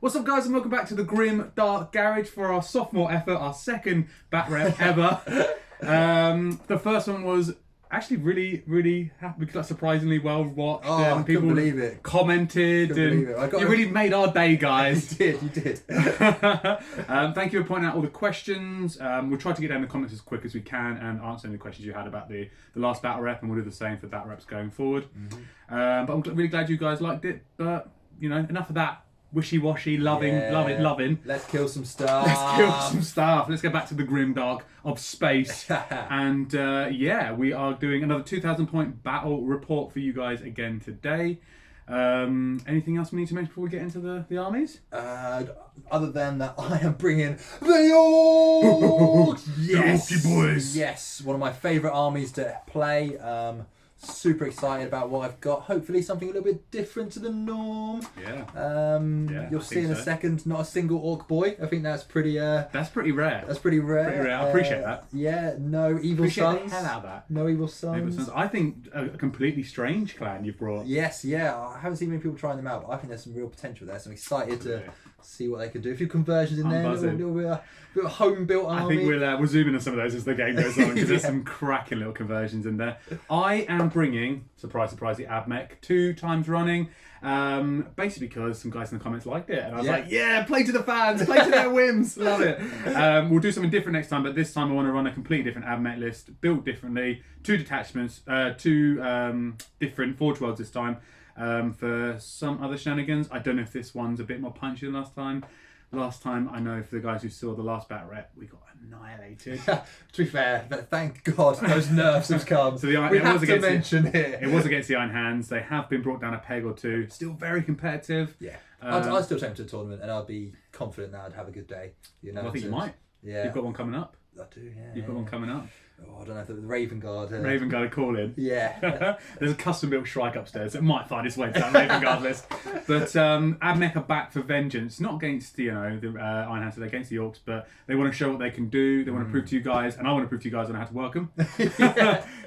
What's up, guys, and welcome back to the Grimdark Garage for our sophomore effort, our second bat rep ever. The first one was actually really happy because surprisingly well watched. Oh, I couldn't believe it. Commented, and you really made our day, guys. You did. Thank you for pointing out all the questions. We'll try to get down the comments as quick as we can and answer any questions you had about the last battle rep, and we'll do the same for battle reps going forward. But I'm really glad you guys liked it. But you know, enough of that wishy-washy, loving. Let's kill some stuff. Let's go back to the grimdark of space. And yeah, we are doing another 2,000 point battle report for you guys again today. Anything else we need to mention before we get into the armies? Other than that, I am bringing the Orks! Yes! The Orky boys! Yes, one of my favourite armies to play. Super excited about what I've got. Hopefully something a little bit different to the norm. Yeah. You'll see in a second, not a single orc boy. I think that's pretty that's pretty rare. That's pretty rare. I appreciate that. Yeah, no evil sons. The hell out of that. No evil sons. I think a completely strange clan you've brought. Yes, yeah. I haven't seen many people trying them out, but I think there's some real potential there. So I'm excited to see what they can do. A few conversions in there, a little bit of home-built army. I think we'll zoom in on some of those as the game goes on, because there's some cracking little conversions in there. I am bringing, surprise, the Admech 2 times running, basically because some guys in the comments liked it, and I was like, yeah, play to the fans, play to their whims, love it. We'll do something different next time, but this time I want to run a completely different Admech list, built differently, 2 detachments, 2 different Forge Worlds this time. For some other shenanigans. I don't know if this one's a bit more punchy than last time. Last time, I know for the guys who saw the last battle rep, we got annihilated. To be fair, but thank God those nerfs have come. So it was against the Iron Hands. They have been brought down a peg or two. Still very competitive. Yeah. I'd still take them to a tournament, and I'd be confident that I'd have a good day. You know, well, I think you might. Yeah. You've got one coming up. I do, yeah. You've got one coming up. Oh, I don't know if the Raven Guard. Raven Guard call in. Yeah. There's a custom built Shrike upstairs that might find its way to that Raven Guard list. But Admech are back for vengeance, not against the Iron Hands, they're against the Orks, but they want to show what they can do. They want to prove to you guys, and I want to prove to you guys on how to work them.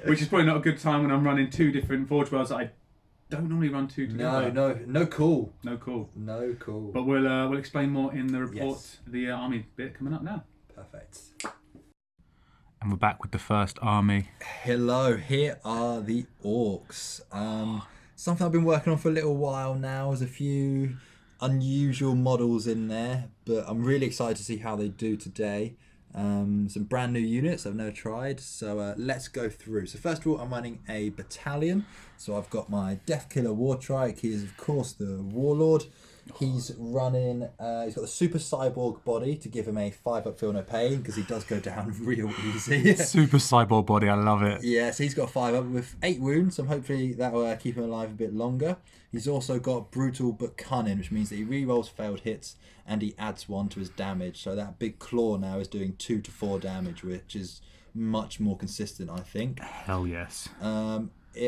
Which is probably not a good time when I'm running 2 different Forge Worlds that I don't normally run 2 together. No cool. But we'll explain more in the report, the army bit coming up now. Perfect. And we're back with the first army. Hello, here are the Orks. Something I've been working on for a little while now. There's a few unusual models in there, but I'm really excited to see how they do today. Some brand new units I've never tried, so let's go through. So first of all, I'm running a battalion. So I've got my Death Killer Wartrike. He is of course the Warlord. He's running, he's got the super cyborg body to give him a 5-up feel no pain, because he does go down real easy. Super cyborg body, I love it. Yeah, so he's got 5-up with 8 wounds, so hopefully that will keep him alive a bit longer. He's also got brutal but cunning, which means that he re-rolls failed hits and he adds 1 to his damage. So that big claw now is doing 2 to 4 damage, which is much more consistent, I think. Hell yes.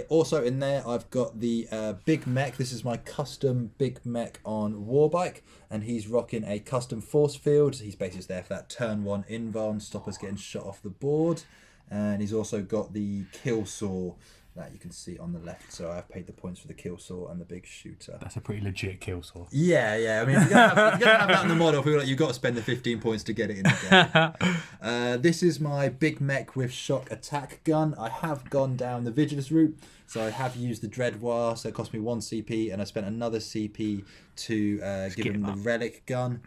Also in there, I've got the Big Mech. This is my custom Big Mech on Warbike, and he's rocking a custom force field. He's basically there for that turn 1 invuln, stop us getting shot off the board. And he's also got the kill saw that you can see on the left. So I've paid the points for the kill saw and the big shooter. That's a pretty legit kill saw. Yeah. I mean, if you're gonna have that in the model, I feel like you've got to spend the 15 points to get it in the game. This is my Big Mech with shock attack gun. I have gone down the Vigilus route, so I have used the Dreadwar, so it cost me 1 CP, and I spent another CP to give him the Relic gun.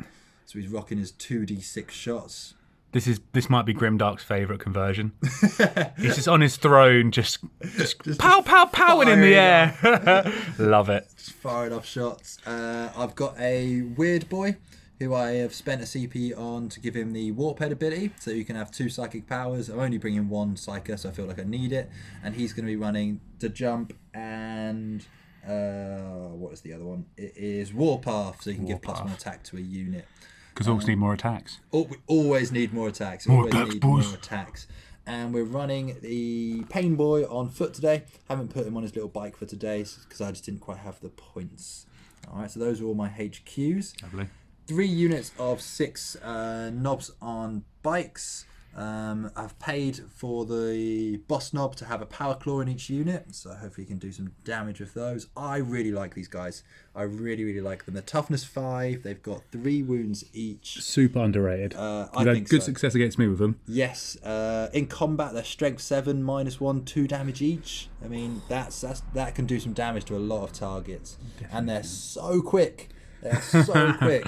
So he's rocking his 2d6 shots. This might be Grimdark's favourite conversion. He's just on his throne, just powing in the air. Love it. Just firing off shots. I've got a Weird Boy who I have spent a CP on to give him the Warp Head ability, so you can have 2 psychic powers. I'm only bringing 1 Psyker, so I feel like I need it. And he's going to be running the jump and what is the other one? It is Warpath, so you can give +1 attack to a unit. Because Orks need more attacks. We always need more attacks. More attacks. And we're running the Pain Boy on foot today. Haven't put him on his little bike for today because I just didn't quite have the points. Alright, so those are all my HQs. Lovely. 3 units of 6 knobs on bikes. I've paid for the boss knob to have a power claw in each unit, so hopefully you can do some damage with those. I really like these guys. I really like them. They're toughness 5. They've got 3 wounds each. Super underrated. I You've think had good so. success against me with them. Yes. In combat, they're strength 7, -1, 2 damage each. I mean, that can do some damage to a lot of targets. Definitely. And they're so quick. They're so quick.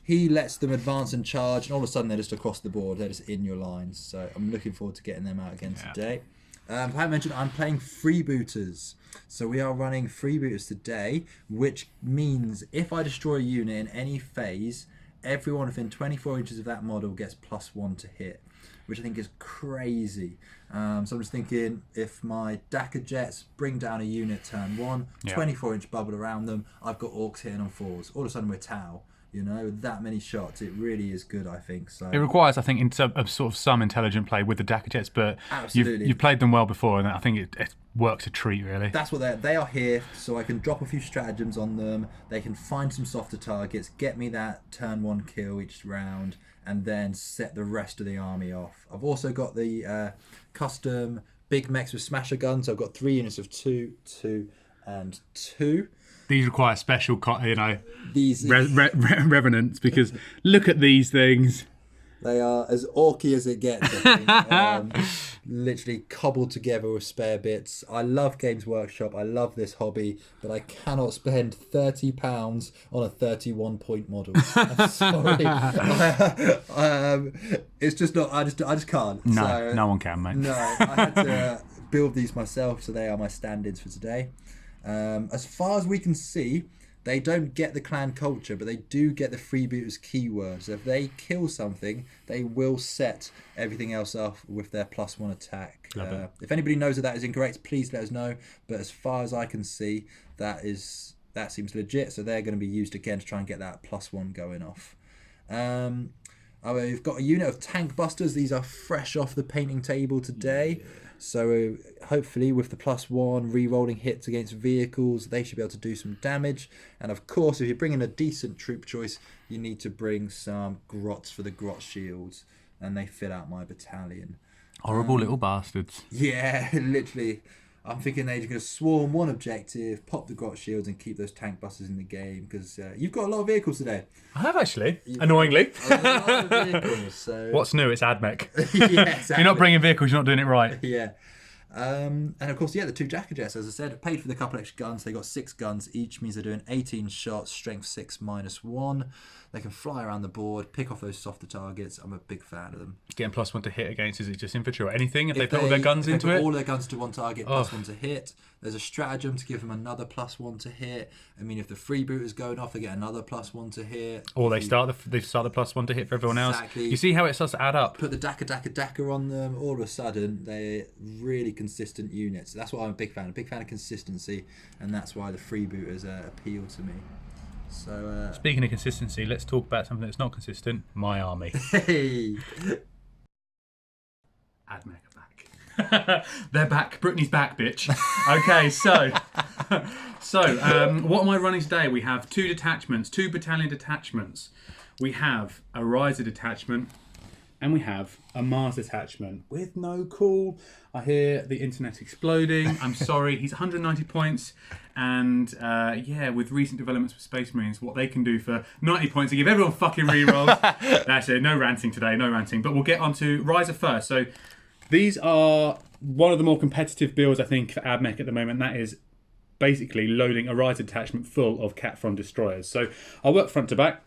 He lets them advance and charge, and all of a sudden they're just across the board. They're just in your lines. So I'm looking forward to getting them out again today. If I mentioned, I'm playing freebooters. So we are running freebooters today, which means if I destroy a unit in any phase, everyone within 24 inches of that model gets +1 to hit, which I think is crazy. So I'm just thinking, if my Dakar Jets bring down a unit turn 1, 24-inch bubble around them, I've got Orks hitting on 4s. All of a sudden we're Tau. You know, with that many shots, it really is good, I think. So it requires, I think, sort of some intelligent play with the Dakar Jets, but you've played them well before, and I think it works a treat, really. That's what they are here, so I can drop a few stratagems on them. They can find some softer targets, get me that turn 1 kill each round, and then set the rest of the army off. I've also got the custom big mechs with smasher guns. I've got 3 units of 2, 2, and 2. These require special, revenants, because look at these things. They are as orky as it gets, I think. Literally cobbled together with spare bits. I love Games Workshop. I love this hobby, but I cannot spend £30 on a 31-point model. I'm sorry. It's just not. I just can't. No, so, no one can, mate. No, I had to build these myself, so they are my stand-ins for today. As far as we can see, they don't get the clan culture, but they do get the freebooters keywords. If they kill something, they will set everything else off with their +1 attack. If anybody knows that is incorrect, please let us know. But as far as I can see, that seems legit. So they're going to be used again to try and get that +1 going off. We've got a unit of tank busters. These are fresh off the painting table today. Yeah. So hopefully with the +1 re-rolling hits against vehicles, they should be able to do some damage. And of course, if you're bringing a decent troop choice, you need to bring some grots for the grot shields, and they fill out my battalion. Horrible little bastards. Yeah, literally. I'm thinking they're going to swarm one objective, pop the grot shields, and keep those tank busters in the game, because you've got a lot of vehicles today. I have, actually. Annoyingly. A lot of vehicles, so... What's new? It's Admech. Yes, if you're not bringing vehicles, you're not doing it right. Yeah. And of course, the 2 Dakar Jets, as I said, paid for the couple extra guns. They got 6 guns each, means they're doing 18 shots, strength 6 -1. They can fly around the board, pick off those softer targets. I'm a big fan of them. Getting +1 to hit against, is it just infantry or anything? If they put all their guns into it? All their guns to one target, +1 to hit. There's a stratagem to give them another +1 to hit. I mean, if the freebooters going off, they get another +1 to hit. Or they start the +1 to hit for everyone exactly. else. You see how it starts to add up? Put the Dakar on them. All of a sudden, they're really consistent units. That's what I'm a big fan. A big fan of consistency, and that's why the freebooters appeal to me. So, speaking of consistency, let's talk about something that's not consistent. My army. Hey! Admech are back. They're back. Brittany's back, bitch. Okay, so what am I running today? We have 2 detachments, 2 battalion detachments. We have a Riser detachment, and we have a Mars detachment with no call. I hear the internet exploding. I'm sorry. He's 190 points. And with recent developments with Space Marines, what they can do for 90 points to give everyone fucking rerolls. That's it. No ranting today. No ranting. But we'll get on to Riser first. So these are one of the more competitive builds, I think, for Admech at the moment. That is basically loading a Riser detachment full of Catphron destroyers. So I'll work front to back.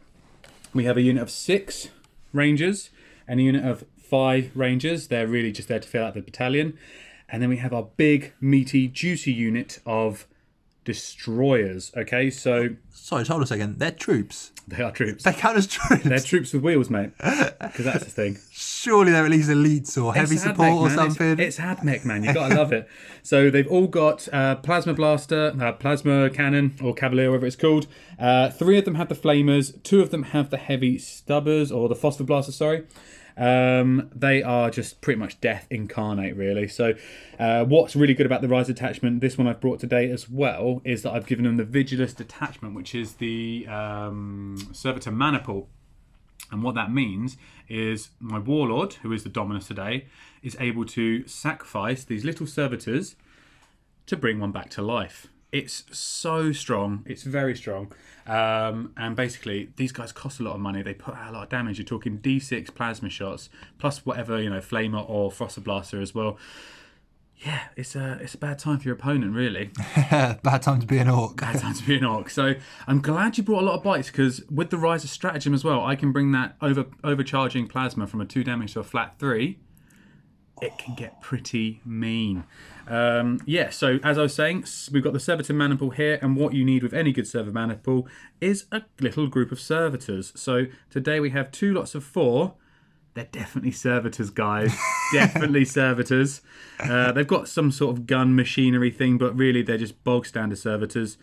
We have a unit of 6 Rangers and a unit of 5 Rangers. They're really just there to fill out the battalion. And then we have our big, meaty, juicy unit of destroyers. Okay, so... Sorry, hold on a second. They're troops. They are troops. They count as troops. They're troops with wheels, mate. Because that's the thing. Surely they're at least elites or heavy support or something. It's Admech, man. You gotta love it. So they've all got plasma blaster, plasma cannon, or cavalier, whatever it's called. 3 of them have the flamers. 2 of them have the heavy stubbers, or the phosphor blaster, sorry. They are just pretty much death incarnate, really. So what's really good about the Rise attachment, this one I've brought today as well, is that I've given them the Vigilus detachment, which is the Servitor Maniple. And what that means is my Warlord, who is the Dominus today, is able to sacrifice these little servitors to bring one back to life. It's so strong. It's very strong. And basically, these guys cost a lot of money. They put out a lot of damage. You're talking D6 plasma shots, plus whatever, Flamer or Froster Blaster as well. Yeah, it's a bad time for your opponent, really. Bad time to be an orc. Bad time to be an orc. So I'm glad you brought a lot of bites, because with the Rise of Stratagem as well, I can bring that overcharging plasma from a 2 damage to a flat 3. It can get pretty mean. So as I was saying, we've got the Servitor Maniple here, and what you need with any good Servitor Maniple is a little group of servitors. So today we have 2 lots of 4. They're definitely servitors, guys. Definitely servitors. They've got some sort of gun machinery thing, but really they're just bog standard servitors.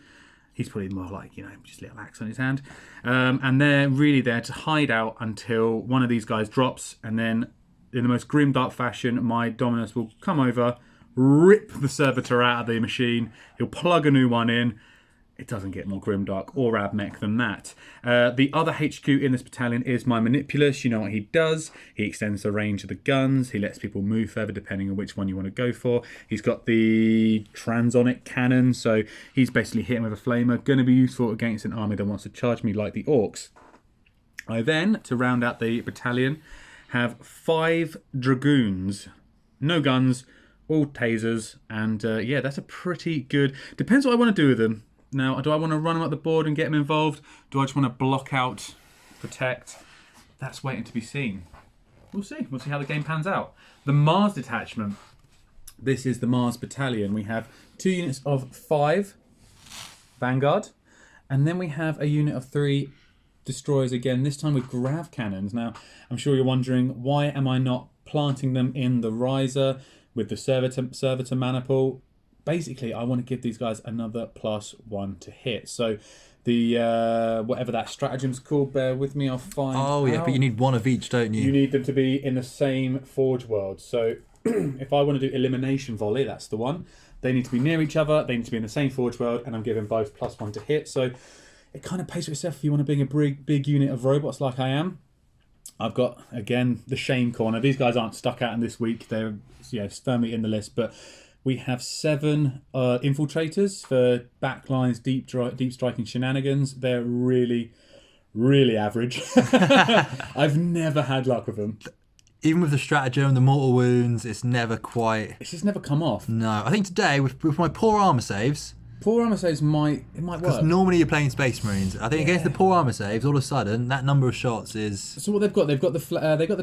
He's probably more like, just a little axe on his hand. And they're really there to hide out until one of these guys drops, and then in the most grimdark fashion, my Dominus will come over, rip the servitor out of the machine. He'll plug a new one in. It doesn't get more grimdark or Admech than that. The other HQ in this battalion is my Manipulus. You know what he does. He extends the range of the guns. He lets people move further depending on which one you want to go for. He's got the transonic cannon, so he's basically hitting with a flamer. Going to be useful against an army that wants to charge me like the Orcs. I then, to round out the battalion, have 5 Dragoons. No guns, all tasers, and that's a pretty good... Depends what I want to do with them. Now, do I want to run them up the board and get them involved? Do I just want to block out, protect? That's waiting to be seen. We'll see. We'll see how the game pans out. The Mars detachment. This is the Mars battalion. We have 2 units of 5 Vanguard, and then we have a unit of 3 destroyers again, this time with grav cannons. Now, I'm sure you're wondering, why am I not planting them in the riser with the servitor maniple? Basically, I want to give these guys another +1 to hit. So the whatever that stratagem's called, bear with me, I'll find out. But you need 1 of each, don't you? You need them to be in the same Forge World. So if I want to do Elimination Volley, that's the one. They need to be near each other, they need to be in the same Forge World, and I'm giving both +1 to hit. So it kind of pays for itself if you want to bring a big unit of robots like I am. I've got, again, the shame corner. These guys aren't stuck out in this week. They're firmly in the list, but we have 7 infiltrators for backlines, deep striking shenanigans. They're really, really average. I've never had luck with them. Even with the stratagem, the mortal wounds, it's never quite... It's just never come off. No, I think today, with my poor armour saves... Poor armour saves might work. Because normally you're playing Space Marines. I think against the poor armour saves, all of a sudden, that number of shots is... So what they've got the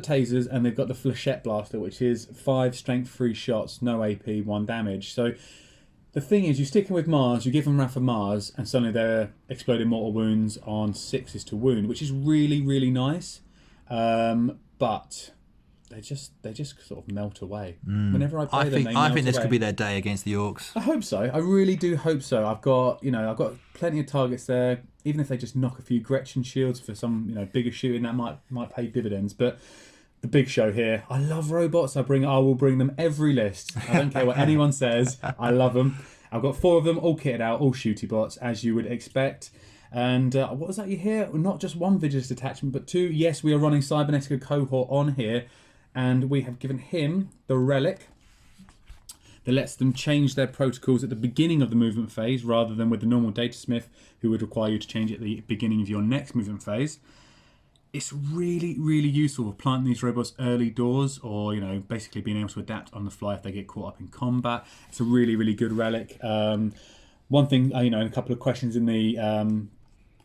tasers, and they've got the Flechette Blaster, which is 5 strength 3 shots, no AP, 1 damage. So the thing is, you stick them with Mars, you give them Wrath of Mars, and suddenly they're exploding mortal wounds on 6s to wound, which is really, really nice. But they just sort of melt away. Whenever I play them, I think this could be their day against the Orcs. I hope so. I really do hope so. I've got plenty of targets there. Even if they just knock a few Gretchen shields for some bigger shooting, that might pay dividends. But the big show here, I love robots. I will bring them every list. I don't care what anyone says. I love them. I've got 4 of them, all kitted out, all shooty bots, as you would expect. And what was that you hear? Not just 1 Vigilus detachment, but 2. Yes, we are running Cybernetica Cohort on here. And we have given him the relic that lets them change their protocols at the beginning of the movement phase, rather than with the normal Datasmith, who would require you to change it at the beginning of your next movement phase. It's really, really useful for planting these robots early doors, or basically being able to adapt on the fly if they get caught up in combat. It's a really, really good relic. One thing, a couple of questions in the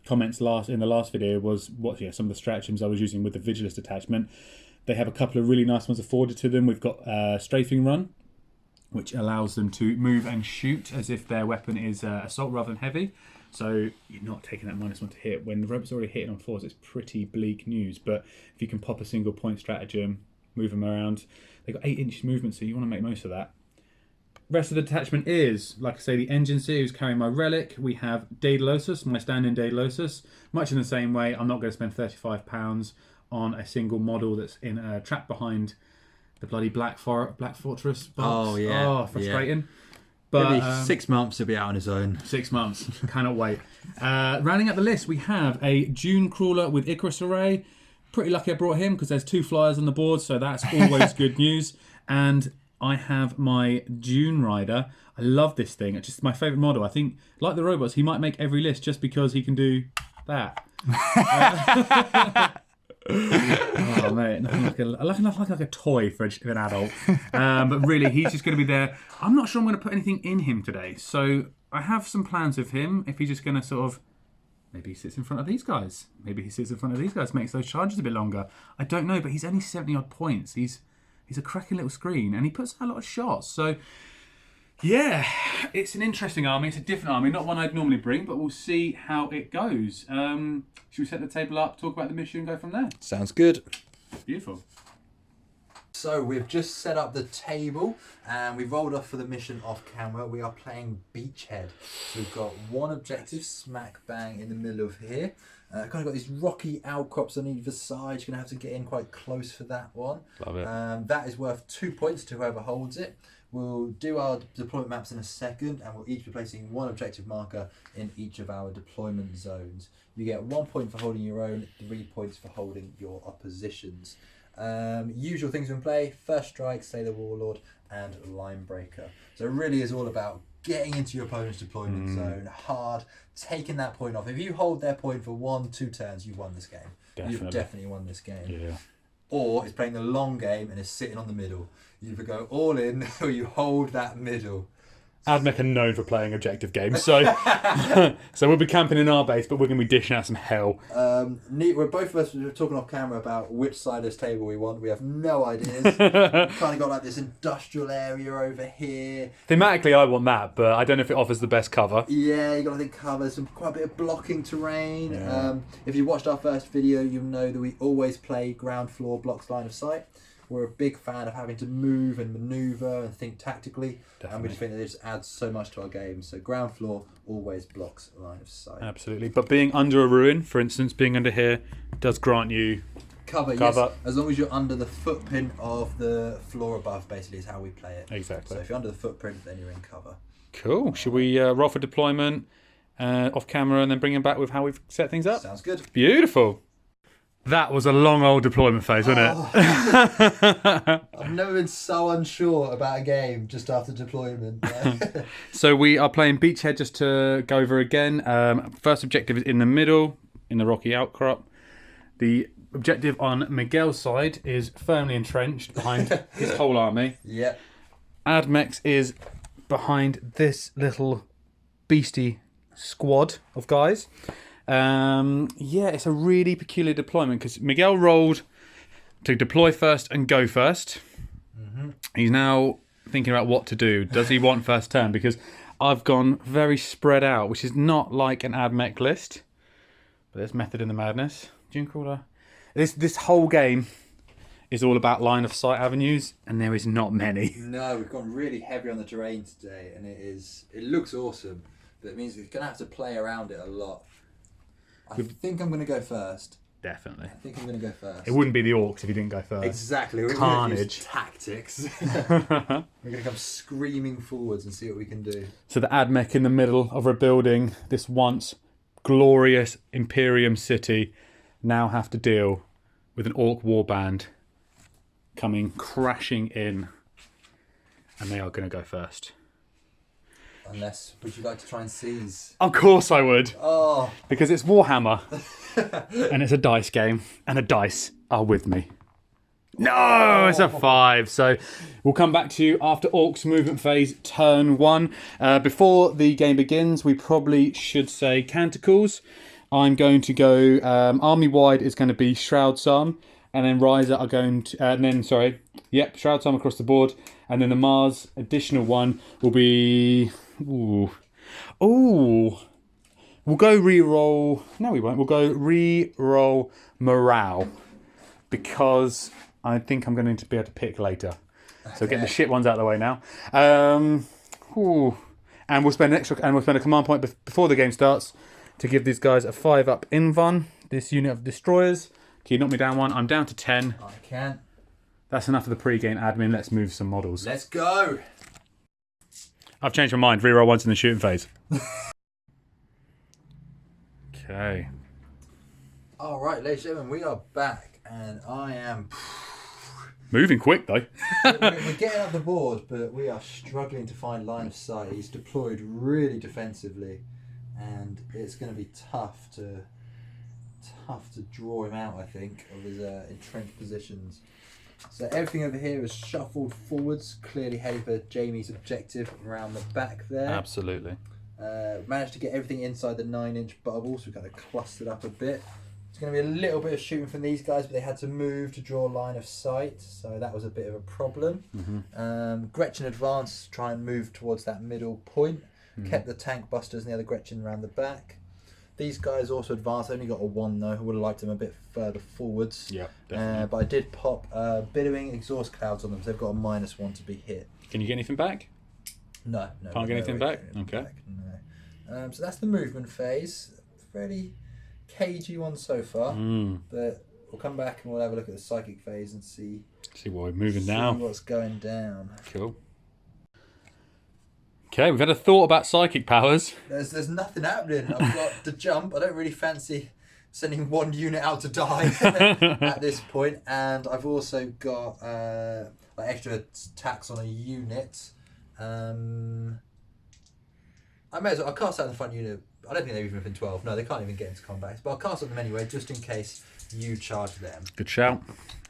comments in the last video was some of the stratagems I was using with the Vigilus detachment. They have a couple of really nice ones afforded to them. We've got Strafing Run, which allows them to move and shoot as if their weapon is assault rather than heavy. So you're not taking that -1 to hit. When the robot's already hitting on 4s, it's pretty bleak news. But if you can pop a single point stratagem, move them around, they've got 8 inches movement, so you want to make most of that. Rest of the detachment is, like I say, the Engine Seer, who's carrying my relic. We have Daedalosus, my stand-in Daedalosus. Much in the same way, I'm not going to spend £35 on a single model that's in a trap behind the bloody Black Fortress box. Oh, yeah. Oh, frustrating. Yeah. But maybe 6 months he'll be out on his own. 6 months. Cannot wait. Rounding out the list, we have a Dune Crawler with Icarus Array, pretty lucky I brought him because there's 2 flyers on the board, so that's always good news. And I have my Dune Rider. I love this thing. It's just my favourite model. I think, like the robots, he might make every list just because he can do that. Oh mate, nothing like a toy for an adult. But really, he's just going to be there. I'm not sure I'm going to put anything in him today, so I have some plans with him. If he's just going to sort of, maybe he sits in front of these guys. Maybe he sits in front of these guys, makes those charges a bit longer. I don't know, but he's only 70 odd points. He's a cracking little screen, and he puts out a lot of shots. So yeah, it's an interesting army. It's a different army, not one I'd normally bring, but we'll see how it goes. Should we set the table up, talk about the mission, and go from there? Sounds good. Beautiful. So we've just set up the table and we've rolled off for the mission off camera. We are playing Beachhead. So we've got one objective smack bang in the middle of here. Kind of got these rocky outcrops on either side. You're going to have to get in quite close for that one. Love it. That is worth 2 points to whoever holds it. We'll do our deployment maps in a second and we'll each be placing one objective marker in each of our deployment zones. You get 1 point for holding your own, 3 points for holding your opposition's. Usual things in play: First Strike, Slay the Warlord, and Line Breaker. So it really is all about getting into your opponent's deployment zone hard, taking that point off. If you hold their point for 1-2 turns, you've won this game. You've definitely won this game. Yeah. Or it's playing the long game and is sitting on the middle. You either go all in or you hold that middle. Admech are known for playing objective games, so so we'll be camping in our base, but we're going to be dishing out some hell. We're both of us were talking off camera about which side of this table we want. We have no ideas. We've kind of got like this industrial area over here. Thematically, I want that, but I don't know if it offers the best cover. Yeah, you got to think cover some quite a bit of blocking terrain. Yeah. If you watched our first video, you'll know that we always play ground floor blocks line of sight. We're a big fan of having to move and manoeuvre and think tactically. Definitely. And we just think that it just adds so much to our game. So ground floor always blocks line of sight. Absolutely. But being under a ruin, for instance, being under here, does grant you cover. Yes, as long as you're under the footprint of the floor above, basically, is how we play it. Exactly. So if you're under the footprint, then you're in cover. Cool. Should we roll for deployment off camera and then bring him back with how we've set things up? Sounds good. Beautiful. That was a long old deployment phase, wasn't it? I've never been so unsure about a game just after deployment. So we are playing Beachhead, just to go over again. First objective is in the middle, in the rocky outcrop. The objective on Miguel's side is firmly entrenched behind his whole army. Yep. Admech is behind this little beastie squad of guys. Yeah, it's a really peculiar deployment because Miguel rolled to deploy first and go first. Mm-hmm. He's now thinking about what to do. Does he want first turn? Because I've gone very spread out, which is not like an Admech list. But there's method in the madness. June Crawler. This whole game is all about line of sight avenues, and there is not many. No, we've gone really heavy on the terrain today, and it looks awesome, but it means we're going to have to play around it a lot. I think I'm going to go first. Definitely. I think I'm going to go first. It wouldn't be the Orks if you didn't go first. Exactly. We're Carnage. going to use tactics. We're going to come screaming forwards and see what we can do. So the Admech in the middle of rebuilding this once glorious Imperium city now have to deal with an Orc warband coming crashing in, and they are going to go first. Unless, would you like to try and seize? Of course I would. Oh. Because it's Warhammer. And it's a dice game. And the dice are with me. No, it's a 5. So we'll come back to you after Orcs movement phase, turn 1. Before the game begins, we probably should say canticles. I'm going to go, army-wide is going to be Shroud Psalm. And then Riser are going to, Shroud Psalm across the board. And then the Mars additional one will be... Ooh. We'll go re-roll... No, we won't. We'll go re-roll morale. Because I think I'm going to be able to pick later. So get the shit ones out of the way now. And we'll spend a command point before the game starts to give these guys a 5-up invuln. This unit of destroyers. Can you knock me down 1? I'm down to 10. I can. That's enough of the pre-game admin. Let's move some models. Let's go. I've changed my mind. Reroll once in the shooting phase. Okay. All right, ladies and gentlemen, we are back. And I am... Moving quick though. We're getting up the board, but we are struggling to find line of sight. He's deployed really defensively, and it's going to be tough to draw him out, I think, of his entrenched positions. So everything over here is shuffled forwards, clearly heading for Jamie's objective around the back there. Absolutely. Managed to get everything inside the 9-inch bubble, so we've kind of clustered up a bit. It's going to be a little bit of shooting from these guys, but they had to move to draw line of sight, so that was a bit of a problem. Gretchen advanced, try and move towards that middle point. Kept the tank busters and the other Gretchen around the back. These guys also advanced. I only got a 1 though. I would have liked them a bit further forwards. Yeah, definitely. But I did pop billowing exhaust clouds on them, so they've got a -1 to be hit. Can you get anything back? No. Can't get anything back? Okay. No. So that's the movement phase. Fairly cagey one so far. But we'll come back and we'll have a look at the psychic phase and see what we're moving now. See what's going down. Cool. Okay, we've had a thought about psychic powers. There's nothing happening. I've got the jump. I don't really fancy sending 1 unit out to die at this point, and I've also got like extra attacks on a unit. I may as well. I'll cast out the front unit. I don't think they're even within 12. No, they can't even get into combat. But I'll cast on them anyway, just in case you charge them. Good shout.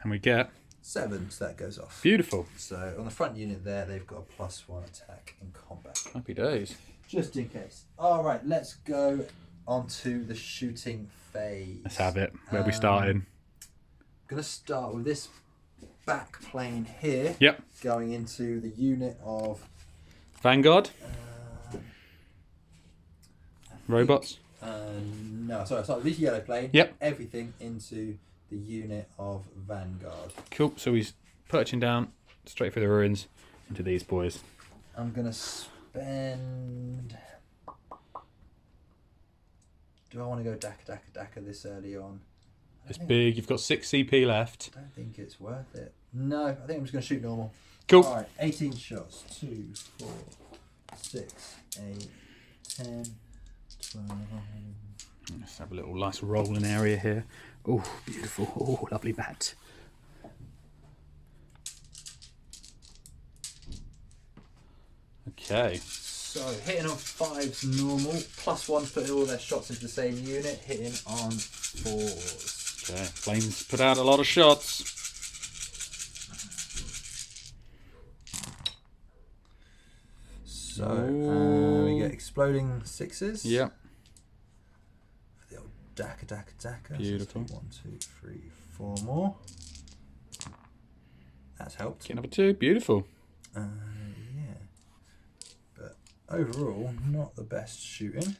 And we get 7, so that goes off. Beautiful. So on the front unit there, they've got a +1 attack in combat. Happy days. Just in case. All right, let's go on to the shooting phase. Let's have it. Where we started. Going to start with this back plane here. Yep. Going into the unit of Vanguard. Robots. No, sorry, this yellow plane. Yep. Everything into the unit of Vanguard. Cool. So he's perching down straight through the ruins into these boys. I'm going to spend... Do I want to go Daka this early on? It's big. You've got 6 CP left. I don't think it's worth it. No, I think I'm just going to shoot normal. Cool. All right, 18 shots. 2, 4, 6, 8, 10, 12. Let's have a little nice rolling area here. Oh, beautiful. Oh, lovely bat. Okay. So hitting on 5's normal. +1's putting all their shots into the same unit. Hitting on 4's. Okay. Flames put out a lot of shots. So we get exploding 6's. Yep. The old Daka. Beautiful. So 1, 2, 3, 4 more. That's helped. Get number 2. Beautiful. Yeah. But overall, not the best shooting.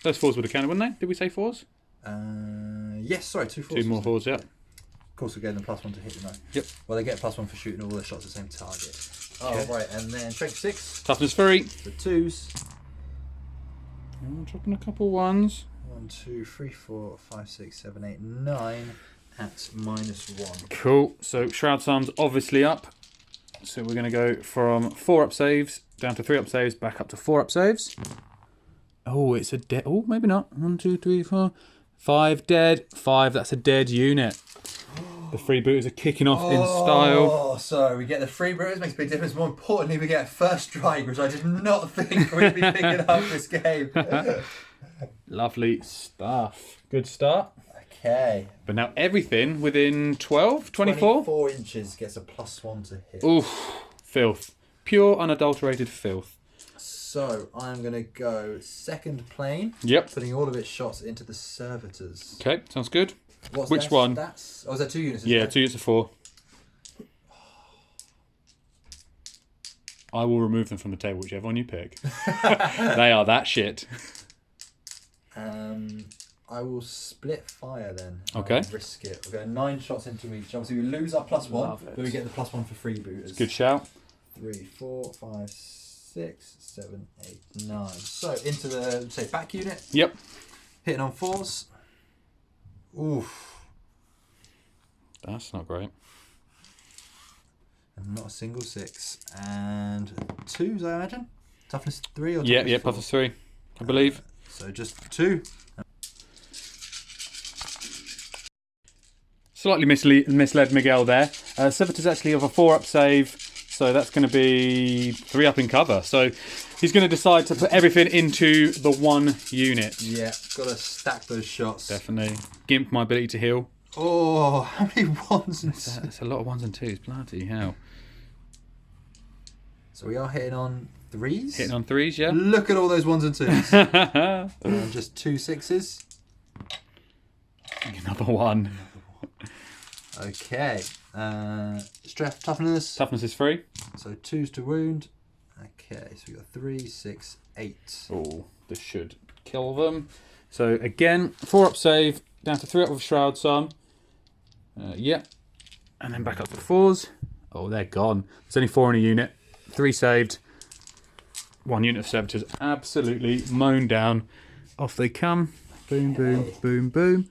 Those 4s would have counted, wouldn't they? Did we say 4s? Yes, sorry, 2 4s. 2 more 4s, yeah. Of course, we're getting the +1 to hit, you know. Yep. Well, they get +1 for shooting all their shots at the same target. Okay. Oh, right, and then strength 6. Toughness 3. The 2's. Dropping a couple 1s. 1, 2, 3, 4, 5, 6, 7, 8, 9 at -1. Cool. So Shroud Sun's obviously up. So we're going to go from 4 up saves down to 3 up saves, back up to 4 up saves. Oh, it's a dead. Oh, maybe not. 1, 2, 3, 4, 5 dead. 5. That's a dead unit. The freebooters are kicking off in style. Oh, so we get the freebooters, makes a big difference. More importantly, we get first strike, which I did not think we'd be picking up this game. Lovely stuff. Good start. Okay. But now everything within 12, 24? 24 inches gets a +1 to hit. Oof. Filth. Pure, unadulterated filth. So I'm going to go second plane. Yep. Putting all of its shots into the servitors. Okay, sounds good. What's Which one? That's, is that 2 units? Yeah, 2 units of 4. I will remove them from the table, whichever one you pick. They are that shit. I will split fire then. Okay. I'll risk it. We're going 9 shots into each. Obviously, we lose our +1, but we get the +1 for freebooters. Good shout. 3, 4, 5, 6, 7, 8, 9. So into the back unit. Yep. Hitting on 4's. Oof. That's not great. And not a single 6. And 2's, I imagine. Toughness 3 or toughness 4? Yeah, toughness 3, I believe. So just 2. Slightly misled Miguel there. Servitor's actually of a 4-up save, so that's going to be 3-up in cover. So he's going to decide to put everything into the 1 unit. Yeah, got to stack those shots. Definitely. Gimp my ability to heal. Oh, how many 1s and 2s? That's a lot of 1s and 2s. Bloody hell. So we are hitting on 3s? Hitting on 3s, yeah. Look at all those 1s and 2s. And just 2 6s. Another 1. Okay. Strength, toughness. Toughness is 3. So 2s to wound. Okay, so we got 3, 6, 8. Oh, this should kill them. So again, 4-up save, down to 3-up with Shroud Sun. Yep. And then back up to 4s. Oh, they're gone. There's only 4 in a unit. 3 saved. 1 unit of Servitors absolutely mown down. Off they come. Boom, boom, boom, boom.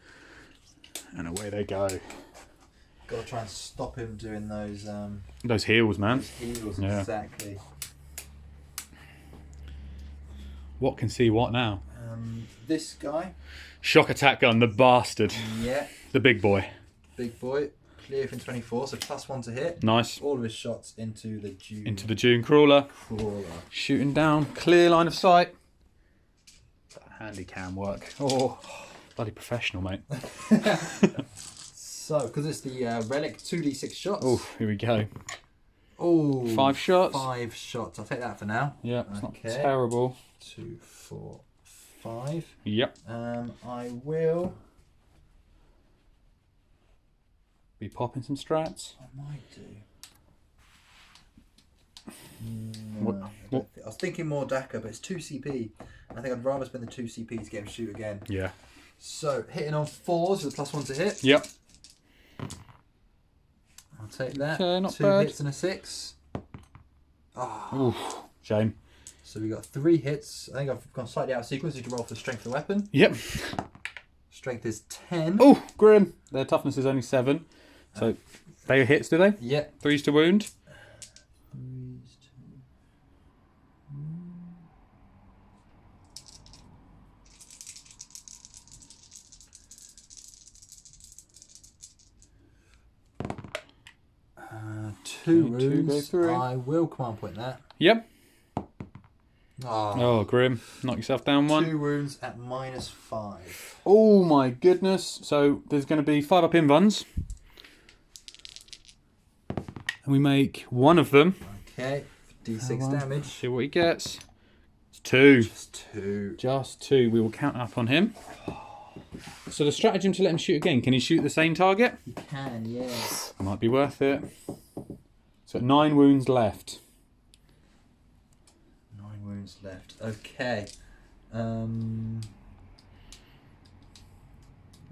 And away they go. Got to try and stop him doing those... Those heals, man. Those heals, Yeah. exactly. What can see what now? This guy. Shock attack gun, the bastard. Yeah. The big boy. Big boy. Clear from 24, so +1 to hit. Nice. All of his shots into the Dune. Into the Dune Crawler. Shooting down. Clear line of sight. Handy cam work. Oh, bloody professional, mate. So, because it's the relic, 2d6 shots. Oh, here we go. Oh, 5 shots. 5 shots. I'll take that for now. Yeah, it's not terrible. 2, 4, 5. Yep. I will. Be popping some strats. I might do. What? I was thinking more Dakar, but it's 2 CP. I think I'd rather spend the 2 CP to get him shoot again. Yeah. So, hitting on 4s with +1 to hit. Yep. I'll take that. Okay, not 2 bad. hits and a 6. Oof, shame. So we got 3 hits. I think I've gone slightly out of sequence. You can roll for strength of the weapon. Yep. Strength is 10. Oh, grim. Their toughness is only 7. So they are hits, do they? Yeah. 3s to wound. 3s to... Two Okay, 2 go wounds. through. I will command point that. Yep. Oh, Oh, grim. Knock yourself down 1. 2 wounds at -5. Oh my goodness. So there's going to be 5-up invuns. And we make 1 of them. Okay, d6 damage. See what he gets. It's 2. Just 2. Just 2. We will count up on him. So the stratagem to let him shoot again. Can he shoot the same target? You can, yes. Might be worth it. So 9 wounds left. 9 wounds left. Okay.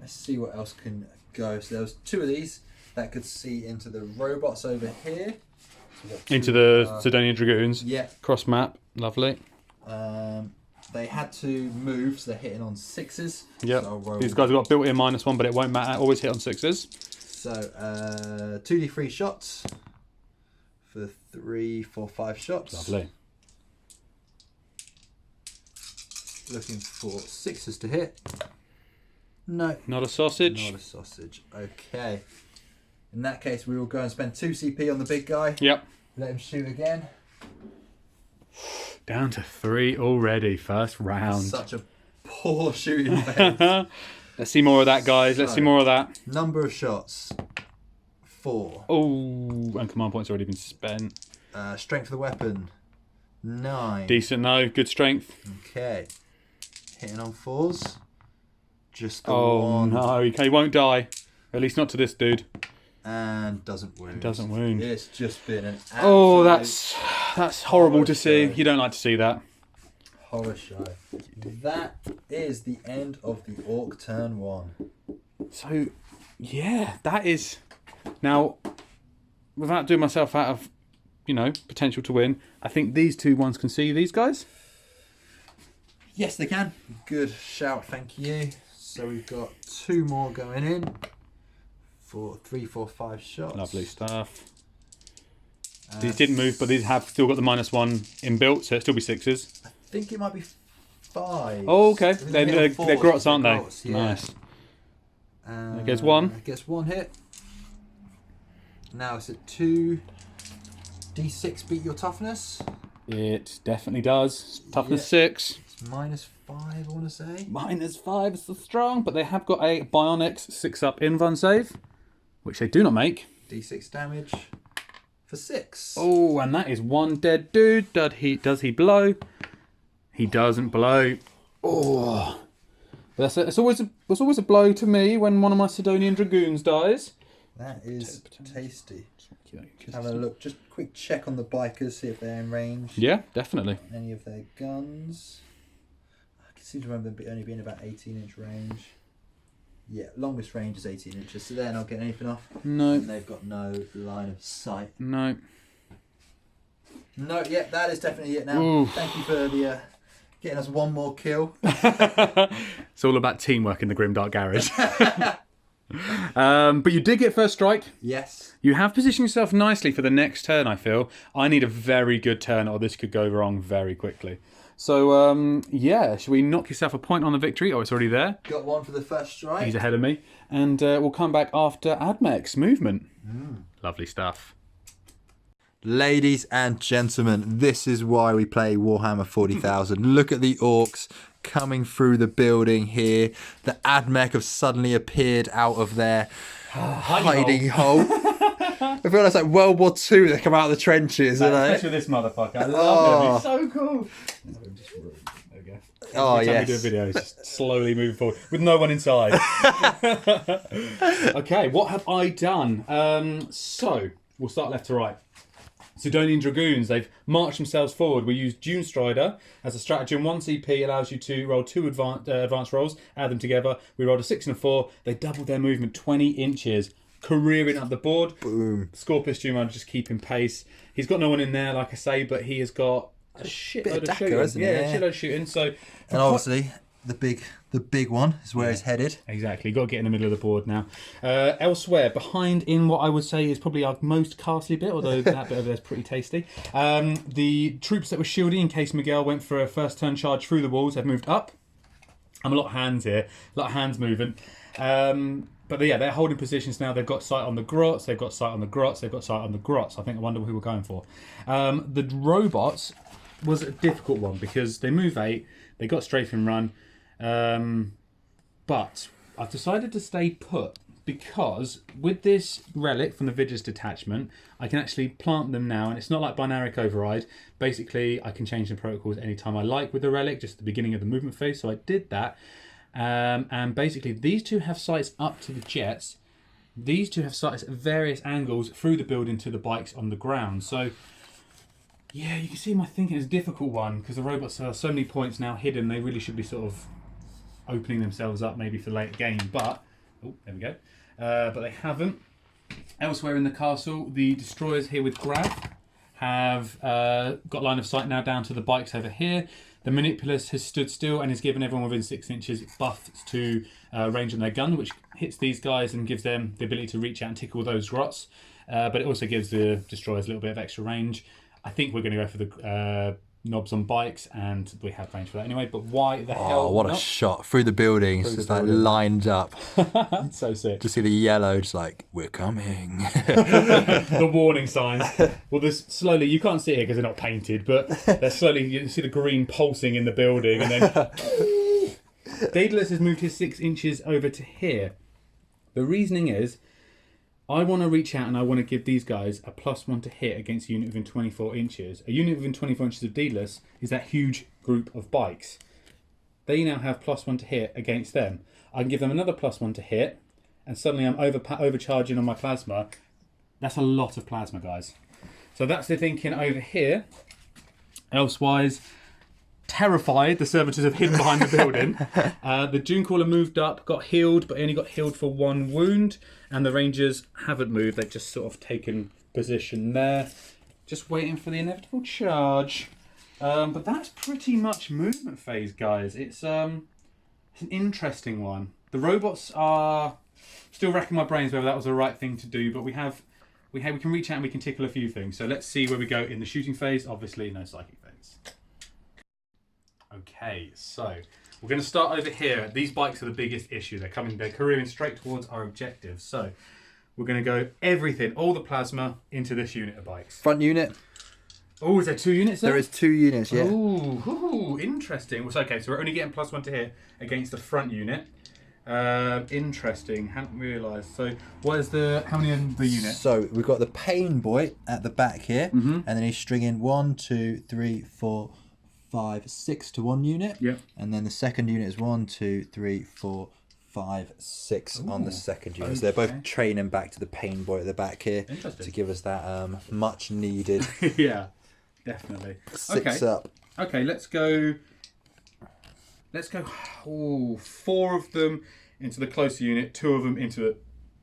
Let's see what else can go. So there was 2 of these that could see into the robots over here. So we've got 2, Into the Sidonian Dragoons. yeah. Cross map. Lovely. They had to move, so they're hitting on 6s. Yep. So I'll roll. These guys have got built-in -1, but it won't matter. Always hit on 6s. So 2d3 shots for 3, 4, 5 shots. Lovely. Looking for 6s to hit. No. Not a sausage. Not a sausage. Okay. In that case, we will go and spend 2 CP on the big guy. Yep. Let him shoot again. Down to 3 already. First round. Such a poor shooting phase. Let's see more of that, guys. Let's see more of that. Number of shots. 4. Oh, and command points already been spent. Strength of the weapon. 9. Decent though. Good strength. Okay. Hitting on 4s. Just the Oh 1. no, he won't die. At least not to this dude. And doesn't wound. Doesn't wound. It's just been an absolute Oh, that's horrible to see. show. You don't like to see that. horror show. That is the end of the Orc turn 1. So, yeah, that is... Now, without doing myself out of, potential to win, I think these 2 ones can see these guys. Yes, they can. Good shout, thank you. So we've got 2 more going in for 3, 4, 5 shots. Lovely stuff. These didn't move, but these have still got the -1 inbuilt, so it'll still be 6s. I think it might be 5. Oh, okay. They're grots, aren't they? Grots, yeah. Nice. Gets 1. Gets 1 hit. Now it's at 2d6 beat your toughness. It definitely does. Toughness 6. It's -5, I want to say. -5 is the strong, but they have got a Bionics 6-up invuln save, which they do not make. D6 damage for 6. Oh, and that is one dead dude. Does he blow? He doesn't blow. Oh, it's always a blow to me when one of my Sidonian Dragoons dies. That is tasty. Just have a look. Just quick check on the bikers, see if they're in range. Yeah, definitely. Any of their guns. I can seem to remember them only being about 18-inch range. Yeah, longest range is 18 inches, so they're not getting anything off. No. And they've got no line of sight. No. No, yeah, that is definitely it now. Ooh. Thank you for the getting us one more kill. It's all about teamwork in the Grimdark Garage. But you did get first strike. Yes. You have positioned yourself nicely for the next turn, I feel. I need a very good turn or this could go wrong very quickly. So, yeah, should we knock yourself a point on the victory? Oh, it's already there. Got one for the first strike. He's ahead of me. And we'll come back after Admech's movement. Lovely stuff. Ladies and gentlemen, this is why we play Warhammer 40,000. Look at the Orks coming through the building here. The Admech have suddenly appeared out of their hiding hole. I feel like it's like World War II. They come out of the trenches. Especially this motherfucker. I love him. He's so cool. There we go. Oh, Every time yes. we do a video, it's just slowly moving forward with no one inside. Okay, what have I done? So, we'll start left to right. Sidonian Dragoons, they've marched themselves forward. We use Dune Strider as a stratagem. 1 CP allows you to roll 2 advanced rolls, add them together. We rolled a 6 and a 4. They doubled their movement 20 inches, careering up the board. Boom. Scorpius Dune just keeping pace. He's got no one in there, like I say, but he has got a shitload of shooting. Isn't Yeah, it? a shitload of shooting. So, And obviously, the big one is where he's headed. exactly, you've got to get in the middle of the board now. Elsewhere, behind in what I would say is probably our most castly bit, although that bit over there is pretty tasty. The troops that were shielding in case Miguel went for a first turn charge through the walls have moved up. I'm a lot of hands here, a lot of hands moving. But yeah, they're holding positions now. They've got sight on the grots, they've got sight on the grots, they've got sight on the grots. I wonder who we're going for. The robots was a difficult one because they move 8, they got strafe and run. But I've decided to stay put because with this relic from the Vigilus detachment, I can actually plant them now, and it's not like binaric override. Basically, I can change the protocols anytime I like with the relic, just at the beginning of the movement phase. So I did that. And basically, these two have sights up to the jets. These two have sights at various angles through the building to the bikes on the ground. So, yeah, you can see my thinking is a difficult one because the robots are so many points now hidden. They really should be sort of opening themselves up maybe for later game. But, oh, there we go. But they haven't. Elsewhere in the castle, the destroyers here with Grav have got line of sight now down to the bikes over here. The Manipulus has stood still and has given everyone within 6 inches buffs to range on their gun, which hits these guys and gives them the ability to reach out and tickle those grots. But it also gives the destroyers a little bit of extra range. I think we're going to go for the knobs on bikes, and we have range for that anyway. But why the hell? Oh, what a shot through the building! It's just like lined up. So sick. Just see the yellow, just like we're coming. The warning signs. Well, there's slowly. You can't see it here because they're not painted, but they're slowly. You see the green pulsing in the building, and then Daedalus has moved his 6 inches over to here. The reasoning is, I want to reach out and I want to give these guys a +1 to hit against a unit within 24 inches. A unit within 24 inches of Daedalus is that huge group of bikes. They now have +1 to hit against them. I can give them another +1 to hit, and suddenly I'm overcharging on my plasma. That's a lot of plasma, guys. So that's the thinking over here. Elsewise, terrified, the servitors have hidden behind the building. The Dune Caller moved up, got healed, but only got healed for 1 wound. And the Rangers haven't moved. They've just sort of taken position there. Just waiting for the inevitable charge. But that's pretty much movement phase, guys. It's an interesting one. The robots are still racking my brains whether that was the right thing to do, but we can reach out and we can tickle a few things. So let's see where we go in the shooting phase. Obviously, no psychic phase. Okay, so we're going to start over here. These bikes are the biggest issue. They're careering straight towards our objective. So we're going to go everything, all the plasma, into this unit of bikes. Front unit. Oh, is there 2 units there? There is 2 units, yeah. Ooh, interesting. Well, okay, so we're only getting +1 to hit against the front unit. Interesting. Hadn't realised. So, what is how many in the unit? So we've got the pain boy at the back here, and then he's stringing 1, 2, 3, 4, 5, 6 to 1 unit. Yep. And then the second unit is 1, 2, 3, 4, 5, 6 on the second unit. So they're both training back to the pain boy at the back here to give us that much needed. Yeah, definitely. 6 up. Okay, let's go. 4 of them into the closer unit, 2 of them into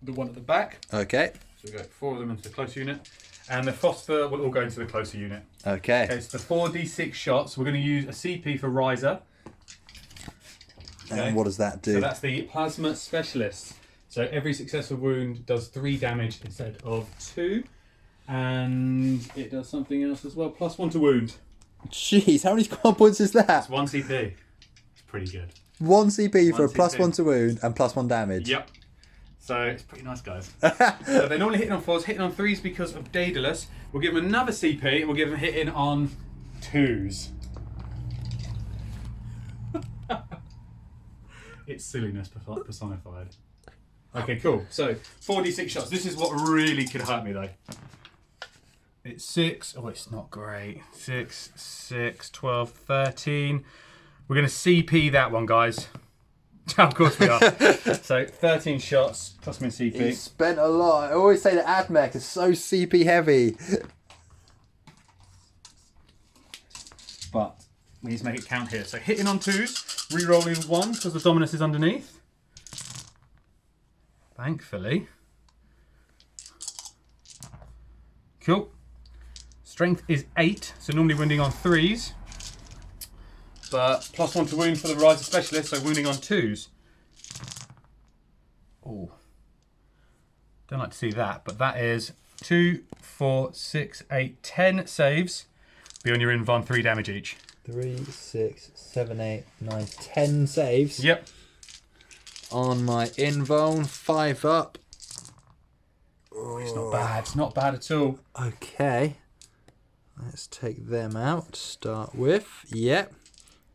the one at the back. Okay. So we go 4 of them into the closer unit. And the phosphor will all go into the closer unit. Okay. Okay, so the 4d6 shots, we're going to use a CP for Riser. And what does that do? So that's the Plasma Specialist. So every successful wound does 3 damage instead of 2. And it does something else as well. +1 to wound. Jeez, how many squad points is that? It's 1 CP. It's pretty good. 1 CP for a CP. +1 to wound and +1 damage. Yep. So it's pretty nice, guys. So they're normally hitting on 4s, hitting on 3s because of Daedalus. We'll give them another CP and we'll give them hitting on 2s. It's silliness personified. Okay, cool. So 4d6 shots. This is what really could hurt me though. It's 6. Oh, it's not great. 6, 6, 12, 13. We're going to CP that one, guys. Of course we are. So 13 shots, plus my CP. He spent a lot. I always say that Admech is so CP heavy. But we need to make it count here. So hitting on 2s, re-rolling 1 because the Dominus is underneath. Thankfully. Cool. Strength is 8, so normally wounding on 3s. But +1 to wound for the Riser Specialist, so wounding on 2s. Oh. Don't like to see that, but that is 2, 4, 6, 8, 10 saves. Be on your invuln 3 damage each. 3, 6, 7, 8, 9, 10 saves. Yep. On my invuln, 5 up. Oh, it's not bad. It's not bad at all. Okay. Let's take them out to start with. Yep.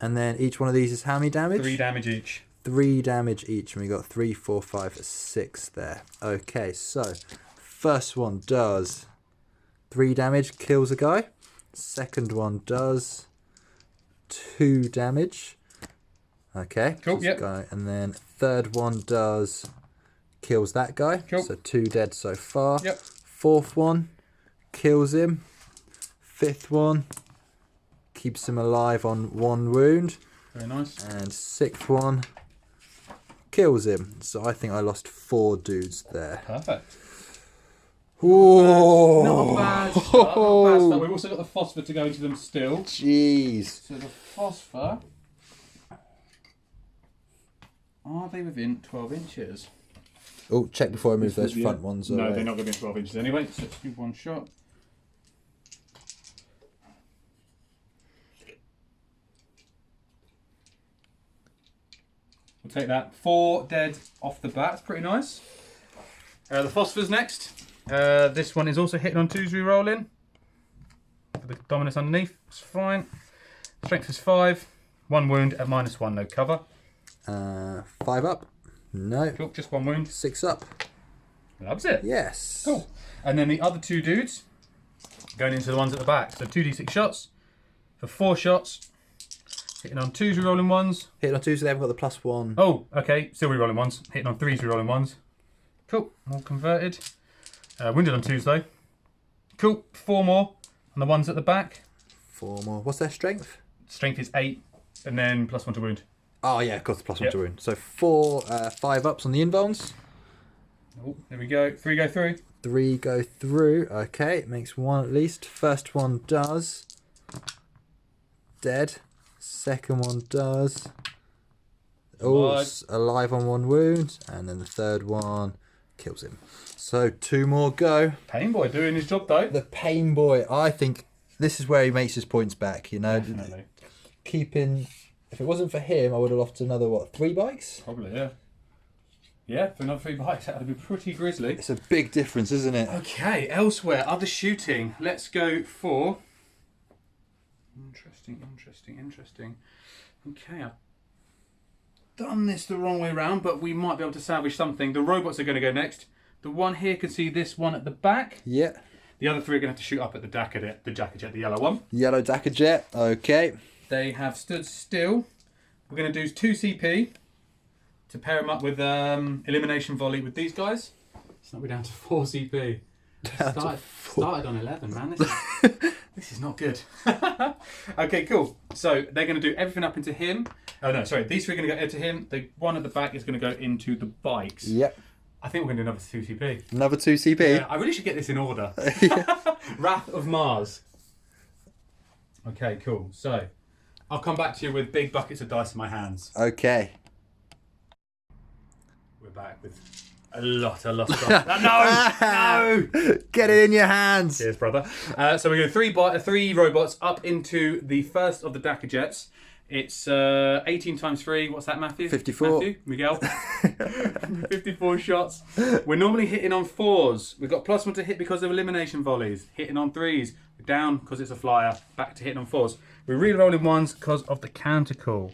And then each one of these is how many damage? 3 damage each. 3 damage each. And we got 3, 4, 5, 6 there. Okay, so first one does 3 damage, kills a guy. Second one does 2 damage. Okay. Cool, yep. Guy. And then third one does kills that guy. Cool. So 2 dead so far. Yep. Fourth one kills him. Fifth one keeps him alive on 1 wound. Very nice. And 6th one kills him. So I think I lost 4 dudes there. Perfect. Ooh. Not a bad start. Not a bad start. We've also got the phosphor to go into them still. Jeez. So the phosphor. Are they within 12 inches? Oh, check before I move those front ones away. No, they're not going to be 12 inches anyway. So let's do 1 shot. We'll take that. 4 dead off the bat. It's pretty nice. The phosphor's next. This one is also hitting on 2s re-rolling. The Dominus underneath. It's fine. Strength is 5. 1 wound at -1, no cover. 5 up. No. Cool, just 1 wound. 6 up. Loves it. Yes. Cool. And then the other 2 dudes going into the ones at the back. So 2d6 shots for 4 shots. Hitting on 2s re-rolling 1s. Hitting on 2s, so they haven't got the +1. Oh, okay. Still re-rolling 1s. Hitting on 3s re-rolling 1s. Cool. All converted. Wounded on 2s though. Cool. 4 more on the ones at the back. 4 more. What's their strength? Strength is 8, and then +1 to wound. Oh yeah, of course, the +1 to wound. So 5 ups on the invulns. Oh, there we go. 3 go through. 3 go through. Okay, it makes 1 at least. First one does. Dead. Second one does. Oh, alive on 1 wound. And then the third one kills him. So 2 more go. Pain boy doing his job though. The pain boy, I think this is where he makes his points back, you know. Definitely. Keeping, if it wasn't for him, I would have lost another, 3 bikes? Probably, yeah. Yeah, for another 3 bikes, that would be pretty grisly. It's a big difference, isn't it? Okay, elsewhere, other shooting. Let's go for... Interesting. Okay, I've done this the wrong way around, but we might be able to salvage something. The robots are going to go next. The one here can see this one at the back. Yeah. The other 3 are going to have to shoot up at the Jacker Jet, the yellow one. Yellow Dakar Jet, okay. They have stood still. We're going to do 2 CP to pair them up with elimination volley with these guys. So now we're down to 4 CP. Started on 11, man. This is not good. Okay, cool. So they're going to do everything up into him. Oh no, sorry. These 3 are going to go into him. The one at the back is going to go into the bikes. Yep. I think we're going to do another 2 CP. Another 2 CP? Yeah, I really should get this in order. Wrath of Mars. Okay, cool. So I'll come back to you with big buckets of dice in my hands. Okay. We're back with a lot of stuff. No! Get it in your hands. Cheers, brother. So we're going 3 robots up into the first of the Dakar Jets. It's 18 times 3. What's that, Matthew? 54. Matthew? Miguel? 54 shots. We're normally hitting on 4s. We've got +1 to hit because of elimination volleys. Hitting on 3s. We're down because it's a flyer. Back to hitting on 4s. We're re-rolling 1s because of the countercall.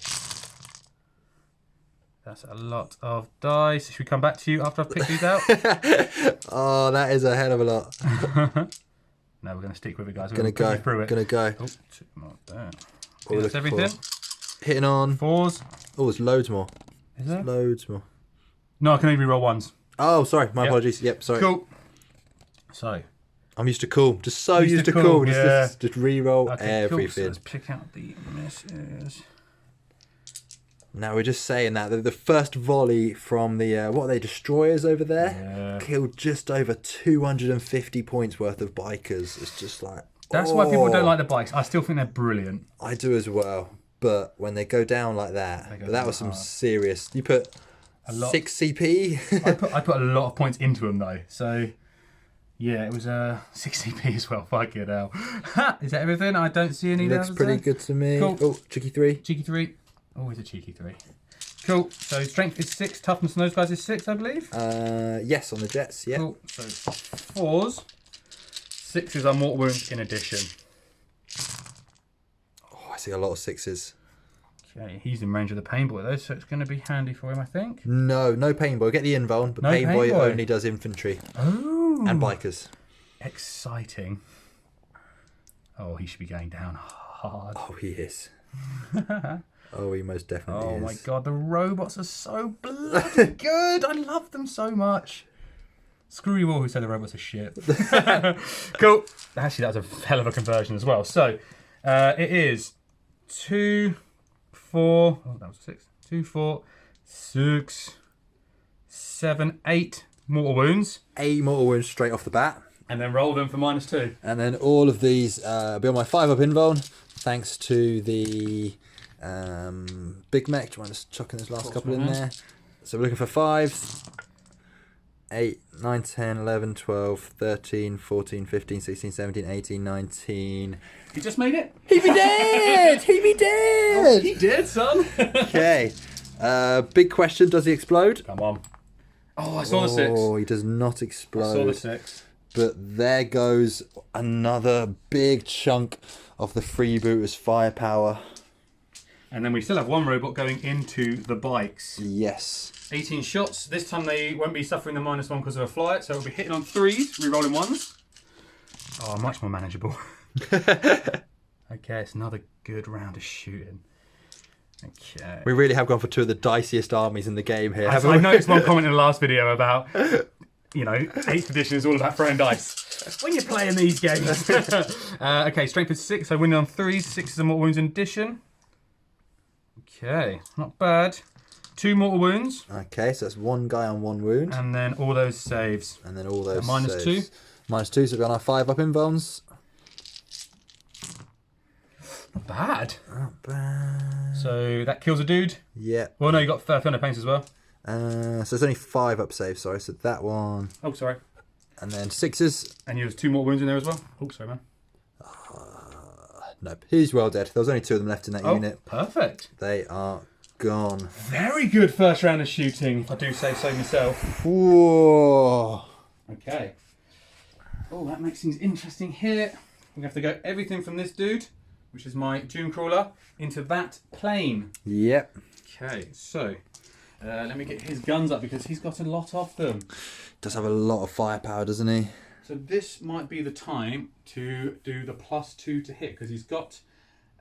That's a lot of dice. Should we come back to you after I've picked these out? Oh, that is a hell of a lot. No, we're going to stick with it, guys. Gonna go. Through it. Gonna go. Oh, 2 more there. What That's everything. Hitting on 4s. Oh, there's loads more. Is there? Loads more. No, I can only re-roll 1s. Oh, sorry. My apologies. Yep, sorry. Cool. So. I'm used to cool. Just so used to cool. Yeah. Just re-roll everything. Cool. So let's pick out the misses. Now we're just saying that the first volley from the what are they, destroyers over there, killed just over 250 points worth of bikers. It's just like that's why people don't like the bikes. I still think they're brilliant. I do as well, but when they go down like that, but that was some serious. You put a lot, 6 CP. I put a lot of points into them though, so yeah, it was 6 CP as well. Fuck it hell. Is that everything? I don't see any. Looks pretty good to me. Cool. Oh, cheeky 3. Cheeky 3. Always a cheeky 3. Cool. So strength is 6, toughness on those guys is 6, I believe. Yes, on the Jets. Yeah. Cool. So 4s. 6s are mortal wounds in addition. Oh, I see a lot of 6s. Okay, he's in range of the painboy though, so it's going to be handy for him, I think. No painboy. Get the invuln, but no painboy only does infantry. Oh. And bikers. Exciting. Oh, he should be going down hard. Oh, he is. Oh, he most definitely is. Oh my god, the robots are so bloody good. I love them so much. Screw you all who say the robots are shit. Cool. Actually, that was a hell of a conversion as well. So, it is 2, 4. Oh, that was 6. 2, 4, 6, 7, 8 mortal wounds. 8 mortal wounds straight off the bat. And then roll them for -2. And then all of these be on my 5-up invuln, thanks to the big mech. Do you want to chuck in this last couple in there? So we're looking for 5s. 8, 9, 10, 11, 12, 13, 14, 15, 16, 17, 18, 19. He just made it? He be dead! He be dead! Oh, he did, son. Okay. Big question, does he explode? Come on. Oh, I saw the 6. Oh, he does not explode. I saw the 6. But there goes another big chunk of the freebooters' firepower. And then we still have 1 robot going into the bikes. Yes. 18 shots. This time they won't be suffering the -1 because of a flyer, so it'll be hitting on 3s, re-rolling 1s. Oh, much more manageable. Okay, it's another good round of shooting. Okay. We really have gone for 2 of the diciest armies in the game here. I noticed one comment in the last video about, you know, 8th edition is all about throwing dice. When you're playing these games. Okay, strength is 6, so winning on 3s, 6 are mortal wounds in addition. Okay, not bad. 2 mortal wounds. Okay, so that's 1 guy on 1 wound. And then all those saves. And then all those -2. saves. -2, so we're on our 5-up invulns. Not bad. Not bad. So that kills a dude. Yeah. Well, no, you got Thunder Paints as well. So there's only 5-up saves, sorry. So that one. Oh, sorry. And then 6s. And you have 2 mortal wounds in there as well. Oh, sorry, man. Nope. He's well dead. There was only 2 of them left in that unit. Perfect. They are gone. Very good first round of shooting, if I do say so myself. Whoa. Okay. Oh, that makes things interesting here. We have to go everything from this dude, which is my Doom Crawler, into that plane. Yep. Okay, so let me get his guns up because he's got a lot of them. Does have a lot of firepower, doesn't he? So this might be the time to do the +2 to hit because he's got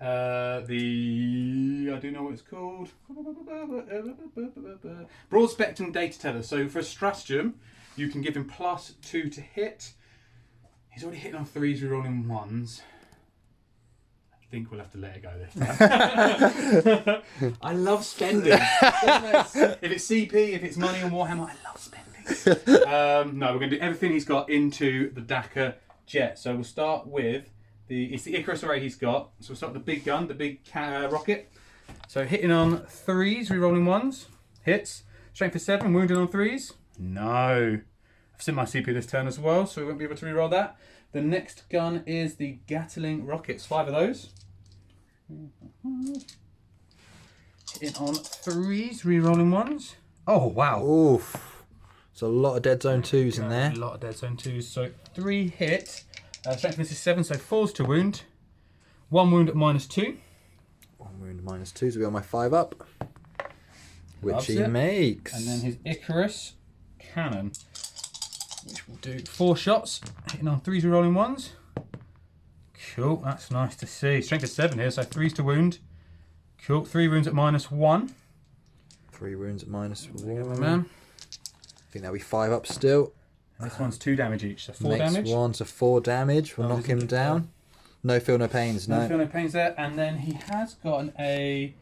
I do know what it's called. Broad spectrum data teller. So for a stratagem, you can give him +2 to hit. He's already hitting on 3s, rerolling 1s. I think we'll have to let it go this time. I love spending. If it's CP, if it's money on Warhammer, I love spending. No, we're going to do everything he's got into the Dakar jet. So we'll start with it's the Icarus array he's got. So we'll start with the big gun, the big rocket. So hitting on 3s, rerolling 1s, hits. Strength for 7, wounded on 3s. No. I've sent my CP this turn as well, so we won't be able to reroll that. The next gun is the Gatling rockets. 5 of those. Hitting on 3s, rerolling 1s. Oh, wow. Oof. There's a lot of dead zone 2s in there. A lot of dead zone 2s. So 3 hit. Strength for this is 7, so 4s to wound. 1 wound at -2. 1 wound -2, so we got my 5 up. Which Loves he it. makes. And then his Icarus cannon, which will do 4 shots, hitting on 3s, rerolling 1s. Cool, that's nice to see. Strength of 7 here, so 3s to wound. Cool, 3 wounds at -1. 3 wounds at -1. Man. I think that'll be 5 up still. This one's 2 damage each, so 4 Next damage. one, so 4 damage. We'll knock him down. No feel, no pains, No no. feel no pains there. And then he has got a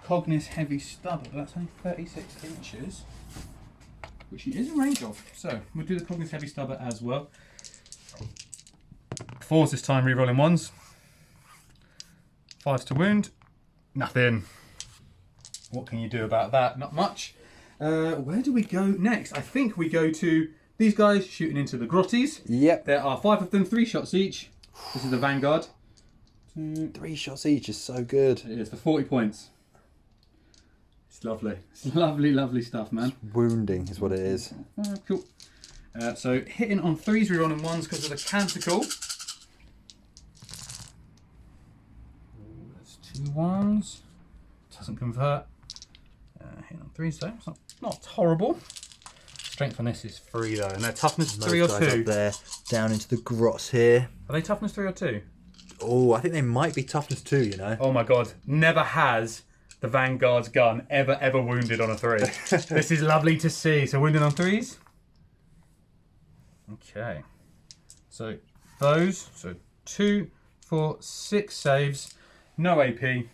Cognis heavy stubber, but that's only 36 inches, which he is in range of. So we'll do the Cognis heavy stubber as well. 4s this time, rerolling 1s. 5s to wound. Nothing. What can you do about that? Not much. Where do we go next? I think we go to these guys shooting into the grotties. Yep. There are 5 of them, 3 shots each. This is the Vanguard. 3 shots each is so good. It is for 40 points. It's lovely. It's lovely, lovely stuff, man. Wounding is what it is. Cool. So hitting on 3s, rerolling 1s because of the canticle. There's 2 1s. Doesn't convert. Hitting on 3s though. It's not horrible. Strength on this is 3 though, and their toughness is 3 or 2. Up there, down into the grots here. Are they toughness 3 or 2? Oh, I think they might be toughness 2, you know. Oh my god, never has the Vanguard's gun ever wounded on a 3. This is lovely to see. So wounded on 3s. Okay. So those, so 2, 4, 6 saves, no AP.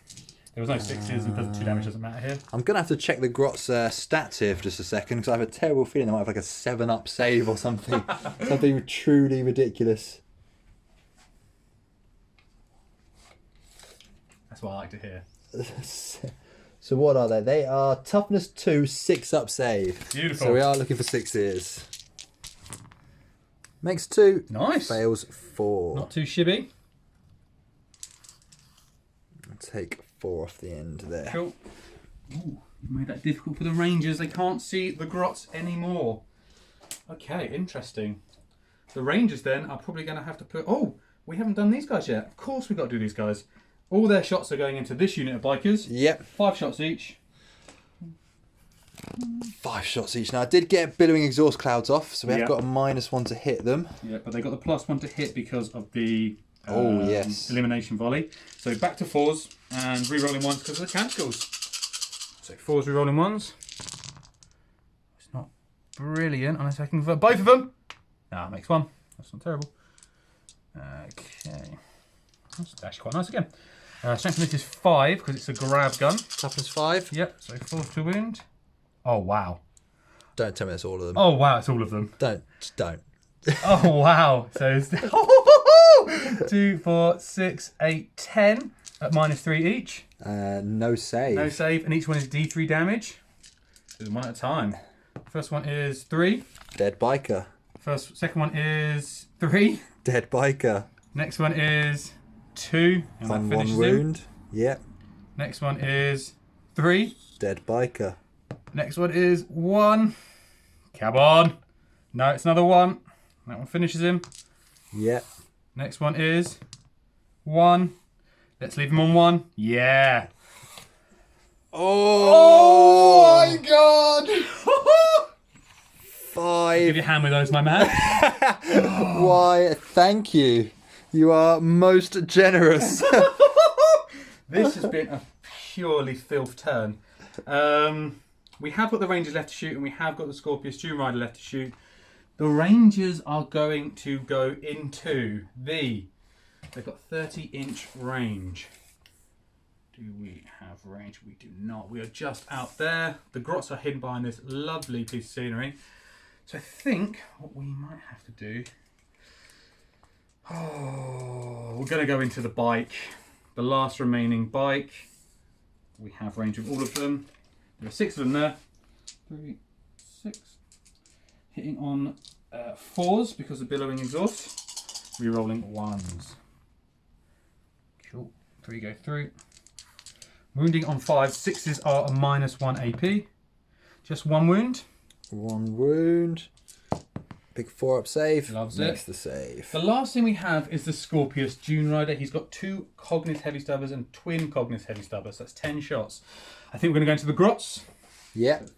There was no 6s and 2 damage doesn't matter here. I'm going to have to check the Grot's stats here for just a second because I have a terrible feeling they might have like a 7-up save or something. Something truly ridiculous. That's what I like to hear. So what are they? They are toughness 2, 6-up save. Beautiful. So we are looking for 6s. Makes 2. Nice. Fails 4. Not too shibby. I'll take 4 off the end there. Cool. Ooh, you've made that difficult for the Rangers. They can't see the grots anymore. Okay, interesting. The Rangers then are probably going to have to put... Oh, we haven't done these guys yet. Of course we've got to do these guys. All their shots are going into this unit of bikers. Yep. 5 shots each. 5 shots each. Now I did get billowing exhaust clouds off, so we have Yep. got a -1 to hit them. Yeah, but they got the +1 to hit because of the yes. elimination volley. So back to 4s and re-rolling 1s because of the canticles. So 4s re-rolling 1s. It's not brilliant unless I can convert both of them. Nah, it makes 1. That's not terrible. Okay. That's actually quite nice again. Strength of this is 5 because it's a grab gun. Toughness 5. Yep, so 4 to wound. Oh, wow. Don't tell me it's all of them. Oh, wow, it's all of them. Don't. Oh, wow. So it's 2, 4, 6, 8, 10 at -3 each. No save. No save, and each one is D3 damage. So one at a time. First one is 3. Dead biker. Second one is 3. Dead biker. Next one is 2. And that On 1 finishes him. wound. Yep. Next one is 3. Dead biker. Next one is 1. Come on. No, it's another 1. That one finishes him. Yep. Next one is 1. Let's leave him on 1. Yeah. Oh my god! Give 5. you a hand with those, my man. Why, thank you. You are most generous. This has been a purely filth turn. We have got the Rangers left to shoot, and we have got the Scorpius Doom Rider left to shoot. The Rangers are going to go into the... They've got 30-inch range. Do we have range? We do not. We are just out there. The grots are hidden behind this lovely piece of scenery. So I think what we might have to do... Oh, we're going to go into the bike. The last remaining bike. We have range of all of them. There are 6 of them there. 3, 6. Hitting on 4s because of billowing exhaust. Rerolling 1s. Cool. 3 go through. Wounding on 5. 6s are a -1 AP. Just 1 wound. 1 wound. Big 4-up save. Loves Makes it. the save. The last thing we have is the Scorpius Dune Rider. He's got 2 Cognith Heavy Stubbers and twin Cognith Heavy Stubbers. That's 10 shots. I think we're going to go into the grots. Yep.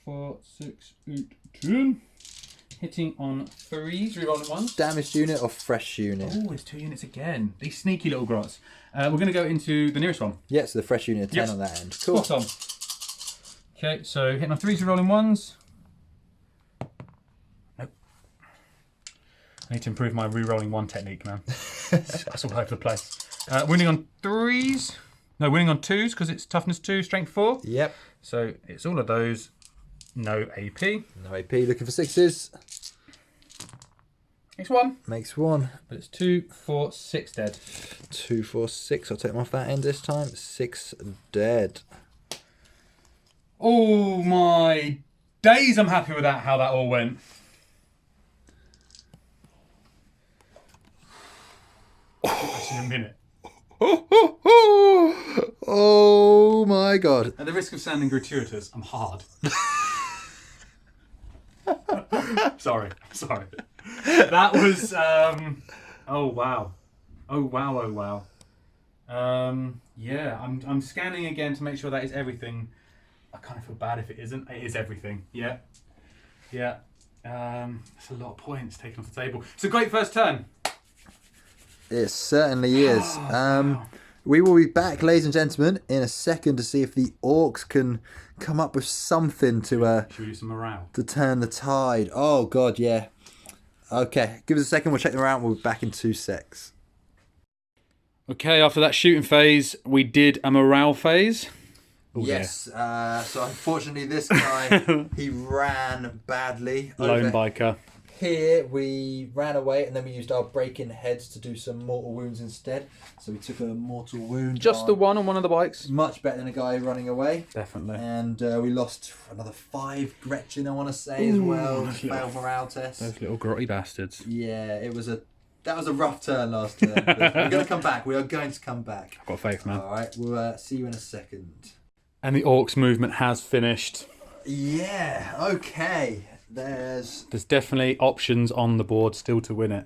4, 6, 8, 10. Hitting on 3s, rerolling 1s. Damaged unit or fresh unit? Oh, it's 2 units again. These sneaky little grots. We're going to go into the nearest one. Yeah, so the fresh unit 10 Yes. on that end. Cool. Spot on. Okay, so hitting on 3s, rerolling 1s. Nope. I need to improve my rerolling 1 technique, man. That's all over the place. Winning on 3s. No, winning on 2s because it's toughness 2, strength 4. Yep. So it's all of those. No AP. No AP. Looking for 6s. It's 1. Makes 1. But it's 2, 4, 6 dead. 2, 4, 6. I'll take them off that end this time. 6 dead. Oh my days, I'm happy with that, how that all went. Actually, a minute. Oh my god. At the risk of sounding gratuitous, I'm hard. Sorry. That was, oh wow. Yeah, I'm scanning again to make sure that is everything. I kind of feel bad if it isn't. It is everything. Yeah. That's a lot of points taken off the table. It's a great first turn. It certainly is. Wow. We will be back, ladies and gentlemen, in a second to see if the Orcs can come up with something to Should we do some morale? to turn the tide. Oh god, yeah. Okay, give us a second. We'll check them out. We'll be back in 2 secs. Okay, after that shooting phase, we did a morale phase. Oh, yes. So unfortunately, this guy he ran badly. Lone Over biker. Here we ran away, and then we used our break-in heads to do some mortal wounds instead. So we took a mortal wound. Just the one on one of the bikes. Much better than a guy running away. Definitely. And we lost another 5 Gretchen, I want to say, as well. Failed morale test. Those little grotty bastards. Yeah, that was a rough turn last turn. But we're going to come back. We are going to come back. I've got faith, man. All right, we'll see you in a second. And the Orcs movement has finished. Yeah, okay. There's definitely options on the board still to win it.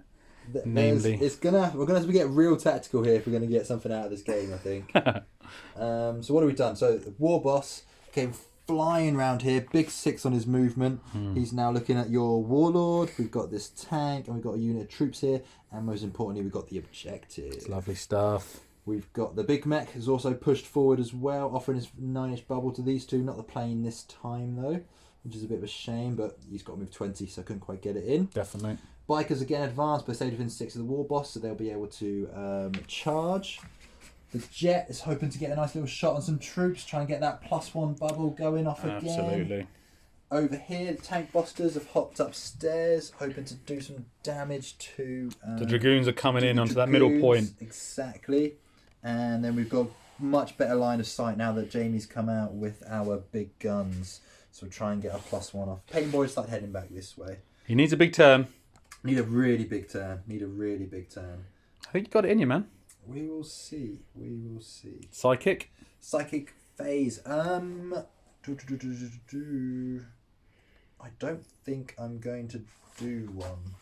Namely, we're gonna have to get real tactical here if we're gonna get something out of this game, I think. So what have we done? So the War Boss came flying round here, big 6 on his movement. He's now looking at your Warlord. We've got this tank, and we've got a unit of troops here, and most importantly, we've got the objective. it's lovely stuff. We've got the big mech has also pushed forward as well, offering his 9-inch bubble to these two. Not the plane this time though, which is a bit of a shame, but he's got to move 20, so I couldn't quite get it in. Definitely. Bikers again advanced, but stayed within 6 of the War Boss, so they'll be able to charge. The Jet is hoping to get a nice little shot on some troops, try and get that +1 bubble going off again. Absolutely. Over here, the Tank Busters have hopped upstairs, hoping to do some damage to... The Dragoons are coming in onto that Dragoons, middle point. Exactly. And then we've got much better line of sight now that Jamie's come out with our big guns. So we'll try and get our +1 off. Pain Boys start heading back this way. He needs a big turn. Need a really big turn. I think you got it in you, man. We will see. We will see. Psychic. Psychic phase. I don't think I'm going to do one.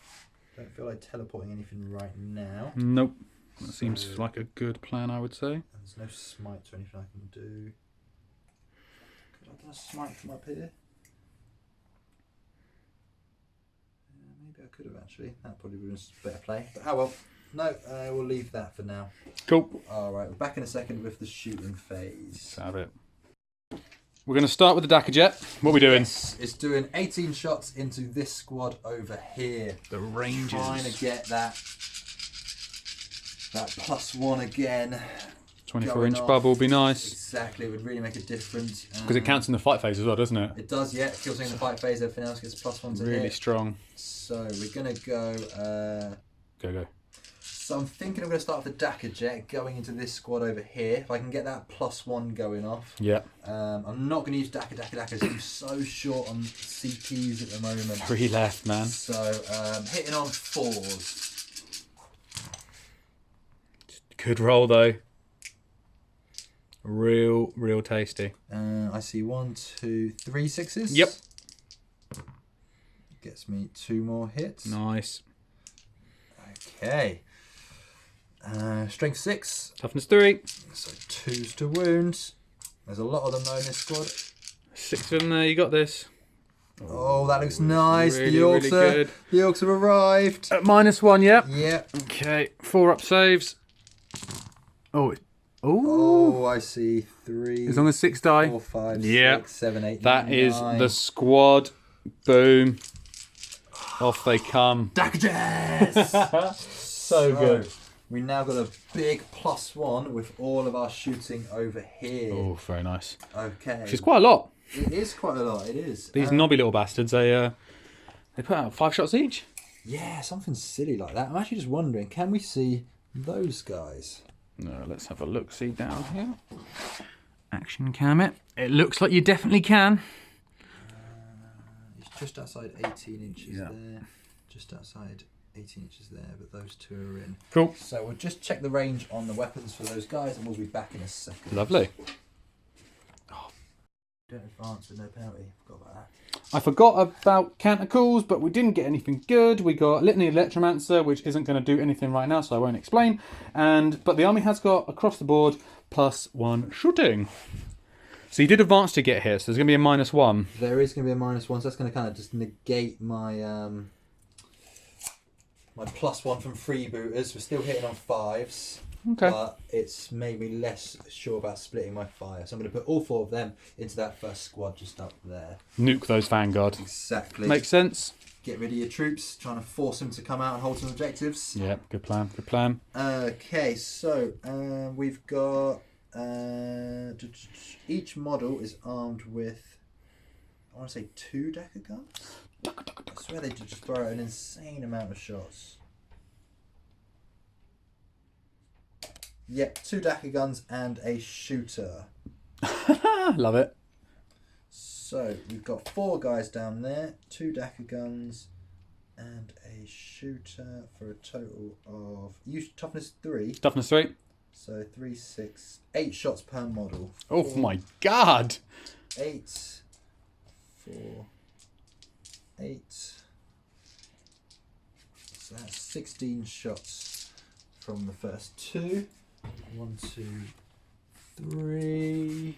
Don't feel like teleporting anything right now. Nope. That seems like a good plan, I would say. There's no smites or anything I can do. Could I do a smite from up here? Yeah, maybe I could have actually. That probably would have been better play. But oh well. No, we'll leave that for now. Cool. Alright, we're back in a second with the shooting phase. Let's have it. We're going to start with the Dakar Jet. What are we doing? It's doing 18 shots into this squad over here. The Rangers. Trying to get that +1 again. 24-inch bubble would be nice. Exactly, it would really make a difference. Because it counts in the fight phase as well, doesn't it? It does, yeah. It kills in the fight phase, everything else gets +1 to Really hit. strong. So we're going to go... Go. So I'm thinking I'm going to start with the Dakar Jet going into this squad over here. If I can get that +1 going off. Yeah. I'm not going to use Dakar. I'm so short on CPs at the moment. 3 left, man. So hitting on 4s. Good roll, though. Real tasty. I see 1, 2, 3 6s. Yep. Gets me 2 more hits. Nice. Okay. Strength 6. Toughness 3. So 2s to wounds. There's a lot of them though in this squad. 6 of them there, you got this. Oh, that looks nice. Really, the Orks really good. The Orks have arrived. At -1, yep. Yeah. Okay, 4 up saves. Oh, Oh, I see 3. As long as 6 die. 4, 5, Yeah. 6, 7, 8, That 9. is the squad. Boom. Off they come. Dakar Jets! So good. We now got a big +1 with all of our shooting over here. Oh, very nice. Okay. Which is quite a lot. It is quite a lot, it is. These knobby little bastards, they put out 5 shots each. Yeah, something silly like that. I'm actually just wondering, can we see those guys? No, let's have a look. See down here. Action cam it. It looks like you definitely can. It's just outside 18 inches there. Just outside 18 inches there, but those 2 are in. Cool. So we'll just check the range on the weapons for those guys and we'll be back in a second. Lovely. Don't advance with no penalty. Forgot about that. I forgot about Canticles, but we didn't get anything good. We got Litany Electromancer, which isn't going to do anything right now, so I won't explain. But the army has got, across the board, +1 shooting. So you did advance to get here, so there's going to be a -1. There is going to be a -1, so that's going to kind of just negate my my +1 from freebooters. We're still hitting on 5s. Okay. But it's made me less sure about splitting my fire. So I'm going to put all 4 of them into that first squad just up there. Nuke those Vanguard. Exactly. Makes sense. Get rid of your troops, trying to force them to come out and hold some objectives. Yeah, good plan, good plan. Okay, so we've got... each model is armed with, I want to say 2 Dakar guns? I swear they just throw out an insane amount of shots. Yep, 2 Dakar guns and a shooter. Love it. So we've got 4 guys down there, 2 Dakar guns and a shooter for a total of toughness 3. Toughness 3. So 3, 6, 8 shots per model. Oh 4, my god. 8, 4, 8. So that's 16 shots from the first 2. 1, 2, 3.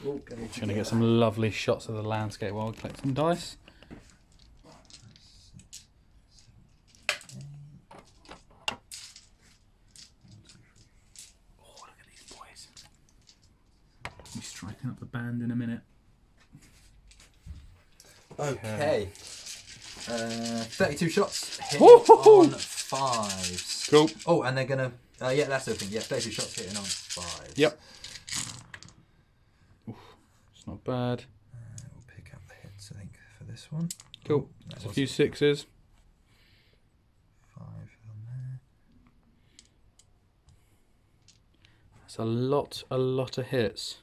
Oh, Trying to get some lovely shots of the landscape while we collect some dice. Oh, look at these boys. We'll be striking up the band in a minute. Okay. 32 shots. Hitting Woo-hoo-hoo! on 5s. Cool. Oh, and they're gonna. Yeah, that's the thing. Yeah, 32 shots hitting on 5s. Yep. Oof, it's not bad. We'll pick up the hits, I think, for this one. Cool. There's a few 6s. 5 on there. That's a lot of hits.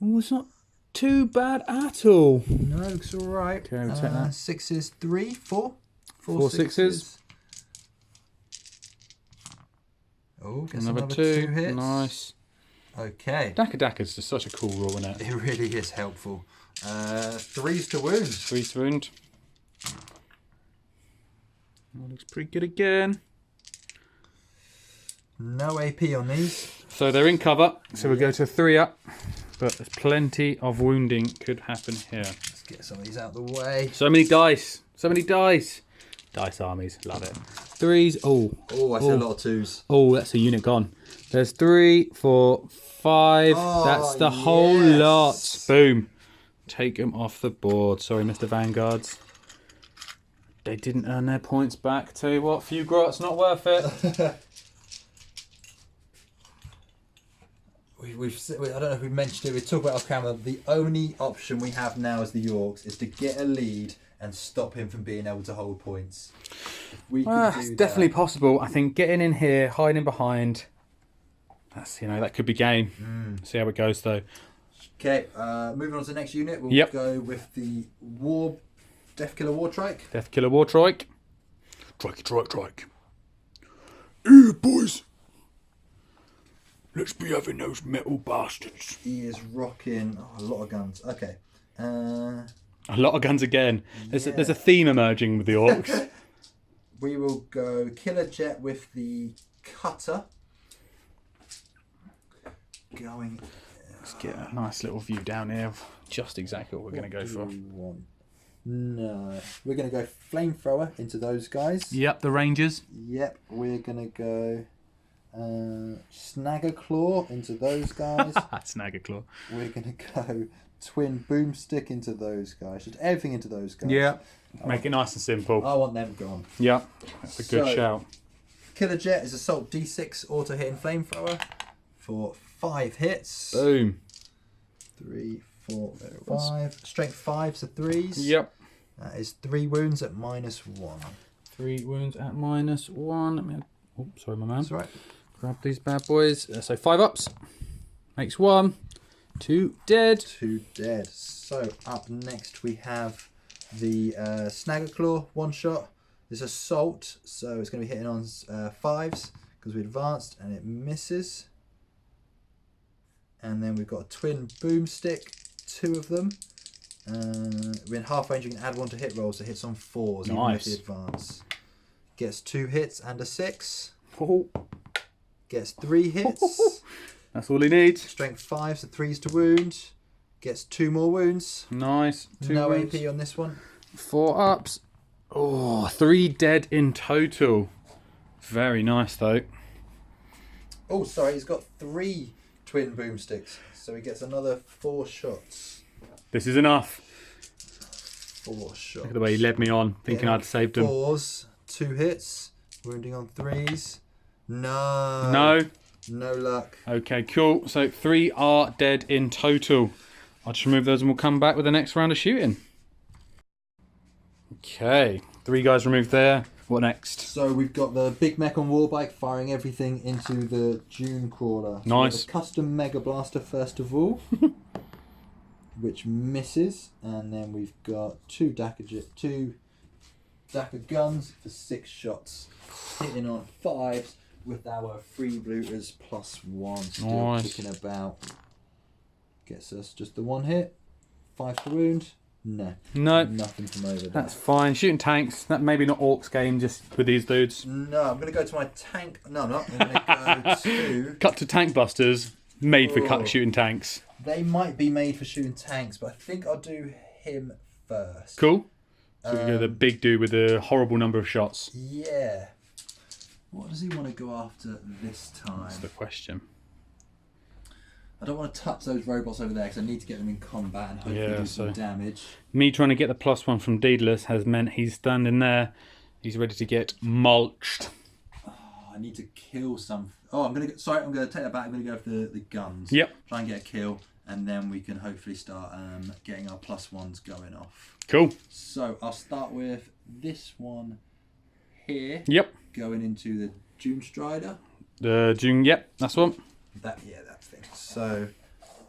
Oh, it's not too bad at all. No, looks alright. Okay, we'll take that. 6s, 3, 4. 4 6s. Oh, gets Another another two. two hits. Nice. Okay. Dakka-Dakka's just such a cool rule, isn't it? It really is helpful. 3s to wound. 3 to wound. That looks pretty good again. No AP on these. So they're in cover, so we'll go to a 3 up. But there's plenty of wounding could happen here. Let's get some of these out of the way. So many dice. So many dice. Dice armies. Love it. 3s. Oh. Oh, I see a lot of 2s. Oh, that's a unit gone. There's 3, 4, 5. Oh, That's the whole yes. lot. Boom. Take them off the board. Sorry, Mr. Vanguards. They didn't earn their points back. Tell you what, few grots, not worth it. I don't know if we mentioned it. We talked about off camera. The only option we have now as the Orks is to get a lead and stop him from being able to hold points. If we could It's do definitely that, possible. I think getting in here, hiding behind. That's that could be game. See how it goes though. Okay, moving on to the next unit. We'll Yep. go with the Death Killer War Trike. Death Killer War Trike. Trike. Here, boys. Let's be having those metal bastards. He is rocking a lot of guns. Okay. A lot of guns again. There's Yeah. a theme emerging with the Orks. We will go Killer Jet with the Cutter. Going. Let's get a nice little view down here of just exactly what we're going to go for. No, we're going to go Flamethrower into those guys. Yep, the Rangers. Yep, we're going to go Snagger Claw into those guys. Snagger Claw. We're going to go Twin Boomstick into those guys. Just everything into those guys. Yeah, make it nice and simple. I want them gone. Yeah, that's a good So- shout. Killer Jet is Assault D6 auto hitting Flamethrower for 5 hits. Boom. 3, 4, 5. Strength 5, so 3s. Yep. That is 3 wounds at -1. 3 wounds at -1. Let me. Oh, sorry, my man. That's right. Grab these bad boys. So 5 ups. Makes 1. 2 dead. 2 dead. So up next we have the Snagger Claw one shot. This Assault, so it's going to be hitting on 5s because we advanced and it misses. And then we've got a Twin Boomstick, 2 of them. We're in half range, you can add 1 to hit rolls, so hits on 4s, even with the advance. Gets 2 hits and a 6. Oh. Gets 3 hits. That's all he needs. Strength 5, so 3s to wound. Gets 2 more wounds. Nice. 2 No wounds. AP on this one. 4 ups. Oh, 3 dead in total. Very nice though. Oh, sorry, he's got 3 Twin Boomsticks, so he gets another 4 shots. This is enough. 4 shots. Look at the way he led me on, thinking I'd saved him. 4s, 2 hits, wounding on 3s. No. No. No luck. Okay, cool. So 3 are dead in total. I'll just remove those and we'll come back with the next round of shooting. Okay, 3 guys removed there. What next? So we've got the big mech on Warbike firing everything into the Dune Crawler. So Nice. a custom Mega Blaster first of all, which misses, and then we've got 2 Dakka guns for 6 shots, hitting on 5s with our freebooters +1 still Nice. kicking about. Gets us just the 1 hit, 5 to wound. No. No. Nothing from over there. That's fine. Shooting tanks. That maybe not Orcs game, just with these dudes. No, I'm going to go to my tank. No, I'm not. I'm going to go to... Cut to tank busters. Made for Oh. shooting tanks. They might be made for shooting tanks, but I think I'll do him first. Cool. So we go the big dude with the horrible number of shots. Yeah. What does he want to go after this time? That's the question. I don't want to touch those robots over there because I need to get them in combat and hopefully Yeah, do some so- damage. Me trying to get the +1 from Daedalus has meant he's standing there. He's ready to get mulched. Oh, I need to kill some... Oh, I'm going to... Sorry, I'm going to take that back. I'm going to go for the guns. Yep. Try and get a kill, and then we can hopefully start getting our +1s going off. Cool. So I'll start with this one here. Yep. Going into the Dune Strider. The June. Yep. That's one. That thing. So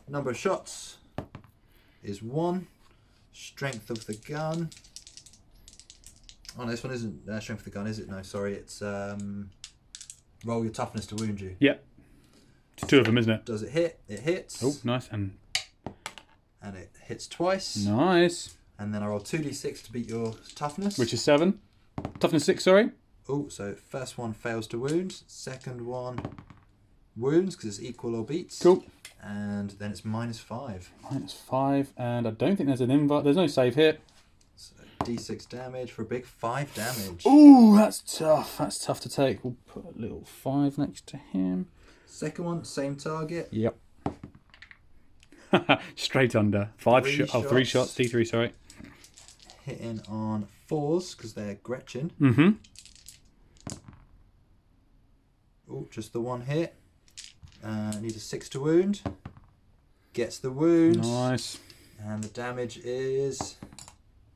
number of shots is 1. Strength of the gun. Oh, no, this one isn't strength of the gun, is it? No, sorry, it's roll your toughness to wound you. Yep. It's 2 of them, isn't it? Does it hit? It hits. Oh, nice. And it hits twice. nice. And then I roll 2d6 to beat your toughness. Which is 7. Toughness 6, sorry. Oh, so first one fails to wound. Second one wounds because it's equal or beats. Cool. And then it's -5. -5, and I don't think there's an invite. There's no save here. So d6 damage for a big 5 damage. Ooh, that's tough. That's tough to take. We'll put a little 5 next to him. Second one, same target. Yep. Straight under. 5 3 shots. Oh, 3 shots. D3, sorry. Hitting on 4s because they're Gretchen. Mm-hmm. Oh, just the one hit. Needs a 6 to wound. Gets the wound. Nice. And the damage is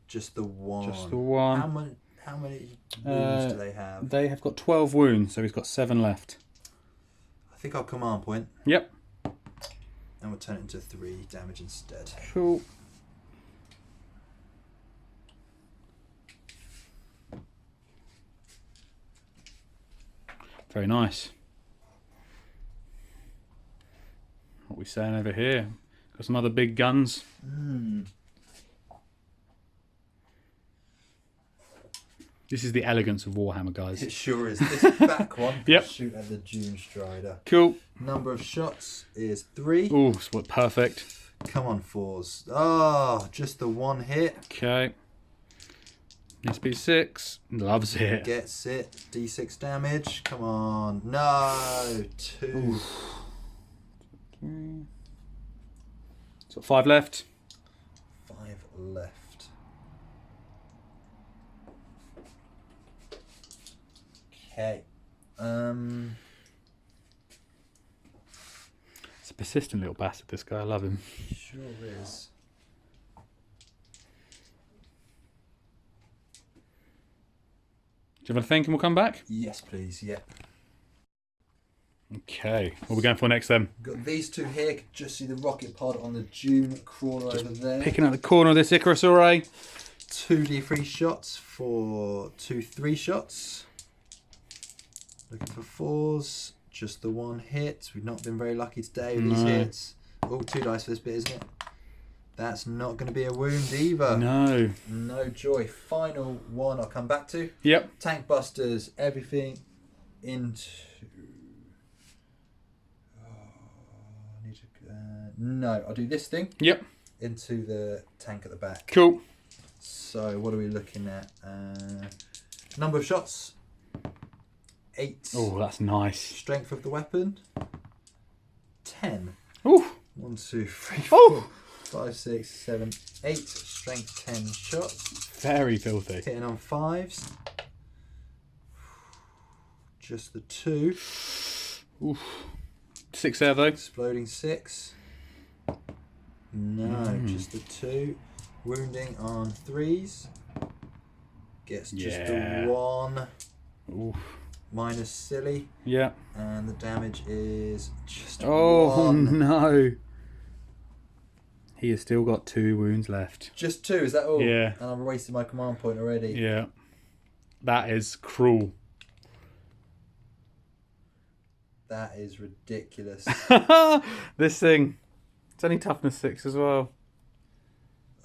just the 1. Just the 1. How many wounds do they have? They have got 12 wounds, so he's got 7 left. I think I'll command point. Yep. And we'll turn it into 3 damage instead. Cool. Very nice. What are we saying over here? Got some other big guns. This is the elegance of Warhammer, guys. It sure is. This back one can Yep. shoot at the Dune Strider. Cool. Number of shots is 3. Ooh, it's what perfect. Come on, 4s. Oh, just the 1 hit. Okay. Needs to be 6. Loves it. Gets it. D6 damage. Come on. No. 2. So 5 left. 5 left. Okay. It's a persistent little bastard, this guy. I love him. Sure is. Do you want to think and we'll come back? Yes, please. Yeah. Okay. What are we going for next then? Got these 2 here. Can just see the rocket pod on the Dune crawler over there. Picking out the corner of this Icarus array. 2d3 shots for 2 3 shots. Looking for 4s. Just the 1 hit. We've not been very lucky today with these hits. Oh, 2 dice for this bit, isn't it? That's not going to be a wound either. No. No joy. Final one I'll come back to. Yep. Tank busters, everything into... no, I'll do this thing. Yep. Into the tank at the back. Cool. So what are we looking at? Number of shots. 8. Oh, that's nice. Strength of the weapon. 10. Ooh. 1, 2, 3, Oh. 4, 5, 6, 7, 8. Strength 10 shots. Very filthy. Hitting on 5s. Just the 2. Oof. 6 there though. Exploding 6. No, just the 2. Wounding on 3s. Gets just Yeah. the 1. Oof. Minus silly. Yeah. And the damage is just Oh 1. no. He has still got 2 wounds left. Just 2, is that all? Yeah. And I've wasted my command point already. Yeah. That is cruel. That is ridiculous. This thing. It's only toughness 6 as well.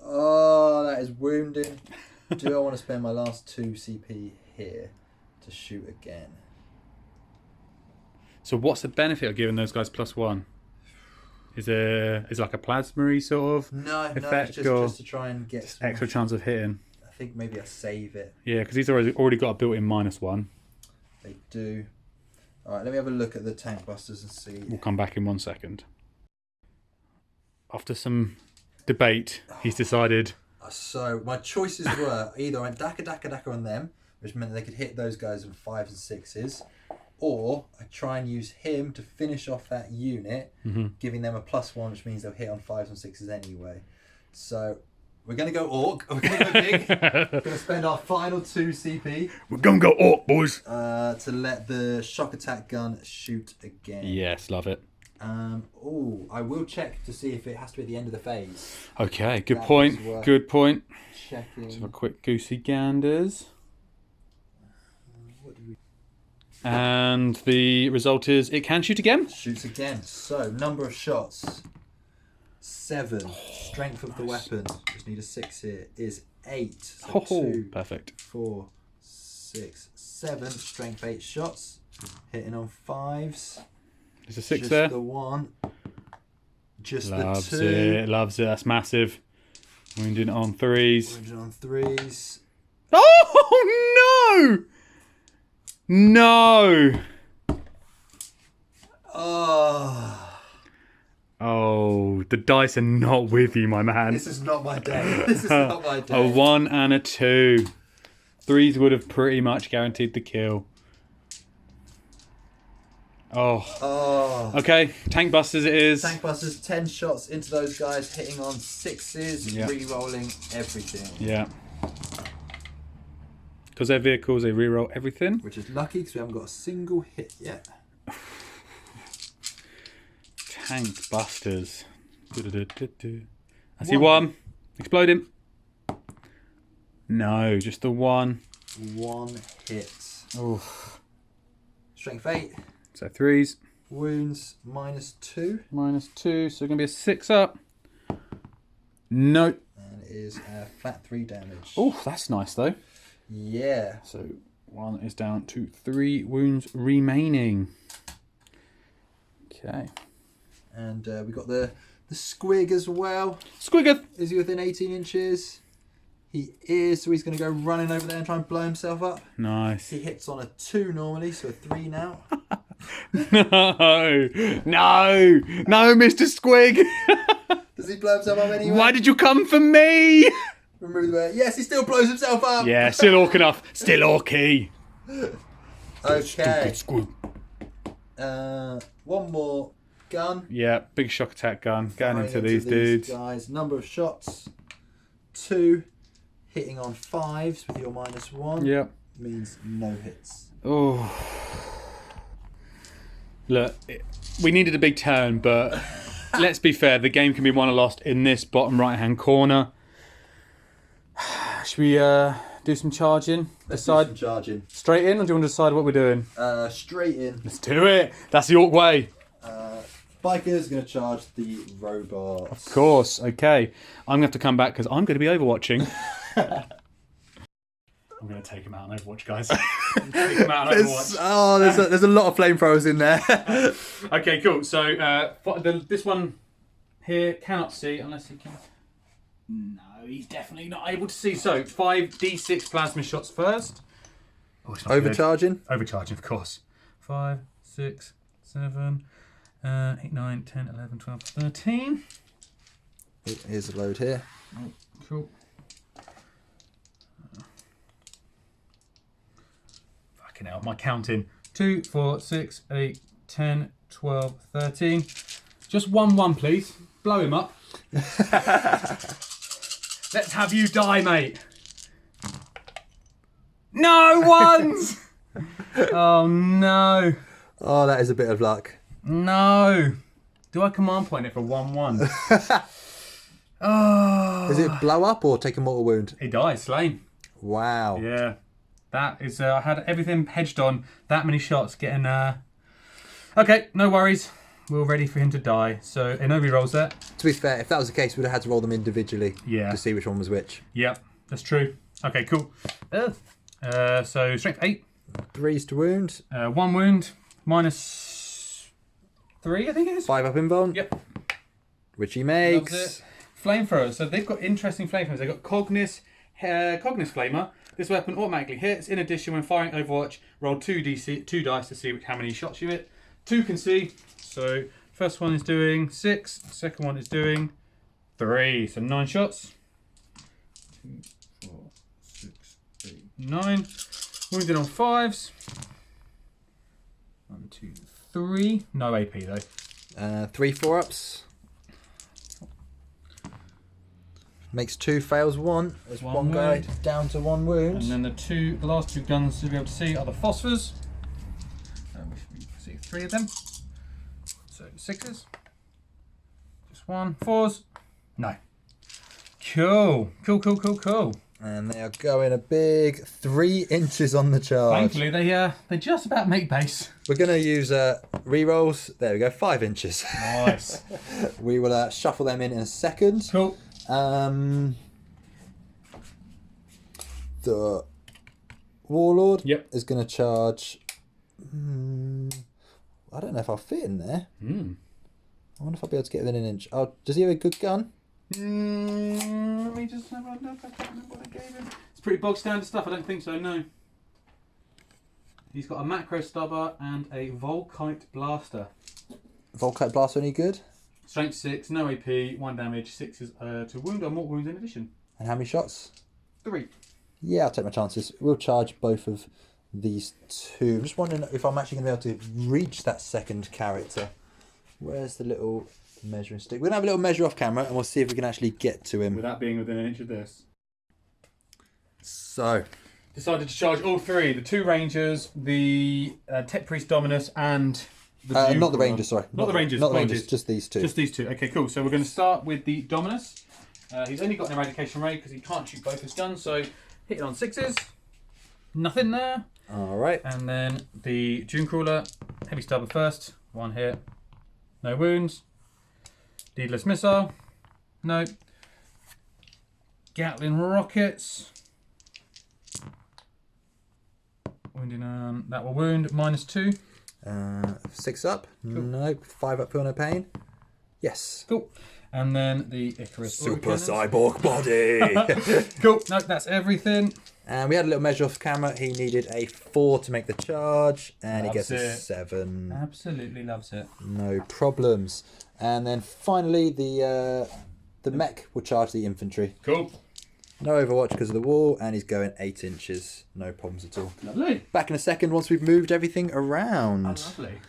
Oh, that is wounding. Do I want to spend my last 2 CP here to shoot again? So what's the benefit of giving those guys +1? Is it like a plasma sort of No, effect it's or just to try and get some extra chance of hitting? I think maybe I save it. Yeah, because he's already got a built-in -1. They do. Alright, let me have a look at the tank busters and see. We'll come back in 1 second. After some debate, he's decided. So my choices were either I went Daka on them, which meant they could hit those guys with 5s and 6s, or I try and use him to finish off that unit, giving them a +1, which means they'll hit on 5s and 6s anyway. So we're going to go Orc. We're going to go big. We're going to spend our final 2 CP. We're gonna go Orc, boys. To let the shock attack gun shoot again. Yes, love it. Oh, I will check to see if it has to be at the end of the phase. Okay, good That point. was worth Good point. Checking. Let's have a quick goosey ganders. What do we... And the result is it can shoot again. Shoots again. So, number of shots. 7. Strength of the weapon. Just need a 6 here. Is 8. So 2, perfect. 4, 6, 7. Strength 8 shots. Hitting on 5s. There's a 6 just there. The 1. Just Loves the 2. it. Loves it. That's massive. Wounded on 3s. Wounded on 3s. Oh no! No! Oh, the dice are not with you, my man. This is not my day. This is not my day. A 1 and a 2. 3s would have pretty much guaranteed the kill. Oh. Okay, tank busters it is. Tank busters, 10 shots into those guys, hitting on 6s, Yep. re-rolling everything. Yeah. Because they're vehicles, they reroll everything. Which is lucky because we haven't got a single hit yet. Tank busters. I see one. Explode him. No, just the one. 1 hit. Oof. Strength 8. So 3s. Wounds -2. -2, so going to be a 6 up. Nope. And it is flat 3 damage. Oh, that's nice though. Yeah. So 1 is down to 3 wounds remaining. Okay. And we got the squig as well. Squigger! Is he within 18 inches? He is, so he's going to go running over there and try and blow himself up. Nice. He hits on a 2 normally, so a 3 now. No! No! No, Mr. Squig! Does he blow himself up anyway? Why did you come for me? Remove the bear. Yes, he still blows himself up. Yeah, still orc enough. Still orky. Okay. Stupid One more gun. Yeah, big shock attack gun. Going Firing into these dudes. guys. Number of shots. 2. Hitting on 5s with your -1. Yep. Means no hits. Oh. Look, we needed a big turn, but let's be fair. The game can be won or lost in this bottom right-hand corner. Should we do some charging? Let's Decide do some charging. straight in, or do you want to decide what we're doing? Straight in. Let's do it. That's the orc way. Biker's going to charge the robot. Of course. Okay. I'm going to have to come back because I'm going to be overwatching. I'm going to take him out on Overwatch, guys. Take him out on Overwatch. There's a lot of flamethrowers in there. Okay, cool. So this one here cannot see unless he can. No, he's definitely not able to see. So 5d6 plasma shots first. Oh, it's not Overcharging. good. Overcharging, of course. 5, 6, 7, 8, 9, 10, 11, 12, 13. Here's a load here. Oh, cool. Fucking hell, my counting. 2, 4, 6, 8, 10, 12, 13. Just 1, please. Blow him up. Let's have you die, mate. No ones! Oh, no. Oh, that is a bit of luck. No. Do I command point it for 1-1? Oh. Does it blow up or take a mortal wound? He dies, slain. Wow. Yeah. That is, I had everything hedged on. That many shots getting, Okay, no worries. We're all ready for him to die. So, no re-rolls there. To be fair, if that was the case, we'd have had to roll them individually to see which one was which. Yep, that's true. Okay, cool. So, strength 8. 3s to wound. 1 wound. -3, I think it is. 5 up invuln. Yep. Which he makes. Loves it. Flamethrowers. So they've got interesting flamethrowers. They've got Cognis Flamer. This weapon automatically hits. In addition, when firing Overwatch, roll 2 dice to see how many shots you hit. 2 can see. So first one is doing 6. Second one is doing 3. So 9 shots. 2, 4, 6, 8, 9. Wounded on 5s. 1, 2, 3. No AP though. 3 4-ups. Makes 2, fails 1. There's one guy wound. down to 1 wound. And then the last 2 guns to be able to see are the phosphors. We should see 3 of them. So 6s. Just 1. 4s. No. Cool. Cool. And they are going a big 3 inches on the charge. Thankfully, they just about make base. We're going to use re-rolls. There we go, 5 inches. Nice. We will shuffle them in a second. Cool. The Warlord Yep. is going to charge... I don't know if I'll fit in there. I wonder if I'll be able to get within an inch. Oh, does he have a good gun? Let me just have a look. I can't remember what I gave him. It's pretty bog standard stuff. I don't think so, no. He's got a macro stubber and a Volkite blaster. Volkite blaster any good? Strength 6, no AP, 1 damage, 6 is to wound or mortal wounds in addition. And how many shots? 3. Yeah, I'll take my chances. We'll charge both of these 2. I'm just wondering if I'm actually going to be able to reach that second character. Where's the little measuring stick? We're going to have a little measure off camera and we'll see if we can actually get to him. Without being within an inch of this. So. Decided to charge all 3. The 2 Rangers, the Tech Priest Dominus and the Duke. Not the Rangers, sorry. Not the Rangers. Not the Rangers, just these 2. Just these 2. Okay, cool. So we're going to start with the Dominus. He's only got an eradication ray because he can't shoot both his guns, so hit it on 6s. Nothing there. Alright. And then the Dune Crawler, heavy stubber first, 1 hit. No wounds. Deedless missile. No. Gatling rockets. Wounding that will wound, -2. 6 up. Cool. No. 5 up, feel no pain. Yes. Cool. And then the Icarus Super autocannons. cyborg body. Cool. No, that's everything. And we had a little measure off camera. He needed a 4 to make the charge, and he Loves gets a it. 7. Absolutely loves it. No problems. And then finally, the mech will charge the infantry. Cool. No overwatch because of the wall, and he's going 8 inches. No problems at all. Lovely. Back in a second once we've moved everything around. Lovely.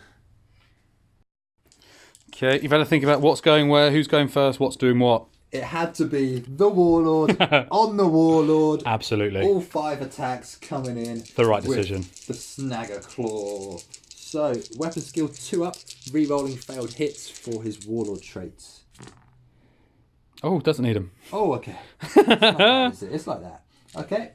Okay, you've had to think about what's going where, who's going first, what's doing what. It had to be the Warlord on the Warlord. Absolutely. All 5 attacks coming in. The right with decision. The Snagger Claw. So, weapon skill 2 up, re-rolling failed hits for his Warlord traits. Oh, doesn't need him. Oh, okay. It's like that, is it? It's like that. Okay.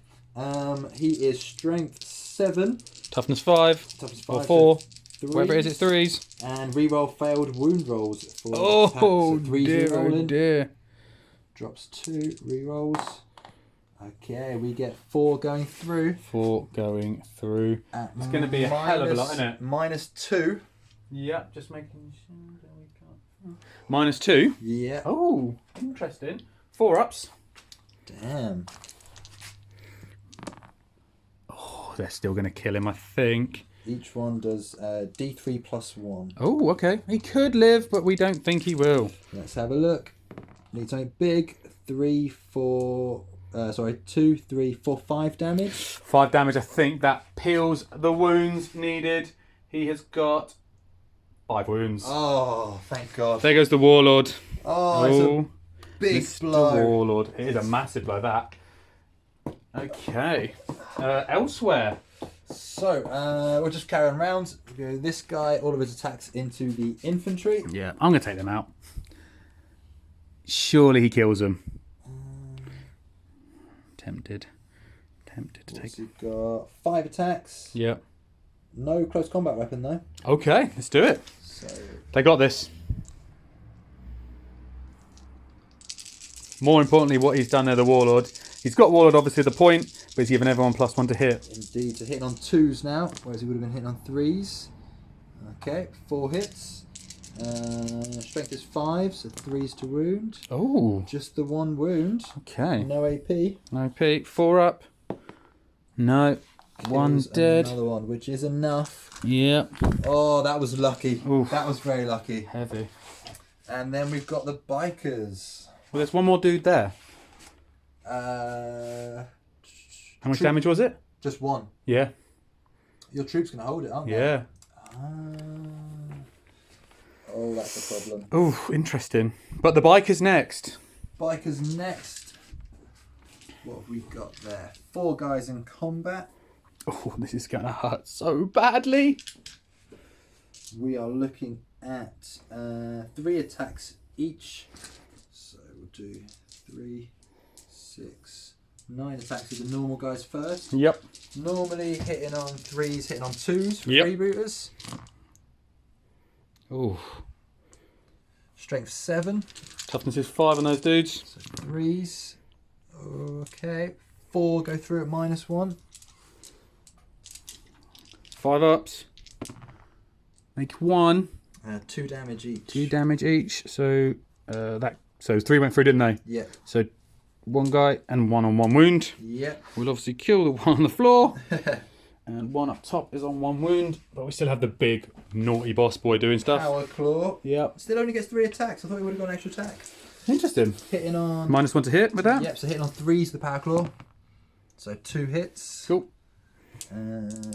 He is strength 7. Toughness 5. Toughness 5. Or 4. So Whatever it is, it's 3s. And re-roll failed wound rolls for attacks. Oh, So 3s dear, re-roll oh in. dear. Drops 2, re-rolls. Okay, we get 4 going through. 4 going through. It's going to be a hell of a lot, isn't it? -2. Yep, just making sure that we can't... -2? Yeah. Oh, interesting. 4 ups. Damn. Oh, they're still going to kill him, I think. Each one does D3 plus 1. Oh, okay. He could live, but we don't think he will. Let's have a look. Need something big. 2, 3, 4, 5 damage. 5 damage, I think that peels the wounds needed. He has got 5 wounds. Oh, thank God. There goes the Warlord. Oh, it's a big Mr. blow. Warlord. It is a massive blow, that. Okay. Elsewhere. So, we'll just carry on round. We'll go this guy, all of his attacks into the infantry. Yeah, I'm going to take them out. Surely he kills them. Tempted to take. So you've got 5 attacks. Yeah. No close combat weapon though. Okay, let's do it. So They got this. More importantly, what he's done there, the Warlord. He's got Warlord obviously the point, but he's given everyone +1 to hit. indeed, so hitting on 2s now, whereas he would have been hitting on 3s. Okay, 4 hits. Strength is 5, so 3s to wound. Oh. Just the 1 wound. Okay. No AP. No P. 4 up. No. 1 Kills dead. Another one, which is enough. Yep. Oh, that was lucky. Oof. That was very lucky. Heavy. And then we've got the bikers. Well, there's one more dude there. How How much damage was it? Just 1. Yeah. Your troops can hold it, aren't they? Yeah. Oh, that's a problem. Oh, interesting. But the biker's next. Bikers next. What have we got there? 4 guys in combat. Oh, this is going to hurt so badly. We are looking at 3 attacks each. So we'll do 3, 6, 9 attacks with the normal guys first. Yep. Normally hitting on 3s, hitting on 2s for Yep. freebooters. Ooh. Strength 7. Toughness is 5 on those dudes. So 3s. Okay. 4 go through at -1. 5 ups. Make 1. 2 damage each. 2 damage each. So so 3 went through, didn't they? Yeah. So 1 guy and 1 on 1 wound. Yeah. We'll obviously kill the one on the floor. And 1 up top is on 1 wound. But we still have the big naughty boss boy doing stuff. Power Claw. Yep. Still only gets 3 attacks. I thought he would have got an extra attack. Interesting. Hitting on... -1 to hit with that. Yep, so hitting on 3s the Power Claw. So 2 hits. Cool.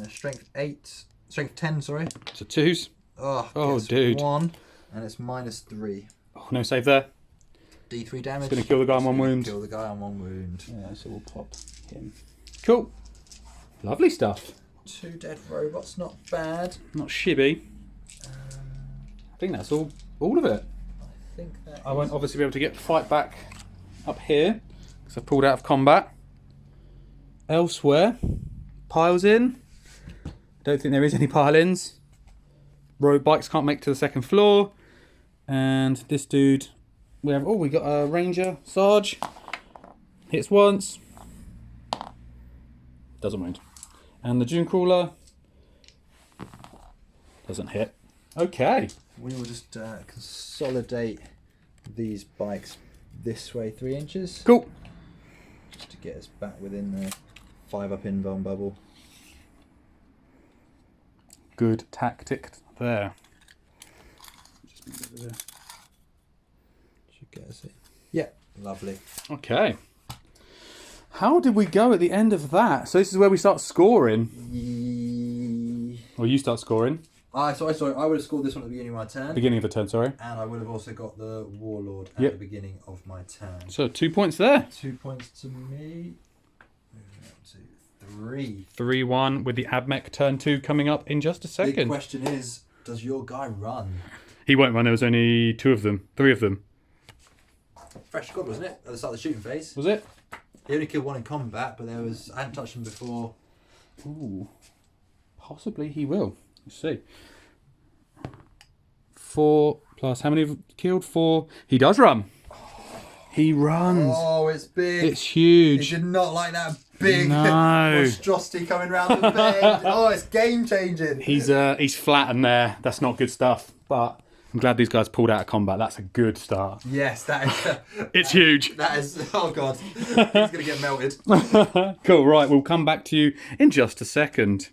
Strength 8. Strength 10, sorry. So 2s. Oh, gets dude. 1. And it's -3. Oh, no save there. D3 damage. It's going to kill the guy on 1 wound. Kill the guy on 1 wound. Yeah, so we'll pop him. Cool. Lovely stuff. 2 dead robots, not bad. Not shibby. I think that's all of it. I think that I won't obviously be able to get fight back up here because I've pulled out of combat. Elsewhere, piles in. Don't think there is any pile-ins. Road bikes can't make to the 2nd floor. And this dude, we got a Ranger Sarge. Hits once. Doesn't wound. And the Dune Crawler doesn't hit. Okay. we will just consolidate these bikes this way 3 inches. Cool. Just to get us back within the 5-up invuln bubble. Good tactic there. Just move over there. Should get us in. Yeah, lovely. Okay. How did we go at the end of that? So this is where we start scoring. Or you start scoring. Sorry, I would have scored this one at the beginning of my turn. Beginning of the turn, sorry. And I would have also got the Warlord at the beginning of my turn. So 2 points there. 2 points to me. Moving up to 3. 3-1 with the Admech turn 2 coming up in just a The second. question is, does your guy run? He won't run, there was only 3 of them. Fresh squad, wasn't it? At the start of the shooting phase. Was it? He only killed 1 in combat, but I hadn't touched him before. Ooh. Possibly he will. Let's see. 4 plus how many have killed? 4. He does run. He runs. Oh, it's big. It's huge. He did not like that big No. monstrosity coming round the bend. Oh, it's game changing. He's flattened there. That's not good stuff. But I'm glad these guys pulled out of combat. That's a good start. Yes, that is. It's huge. That is. Oh god, he's gonna get melted. Cool. Right, we'll come back to you in just a second.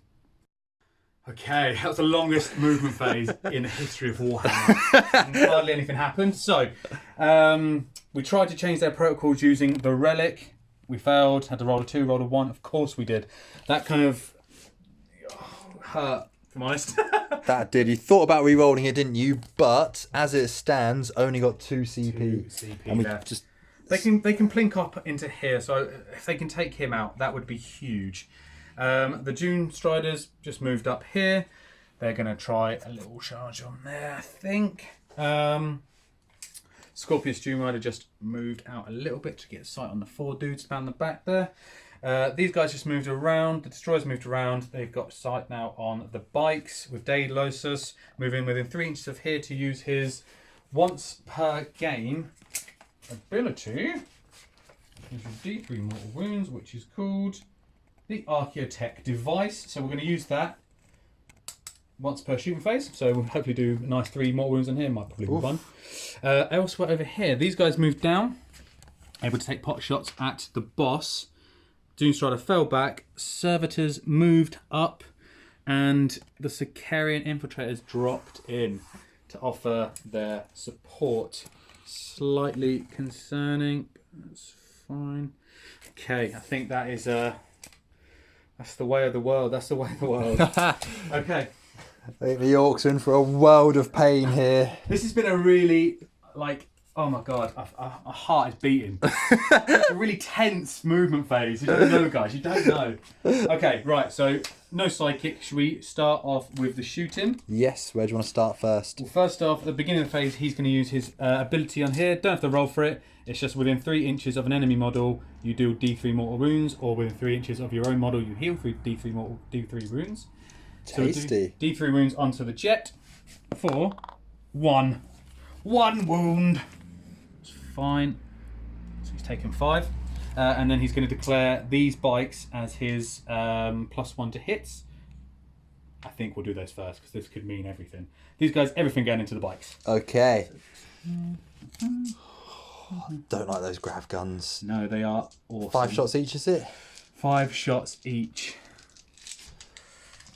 Okay, that was the longest movement phase in the history of Warhammer. And hardly anything happened. So, we tried to change their protocols using the relic. We failed. Had to roll a 2, roll a 1. Of course we did. That kind of hurt, if I'm honest. That did. You thought about re-rolling it, didn't you? But as it stands, only got 2 CP. 2 CP and we left. just They can plink up into here. So if they can take him out, that would be huge. The Dune Striders just moved up here. They're going to try a little charge on there, I think. Scorpius Dune Rider just moved out a little bit to get sight on the 4 dudes down the back there. These guys just moved around. The Destroyers moved around. They've got sight now on the bikes with Daedalosus moving within 3 inches of here to use his once per game ability. Gives you D3 mortal wounds, which is called the Archaeotech device. So we're going to use that once per shooting phase. So we'll hopefully do a nice 3 mortal wounds on here. Might probably be fun. Elsewhere over here, these guys moved down, able to take pot shots at the boss. Dune Strider fell back. Servitors moved up, and the Sicarian Infiltrators dropped in to offer their support. Slightly concerning. That's fine. Okay, I think that is that's the way of the world. That's the way of the world. Okay. I think the Orks are in for a world of pain here. This has been a really Oh my god, my heart is beating. It's a really tense movement phase. You don't know, guys. You don't know. Okay, right. So no sidekick. Should we start off with the shooting? Yes. Where do you want to start first? Well, first off, at the beginning of the phase, he's going to use his ability on here. Don't have to roll for it. It's just within 3 inches of an enemy model, you do D3 mortal wounds, or within 3 inches of your own model, you heal through D3 wounds. Tasty. So D3 wounds onto the jet for 1 wound. It's fine. So he's taken 5. And then he's going to declare these bikes as his +1 to hits. I think we'll do those first because this could mean everything. These guys, everything going into the bikes. Okay. Don't like those grav guns. No, they are awesome. 5 shots each, is it? 5 shots each.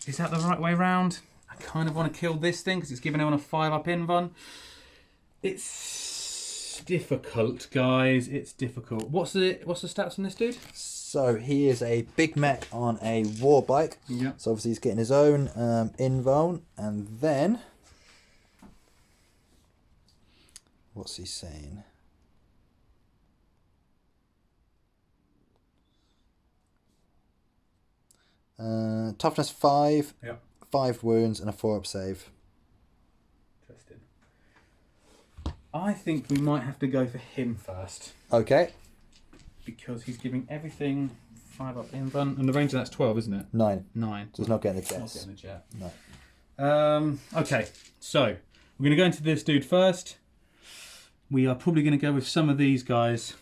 Is that the right way round? I kind of want to kill this thing because it's giving everyone a 5-up invuln. It's difficult, guys. It's difficult. What's the stats on this dude? So he is a big mech on a war bike. Yeah. So obviously he's getting his own invuln, and then what's he saying? Toughness 5, Yep. 5 wounds, and a 4-up save. Interesting. I think we might have to go for him first Okay. because he's giving everything 5-up invuln, and the range of that's 12, isn't it? 9. 9. So he's not getting the Not guess. getting a jet. No. Okay, so we're going to go into this dude first. We are probably going to go with some of these guys.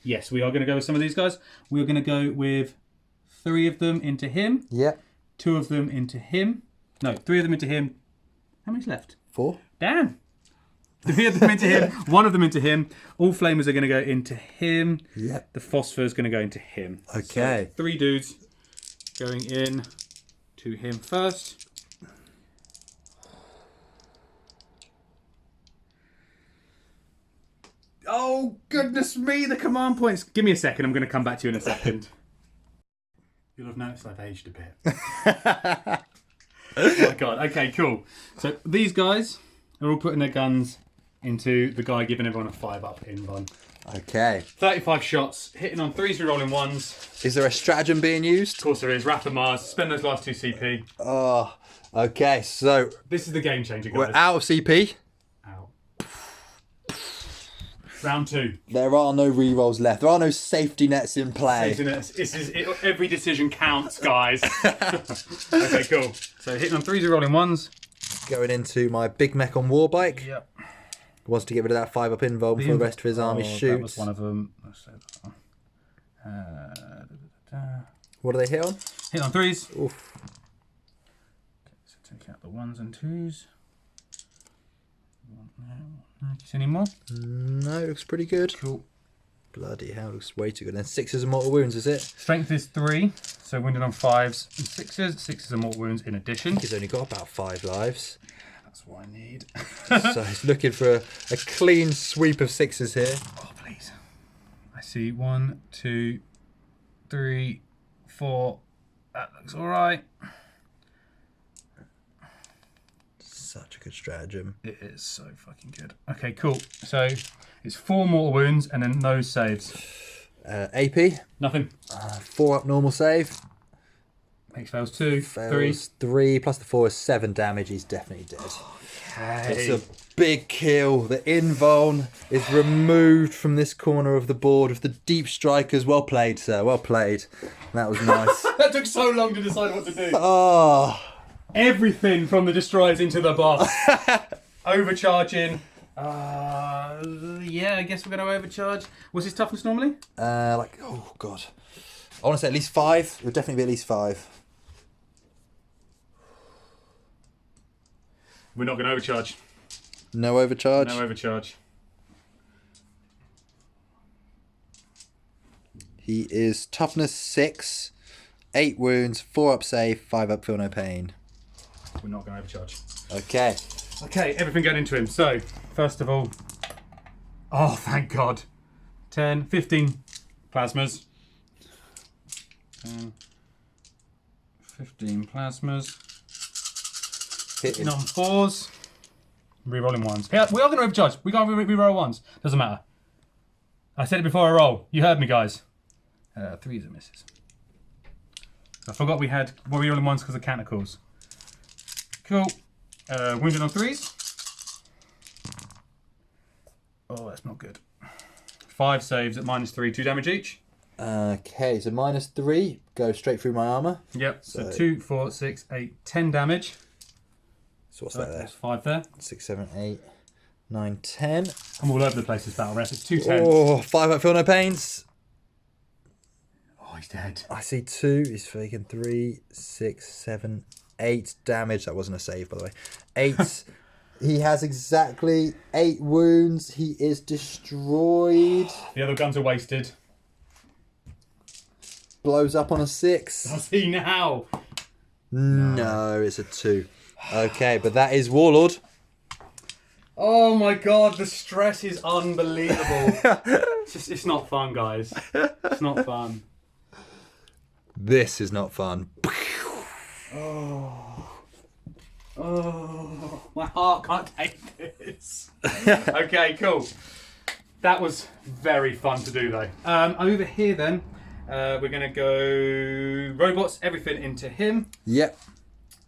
Yes, we are going to go with some of these guys. We're going to go with 3 of them into him. Yeah. 2 of them into him. No, 3 of them into him. How many's left? 4. Damn. 3 of them into him. 1 of them into him. All flamers are going to go into him. Yep. The phosphor is going to go into him. Okay. So 3 dudes going in to him first. Oh, goodness me, the command points. Give me a second. I'm going to come back to you in a second. You'll have noticed I've aged a bit. Oh, my God. Okay, cool. So these guys are all putting their guns into the guy giving everyone a 5-up invuln. Okay. 35 shots, hitting on 3s, rerolling 1s. Is there a stratagem being used? Of course there is. Rapid Mars. Spend those last 2 CP. Oh, okay. So This is the game changer, guys. we're out of CP. Out. Round 2. There are no rerolls left. There are no safety nets in play. Every decision counts, guys. Okay, cool. So hitting on 3s, rerolling 1s. Going into my big mech on war bike. Yep. Wants to get rid of that 5-up invuln before the rest of his army shoots. That was one of them. Let's say that one. What do they hit on? Hit on 3s. Oof. Okay, so take out the 1s and 2s. See any more? No, looks pretty good. Cool. Bloody hell, looks way too good. And 6 is mortal wounds, is it? Strength is 3, so wounded on 5s and 6s. 6s are mortal wounds in addition. He's only got about 5 lives. That's what I need. So he's looking for a clean sweep of 6s here. Oh, please. I see 1, 2, 3, 4. That looks alright. Such a good stratagem. It is so fucking good. Okay, cool. So it's 4 mortal wounds and then no saves. AP. Nothing. 4-up normal save. Makes fails 2, Fails 3 plus the 4 is 7 damage. He's definitely dead. Okay. It's a big kill. The invuln is removed from this corner of the board with the deep strikers. Well played, sir. Well played. That was nice. That took so long to decide what to do. Oh. Everything from the destroyers into the boss. Overcharging. Yeah, I guess we're going to overcharge. What's his toughness normally? Oh god. I want to say at least 5. It would definitely be at least 5. We're not going to overcharge. No overcharge. No overcharge. He is toughness 6, 8 wounds, 4-up save, 5-up feel no pain. We're not going to overcharge. Okay. Okay, everything going into him. So, first of all, oh, thank God. 10, 15 plasmas. 15 plasmas. Hitting. Hitting on 4s. Rerolling ones. Yeah, we are going to overjudge. We got to reroll ones. Doesn't matter. I said it before I roll. You heard me, guys. 3s are misses. I forgot we had rerolling ones because of canticles. Cool. Wounded on 3s. Oh, that's not good. 5 saves at -3, 2 damage each. Okay, so -3 go straight through my armor. Yep. So 2, 4, 6, 8, 10 damage. So what's that there? There's 5 there. 6, 7, 8, 9, 10. I'm all over the place this battle ref. It's 2 10. Oh, 5 I feel no pains. Oh, he's dead. I see 2. He's faking 3, 6, 7, 8 damage. That wasn't a save, by the way. 8. He has exactly 8 wounds. He is destroyed. The other guns are wasted. Blows up on a 6. Does he now? No, it's a 2. Okay, but that is Warlord. Oh my god, the stress is unbelievable. It's not fun, guys. It's not fun. This is not fun. Oh, my heart can't take this. Okay, cool. That was very fun to do, though. Over here, then, we're going to go robots, everything into him. Yep.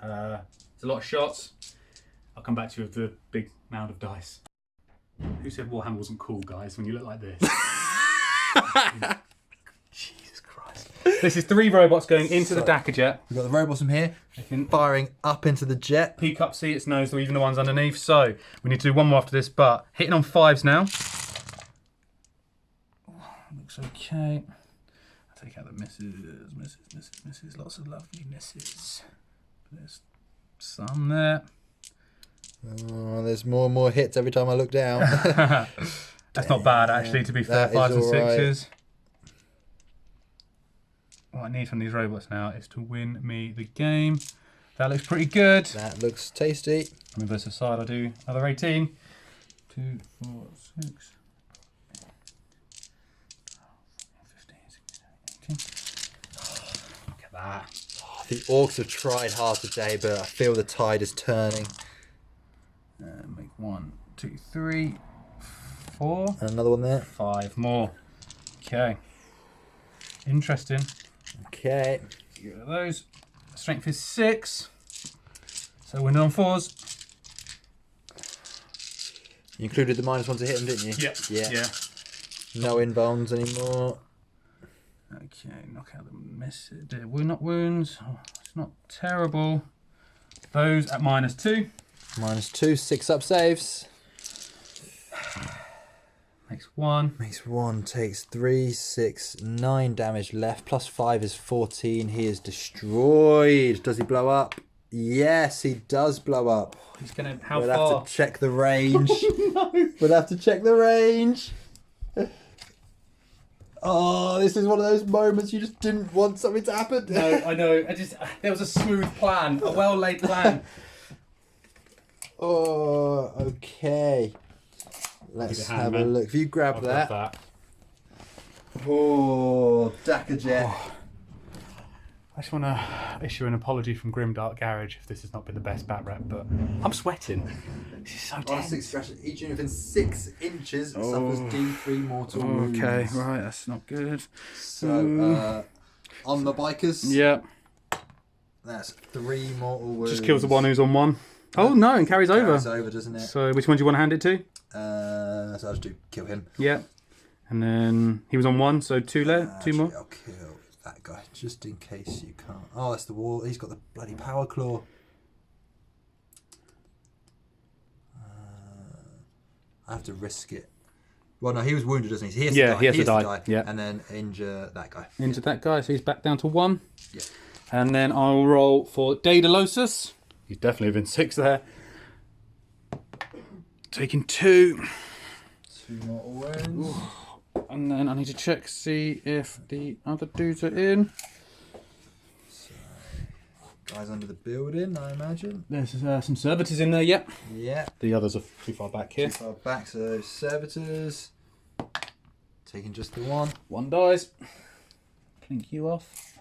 It's a lot of shots. I'll come back to you with the big mound of dice. Who said Warhammer wasn't cool, guys, when you look like this? Jesus Christ. This is 3 robots going into the Dakar jet. We've got the robots from here firing up into the jet. Peek up, see its nose, or even the ones underneath. So we need to do one more after this, but hitting on 5s now. Looks okay. I'll take out the misses, lots of lovely misses. There's some there. Oh, there's more and more hits every time I look down. That's not bad, actually, to be fair. 5s and 6s. What I need from these robots now is to win me the game. That looks pretty good. That looks tasty. Move this aside, I'll do another 18. 2, 4, 6, 15, 16, 18. Look at that. The Orks have tried hard today, but I feel the tide is turning. Make 1, 2, 3, 4. And another one there. 5 more. Okay. Interesting. Okay. Get rid of those. Strength is 6. So winning on 4s. You included the -1 to hit them, didn't you? Yeah. No invulns anymore. Okay, knock out the misses. Not wounds. Oh, it's not terrible. Those at -2. -2, 6 up saves. Makes 1. Makes 1, takes 3, 6, 9 damage left. +5 is 14. He is destroyed. Does he blow up? Yes, he does blow up. He's gonna. How We'll far? have to check the range. No. We'll have to check the range. Oh, this is one of those moments you just didn't want something to happen. No, I know. There was a smooth plan, a well-laid plan. Oh, okay. Let's have a look. If you grab that. Oh, Dakar jet. Oh. I just want to issue an apology from Grimdark Garage if this has not been the best bat rep, but I'm sweating. This is so tense. Each unit within 6 inches suffers D3 mortal wounds. Okay, right, that's not good. So, on the bikers, Yeah. that's 3 mortal wounds. Just kills the one who's on 1. Oh no, and carries over. Carries over, doesn't it? So which one do you want to hand it to? So I'll just do kill him. Yeah. And then he was on 1, so 2 left, 2 more. I'll kill that guy just in case you can't. Oh, that's the wall. He's got the bloody power claw. I have to risk it. Well, no, he was wounded, doesn't he? So he has to die. He has to die. Yeah. And then injure that guy. Into that guy, so he's back down to 1. Yeah. And then I'll roll for Daedalosus. He's definitely within 6 there. Taking 2. 2 mortal wounds. And then I need to check, see if the other dudes are in. So, guys under the building, I imagine. There's some servitors in there, yep. Yeah. The others are too far back here. Too far back, so servitors. Taking just the 1. 1 dies. Clink you off.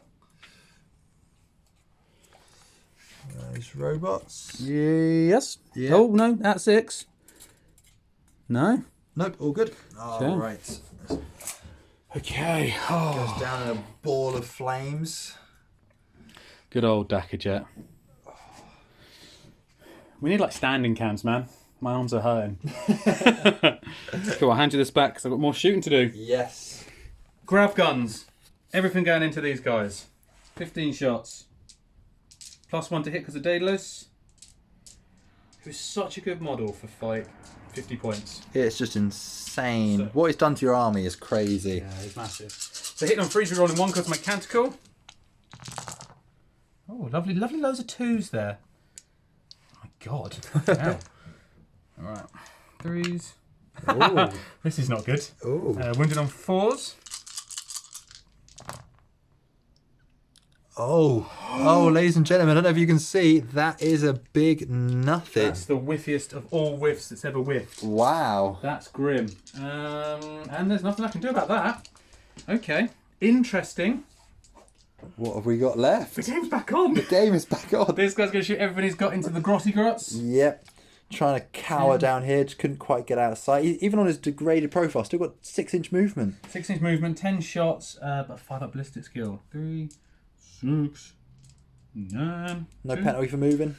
Those robots. Yes. Yeah. Oh, no, that's 6. No. Nope, all good. All right. Okay. Goes down in a ball of flames. Good old Dakar jet. We need like standing cams, man. My arms are hurting. Cool, I'll hand you this back because I've got more shooting to do. Yes. Grab guns. Everything going into these guys. 15 shots. +1 to hit because of Daedalus. It was such a good model for fight. 50 points. It's just insane. So- What it's done to your army is crazy. Yeah, it's massive. So hitting on 3s, rolling 1 because mechanical. Oh, lovely, lovely loads of 2s there. Oh my god. Wow. Alright. 3s. Ooh. This is not good. Ooh. Wounded on 4s. Oh, ladies and gentlemen, I don't know if you can see, that is a big nothing. That's the whiffiest of all whiffs that's ever whiffed. Wow. That's grim. And there's nothing I can do about that. Okay. Interesting. What have we got left? The game's back on. The game is back on. This guy's going to shoot everything he's got into the grotty grots. Yep. Trying to cower down here, just couldn't quite get out of sight. Even on his degraded profile, still got 6-inch movement. 6-inch movement, 10 shots, but 5 up ballistic skill. 3, 6, 9. No 2. penalty for moving.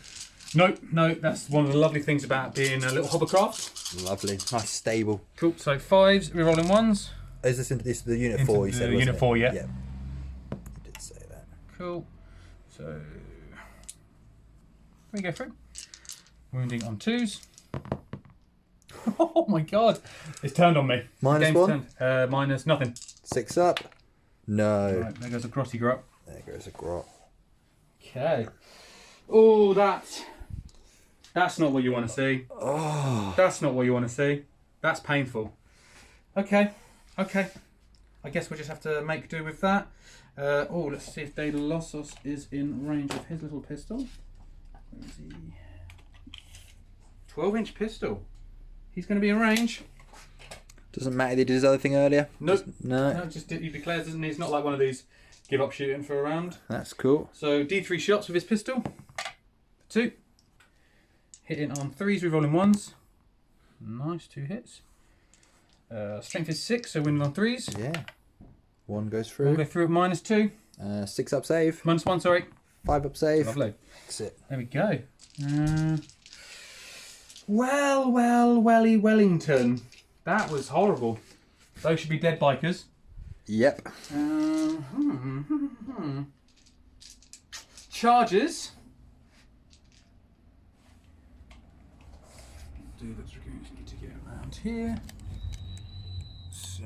Nope, no, that's one of the lovely things about being a little hovercraft. Lovely. Nice, stable. Cool, so 5s, we're rolling 1s. Is this into the unit Into 4, you the said, wasn't unit it? 4, yeah. Yeah. You did say that. Cool. So, we go through. Wounding on 2s. Oh my god, it's turned on me. Minus Game's 1? Turned. Minus nothing. 6 up. No. Right, there goes a grotty grot. There goes a grot. Okay. Oh, that's not what you want to see. Oh. That's not what you want to see. That's painful. Okay. Okay. I guess we'll just have to make do with that. Let's see if Daedalus is in range of his little pistol. Where is he? 12-inch pistol. He's going to be in range. Doesn't matter, he did his other thing earlier? Nope. No. No, he declares, doesn't he? He's not like one of these give up shooting for a round. That's cool. So D3 shots with his pistol. 2. Hitting on 3s, rerolling 1s. Nice, 2 hits. Strength is 6, so winning on 3s. Yeah. 1 goes We'll through. go through at -2. 6 up save. -1, sorry. 5 up save. Lovely. Exit. There we go. Welly Wellington. That was horrible. Those should be dead bikers. Yep. Charges. Do the dragoons need to get around here? So,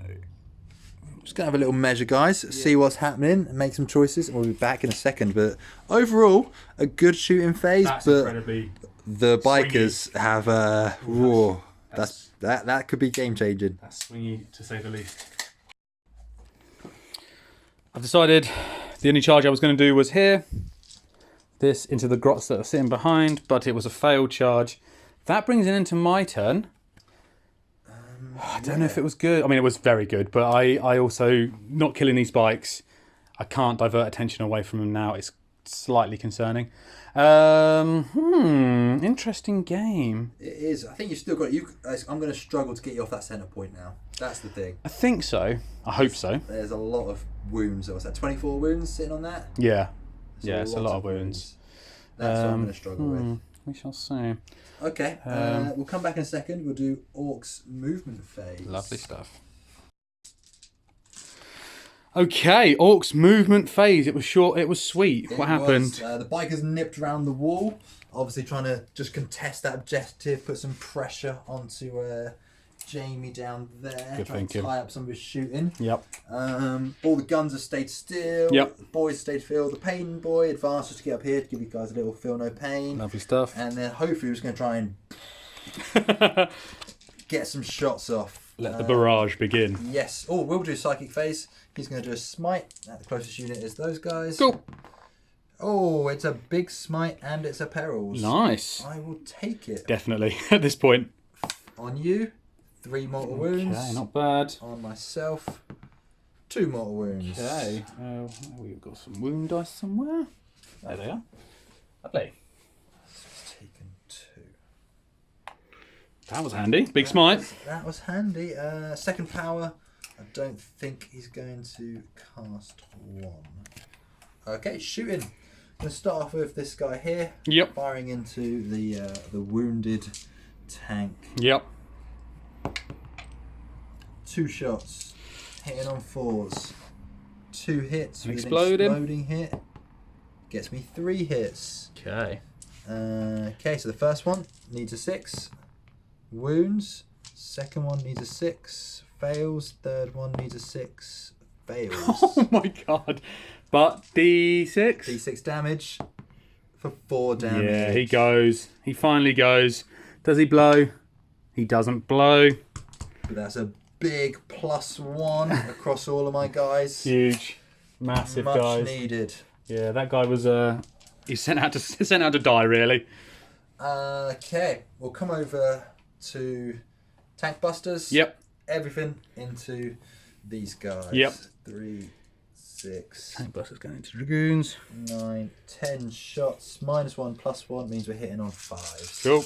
Just going to have a little measure, guys. See what's happening. Make some choices. We'll be back in a second. But overall, a good shooting phase. that's but incredibly. the bikers have raw. That could be game changing. That's swingy to say the least. I've decided the only charge I was going to do was here. This into the grots that are sitting behind, but it was a failed charge. That brings it into my turn. I don't know if it was good. I mean, it was very good, but I also, not killing these bikes, I can't divert attention away from them now. It's slightly concerning. Interesting game. It is. I think you've still got. I'm going to struggle to get you off that centre point now. That's the thing. I think so. I hope so. There's a lot of wounds. What's that? 24 wounds sitting on that. Yeah. There's It's a lot of wounds. That's what I'm going to struggle with. We shall see. Okay. We'll come back in a second. We'll do Orks movement phase. Lovely stuff. Okay, Orks movement phase. It was short, it was sweet. What happened? The bikers nipped around the wall, obviously trying to just contest that objective, put some pressure onto Jamie down there, Good trying to thinking. tie up some of his shooting. Yep. All the guns have stayed still. Yep. The boys stayed still. The pain boy advanced just to get up here to give you guys a little feel no pain. Lovely stuff. And then hopefully we're just going to try and get some shots off. Let the barrage begin. Yes. Oh, we'll do psychic phase. He's going to do a smite. The closest unit is those guys. Cool. Oh, it's a big smite and it's a perils. Nice. I will take it. Definitely at this point. On you, 3 mortal wounds. Okay, not bad. On myself, 2 mortal wounds. Okay. We've got some wound dice somewhere. There they are. Lovely. That was handy. Big smite. That was handy. Second power. I don't think he's going to cast one. Okay, shooting. Going to start off with this guy here. Yep. Firing into the wounded tank. Yep. 2 shots. Hitting on 4s. 2 hits with Exploding. an exploding hit. Gets me 3 hits. Okay. Okay, so the first one needs a 6. Wounds. Second one needs a 6. Fails. Third one needs a 6. Fails. Oh my god. But D6? D6 damage for 4 damage. Yeah, he goes. He finally goes. Does he blow? He doesn't blow. But that's a big +1 across all of my guys. Huge. Massive Much guys. needed. Yeah, that guy was he's sent out to die really. Okay, we'll come over to tank busters. Yep. Everything into these guys. Yep. 3, 6, Tank busters going into dragoons. 9, 10 shots. -1 +1 means we're hitting on 5. Cool.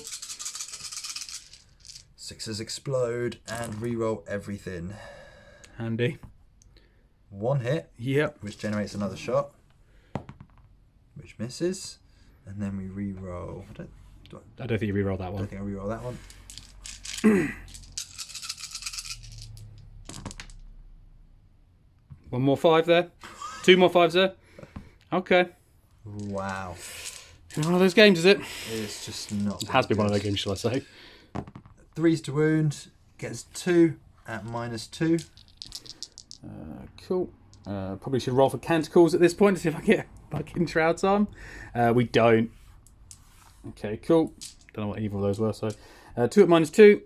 6s explode and reroll everything. Handy. 1 hit, Yep. which generates another shot, which misses, and then we reroll. I don't think you reroll that I one. don't think I reroll that one. One more 5 there. 2 more 5s there. Okay. Wow, One of those games, is it? it's just not. It has been one of good. those games, shall I say? 3s to wound, gets 2 at -2. Cool. Probably should roll for canticles at this point to see if I get fucking Shroud's Arm. We don't. Okay, cool. Don't know what either of those were, so. 2 at -2.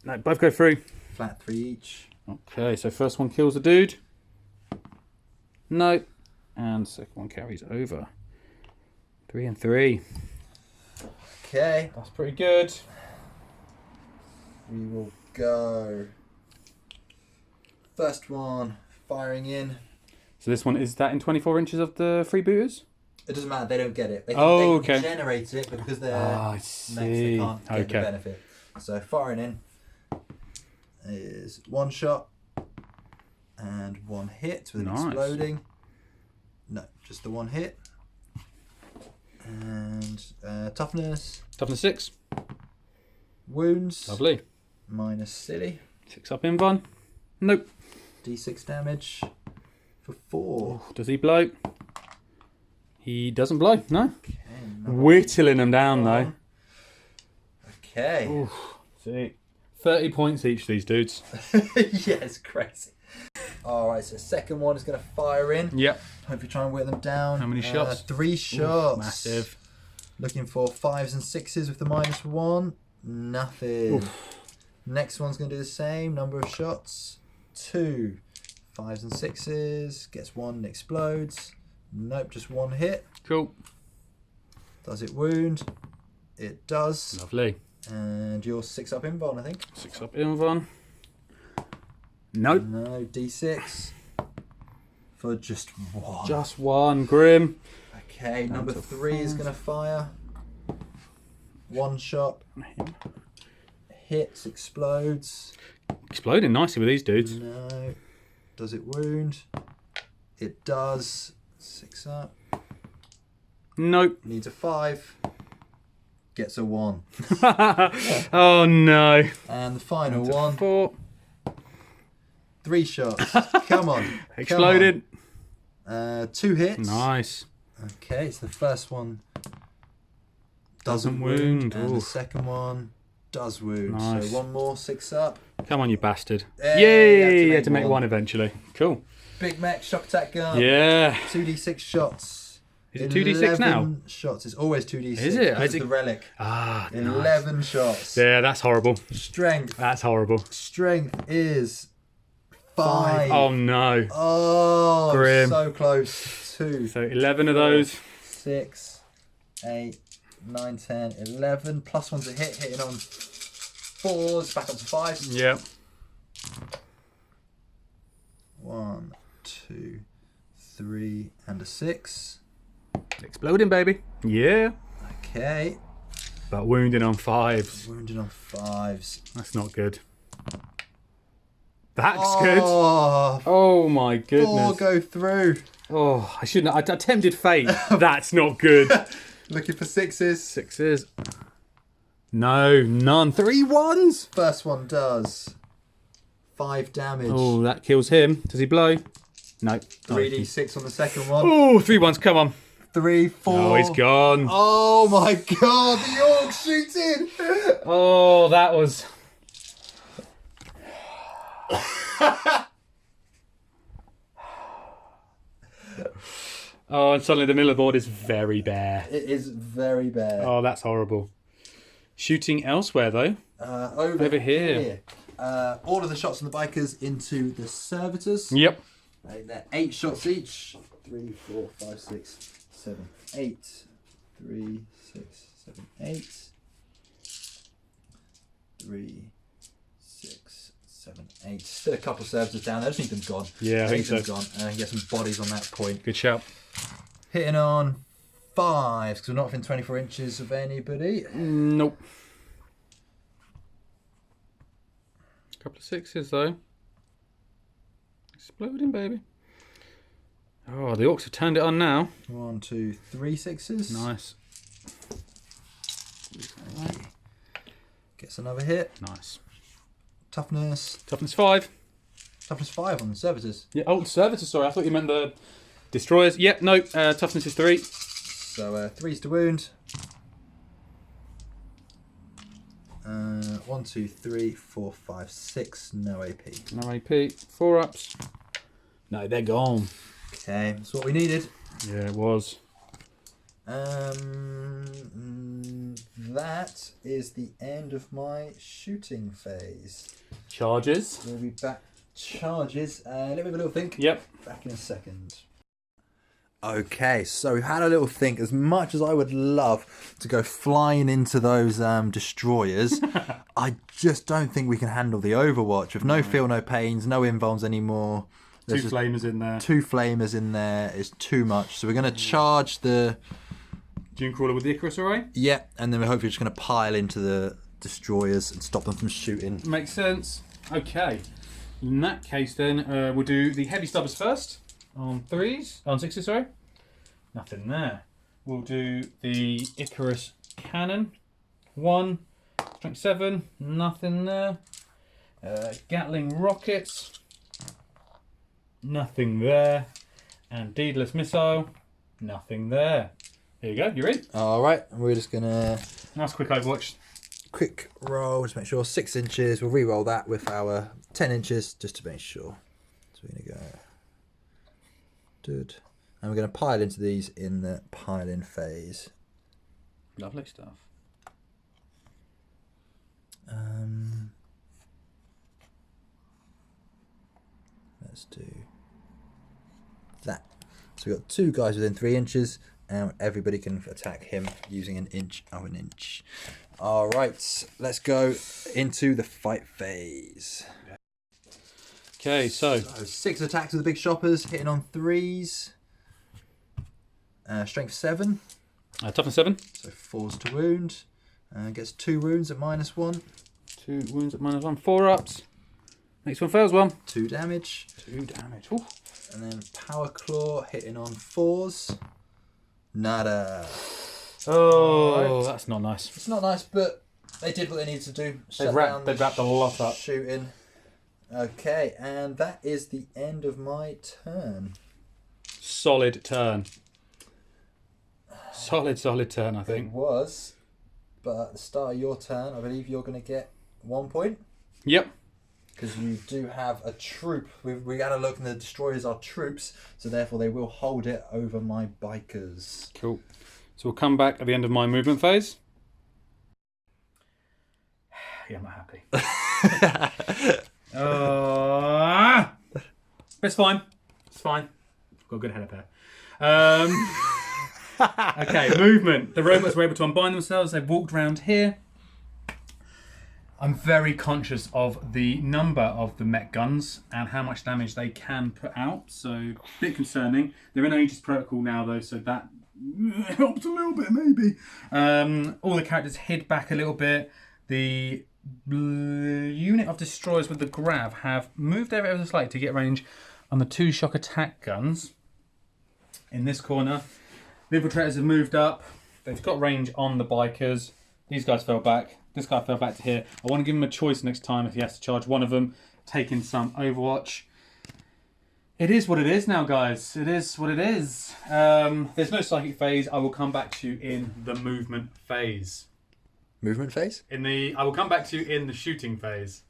No, both go through. Flat 3 each. Okay, so first one kills the dude. No. And second one carries over. 3 and 3. Okay, That's pretty good. we will go. First one firing in. So this one, is that in 24 inches of the freebooters? It doesn't matter, they don't get it. They can, Oh, they can okay. generate it because they're I mechs, see. they can't get the Okay. benefit. So firing in is 1 shot and 1 hit with an Nice. exploding. No, just the 1 hit. And toughness, Toughness 6. wounds, Lovely. minus silly, 6 up invuln. Nope. d6 damage for 4. Does he blow? He doesn't blow, no. Okay, another Whittling them down though. one. Okay. Oof. See, 30 points each, these dudes. Yeah, it's crazy. Alright, so second one is going to fire in. Yep. Hopefully try and wear them down. How many shots? 3 shots. Massive. Looking for 5s and 6s with the -1. Nothing. Oof. Next one's going to do the same. Number of shots. 2. 5s and 6s. Gets 1 and explodes. Nope, just 1 hit. Cool. Does it wound? It does. Lovely. And you're 6 up invuln, I think. 6 up invuln. Nope. No, d6. For just 1. Just 1. Grim. Okay, number to 3 is 5. going to fire. 1 shot. Hits, explodes. Exploding nicely with these dudes. No. Does it wound? It does. 6 up. Nope. Needs a 5. Gets a 1. Oh no. And the final Down to one. 4. 3 shots. Come on. Exploded. Come on. 2 hits. Nice. Okay, so the first one Doesn't doesn't wound. and the Oof. second one does wound. Nice. So 1 more, 6 up. Come on, you bastard. Hey, Yay! You you had to make one eventually. Cool. Big Mech shock attack gun. Yeah. 2d6 shots. Is it 2d6 now? 11 shots. It's always 2d6. Is it? because Is it's it- the relic. Ah, nice. 11 shots. Yeah, that's horrible. Strength. That's horrible. Strength is 5. Oh no. Oh, Grim. so close. 2, So 11 of those. 6, 8, 9, 10, 11. Plus one's a hit, hitting on 4s, back up to 5s. Yep. 1, 2, 3, and a 6. Exploding, baby. Yeah. Okay. But wounding on 5s. Wounded on 5s. That's not good. That's good. Oh, Oh my goodness. 4 go through. Oh, I shouldn't. I attempted fate. That's not good. Looking for 6s. 6s. No, none. 3 1s. First one does 5 damage. Oh, that kills him. Does he blow? No. 3d6 on the second one. Oh, 3 1s. Come on. 3, 4. Oh, he's gone. Oh my god, the Orc shooting! Oh, that was. Oh, and suddenly the middle of the board is very bare. It is very bare. Oh, that's horrible. Shooting elsewhere, though. Over here. All of the shots on the bikers into the servitors. Yep. They're 8 shots each. 3, 4, 5, 6, 7, 8. 3, 6, 7, 8. 3, 6, 7, 8. Still a couple of servitors down there. I just need them gone. Yeah, I think so. Gone. And get some bodies on that point. Good shout. Hitting on 5s because we're not within 24 inches of anybody. Nope. Couple of 6s though. Exploding, baby. Oh, the Orcs have turned it on now. 1, 2, 3 6s. Nice. Gets another hit. Nice. Toughness. Toughness 5. Toughness 5 on the servitors. Yeah. Oh, servitors. Sorry, I thought you meant the destroyers. Yep. No. Toughness is 3. So 3s to wound. 1, 2, 3, 4, 5, 6. No AP. No AP. 4 ups. No, they're gone. Okay, that's what we needed. Yeah, it was. That is the end of my shooting phase. Charges. We'll be back. Charges. Let me have a little think. Yep. Back in a second. Okay, so we've had a little think. As much as I would love to go flying into those destroyers, I just don't think we can handle the Overwatch. With no feel, no pains, no invulns anymore. There's 2 flamers in there. 2 flamers in there is too much. So we're going to charge the... Dunecrawler with the Icarus array? Yeah, and then we're hopefully just going to pile into the destroyers and stop them from shooting. Makes sense. Okay. In that case then, we'll do the heavy stubbers first. On 3s. On 6s, sorry. Nothing there. We'll do the Icarus cannon. 1. Strength 7. Nothing there. Gatling rockets. Nothing there. And Daedalus missile. Nothing there. There you go. You're in. All right, we're just going to... Nice quick Overwatch. Quick roll, just make sure 6 inches. We'll re-roll that with our 10 inches just to make sure. So we're going to go... Good. And we're going to pile into these in the pile-in phase. Lovely stuff. Let's do that. So we've got 2 guys within 3 inches, and everybody can attack him using an inch of an inch. All right, let's go into the fight phase. Okay, so 6 attacks with the big shoppers, hitting on 3s. Strength 7. toughness 7. So 4s to wound. Gets 2 wounds at -1. 2 wounds at -1. 4 ups. Next one fails 1. 2 damage. 2 damage. Ooh. And then Power Claw hitting on 4s. Nada. Oh, Right. that's not nice. It's not nice, but they did what they needed to do. They've wrapped a lot up. Shooting. Okay, and that is the end of my turn. Solid turn. Solid turn, I It think. was, but at the start of your turn, I believe you're going to get 1 point. Yep. Because you do have a troop. We had a look, and the destroyers are troops, so therefore they will hold it over my bikers. Cool. So we'll come back at the end of my movement phase. Yeah, I'm not happy. It's fine. It's fine. I've got a good head up here. Okay, movement. The robots were able to unbind themselves. They've walked around here. I'm very conscious of the number of the mech guns and how much damage they can put out. So, a bit concerning. They're in Aegis protocol now, though, so that helps a little bit, maybe. All the characters hid back a little bit. The unit of destroyers with the grav have moved ever so slightly to get range on the 2 shock attack guns. In this corner, the infiltrators have moved up. They've got range on the bikers. These guys fell back. This guy fell back to here. I want to give him a choice next time if he has to charge one of them, taking some Overwatch. It is what it is now, guys. It is what it is. There's no psychic phase. I will come back to you in the movement phase. Movement phase? I will come back to you in the shooting phase.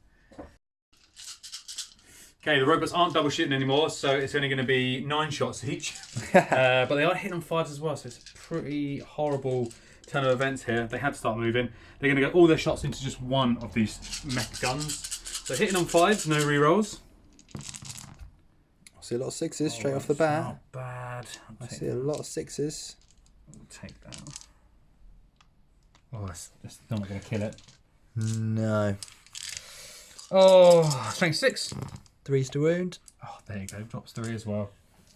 Okay, the robots aren't double shooting anymore, so it's only going to be 9 shots each. But they are hitting on 5s as well, so it's a pretty horrible turn of events here. They had to start moving. They're going to get all their shots into just one of these mech guns. So hitting on 5s, no rerolls. I see a lot of 6s straight off the bat. Not bad. I see a lot of 6s. I'll take that. Oh, that's not going to kill it. No. Oh, strength 6. 3s to wound. Oh, there you go. Drops 3 as well.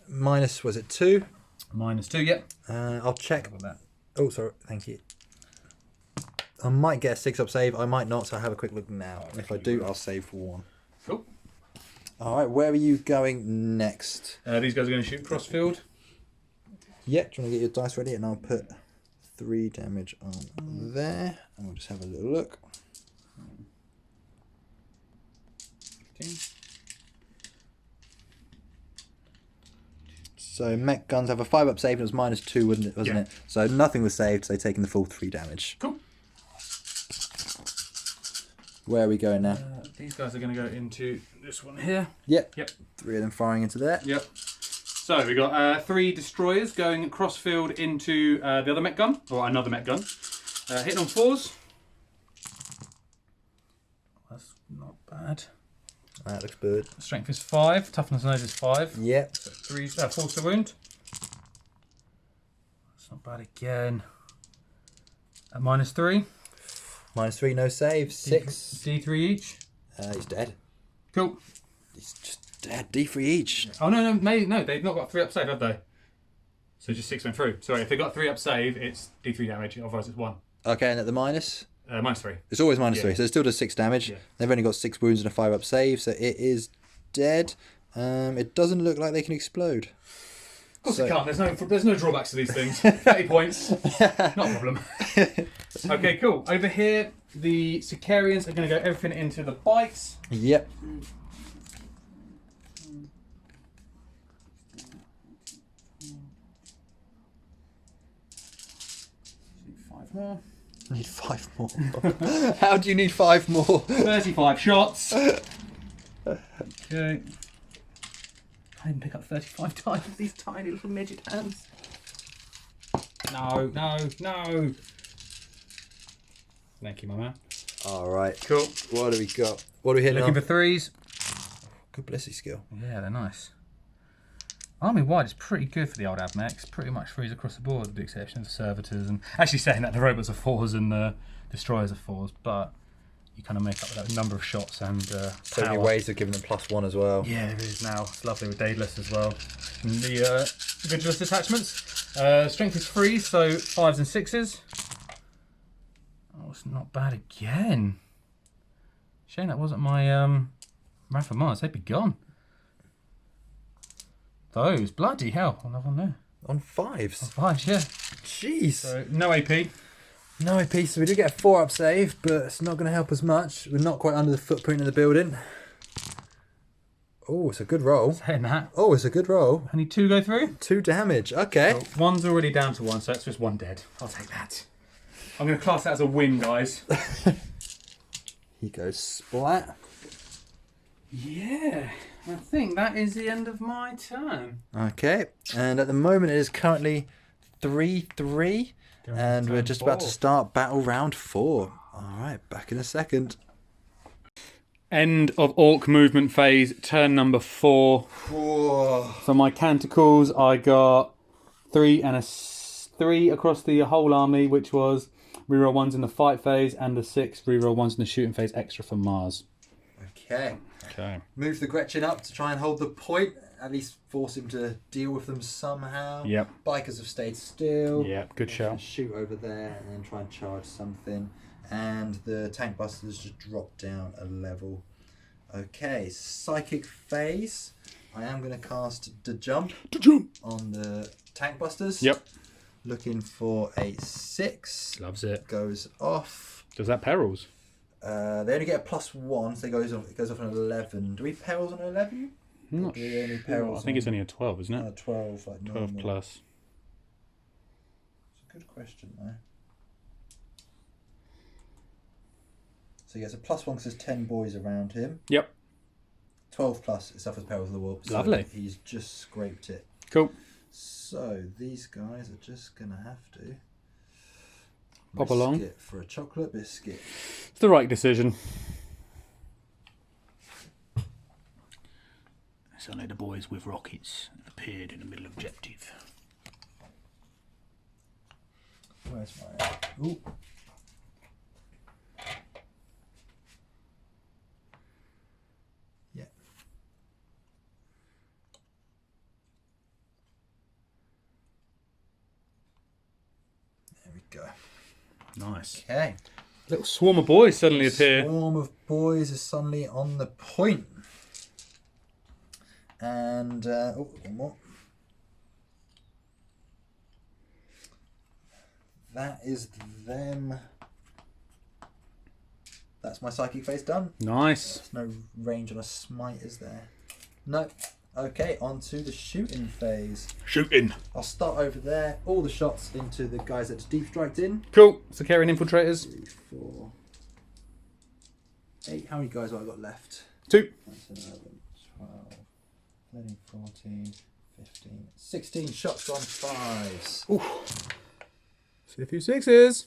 Minus, was it 2? -2, yep. I'll check. About that. Oh, sorry. Thank you. I might get a 6-up save. I might not, so I'll have a quick look now. And if I do, I'll save for 1. Cool. All right, where are you going next? These guys are going to shoot crossfield. Yeah, do you want to get your dice ready? And I'll put 3 damage on there. And we'll just have a little look. 15. So mech guns have a 5-up save, and it was -2, wasn't it? Yeah. So nothing was saved, so they're taking the full 3 damage. Cool. Where are we going now? These guys are going to go into this one here. Yep. Yep. 3 of them firing into there. Yep. So we got 3 destroyers going crossfield into the other mech gun, or another mech gun. Hitting on 4s. That's not bad. That looks good. Strength is 5. Toughness nose is 5. Yep. So 4s to wound. That's not bad again. At -3. -3, no save. 6. D3 each. He's dead. Cool. He's just dead. D3 each. Oh no, they've not got 3-up save, have they? So just 6 went through. Sorry, if they got 3-up save, it's D3 damage. Otherwise, it's 1. Okay, and at the minus? -3. It's always -3, Yeah. so it still does 6 damage. Yeah. They've only got 6 wounds and a 5-up save, so it is dead. It doesn't look like they can explode. Of course it can't. There's no drawbacks to these things. 30 points. Not a problem. Okay, cool. Over here, the Sicarians are going to go everything into the bikes. Yep. More. Need 5 more. How do you need 5 more? 35 shots. Okay. I didn't pick up 35 times with these tiny little midget hands. No. Thank you, my man. All right. Cool. What do we got? What are we hitting Looking on? for 3s. Good blissy skill. Yeah, they're nice. Army wide is pretty good for the old Admechs. Pretty much 3s across the board, with the exception of the servitors. And actually saying that the robots are 4s and the destroyers are 4s, but you kind of make up that number of shots and So many ways of giving them +1 as well. Yeah, there is now. It's lovely with Daedalus as well. And the Vigilus attachments. Strength is 3, so 5s and 6s. Oh, it's not bad again. Shame that wasn't my Wrath of Mars. They'd be gone. Those, bloody hell. Another one there. On 5s? 5s, yeah. Jeez. So, no AP. No AP, so we do get a 4-up save, but it's not going to help us much. We're not quite under the footprint of the building. Oh, it's a good roll. Saying that. Oh, it's a good roll. Only 2 go through. 2 damage. Okay. Well, 1's already down to 1, so that's just 1 dead. I'll take that. I'm going to class that as a win, guys. He goes splat. Yeah, I think that is the end of my turn. Okay, and at the moment it is currently 3-3, and we're just about to start battle round 4. All right, back in a second. End of Orc movement phase, turn number 4. Whoa. For my canticles, I got 3 and a 3 across the whole army, which was reroll 1s in the fight phase and the 6 reroll 1s in the shooting phase extra for Mars. Okay. Okay. Move the Gretchen up to try and hold the point. At least force him to deal with them somehow. Yep. Bikers have stayed still. Yep, good shout. Shoot over there and then try and charge something. And the tank busters just drop down a level. Okay, psychic phase. I am going to cast the jump on the tank busters. Yep. Looking for a 6. Loves it. Goes off. Does that perils? They only get a +1, so it goes off an 11. Do we perils on an 11? I'm not Do we only sure. perils I think it's only a 12, isn't it? 12, like 12 normal. plus. It's a good question, though. So he gets a +1 because there's 10 boys around him. Yep. 12 plus, it suffers perils of the warp. So Lovely. he's just scraped it. Cool. So these guys are just going to have to Pop risk along. it for a chocolate biscuit. It's the right decision. Suddenly the boys with rockets have appeared in the middle of objective. Where's my... Ooh. Yeah. There we go. Nice. Okay. Little swarm of boys suddenly appear. Swarm of boys is suddenly on the point. And, oh, one more. That is them. That's my psychic phase done. Nice. There's no range on a smite, is there? No. Okay, on to the shooting phase. Shooting. I'll start over there. All the shots into the guys that's deep striked in. Cool. So carrying infiltrators. 3, 4, 8. How many guys have I got left? 2. That's 11, 12, 13, 14, 15, 16 shots on 5s. Ooh. See a few 6s.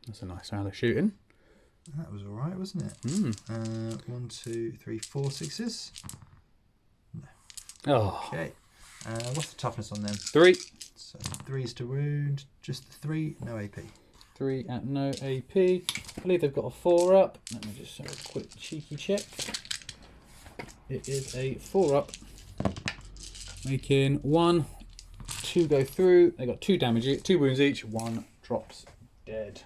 That's a nice round of shooting. That was alright, wasn't it? 1, 2, 3, 4 6s. Oh. Okay. What's the toughness on them? 3. So 3s to wound. Just the 3, no AP. 3 at no AP. I believe they've got a 4 up. Let me just have a quick cheeky check. It is a 4 up. Making 1, 2 go through. They got 2 damage, 2 wounds each. 1 drops dead.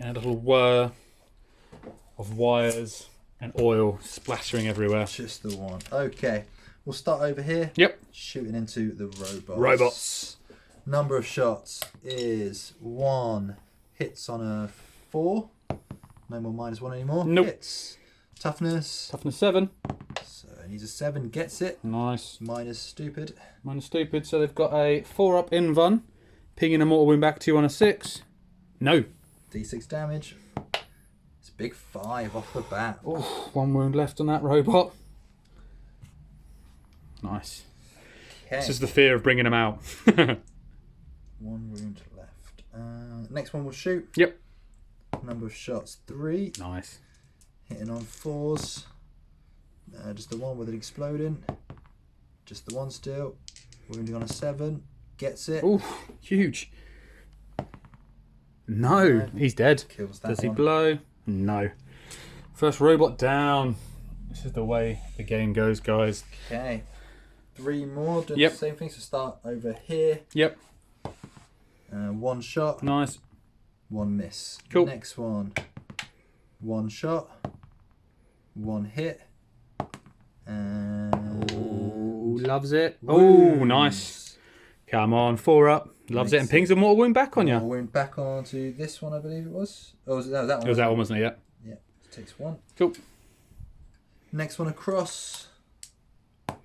And a little whir of wires and oil splattering everywhere. Just the 1. Okay. We'll start over here. Yep. Shooting into the robots. Robots. Number of shots is 1. Hits on a 4. No more -1 anymore. Nope. Hits. Toughness. Toughness 7. So it needs a 7. Gets it. Nice. Minus stupid. Minus stupid. So they've got a 4 up in Vun. Pinging a mortal wound back to you on a 6. No. D6 damage. It's a big 5 off the bat. Oh, 1 wound left on that robot. Nice. Okay. This is the fear of bringing them out. 1 wound left. Next one will shoot. Yep. Number of shots 3. Nice. Hitting on 4s. Just the 1 with it exploding. Just the 1 still. Wounding on a 7. Gets it. Oh, huge. No, he's dead. Kills that Does he one. blow? No. First robot down. This is the way the game goes, guys. Okay. 3 more. Doing Yep. the same thing. So start over here. Yep. 1 shot. Nice. 1 miss. Cool. Next one. 1 shot. 1 hit. And Ooh, loves it. Oh, wounds. nice. Come on, 4 up. Loves it and Makes pings a mortal wound back on you. Went back onto this one, I believe it was. Oh, was that one? It was that one, wasn't it? Yeah. Yeah, takes 1. Cool. Next one across. 3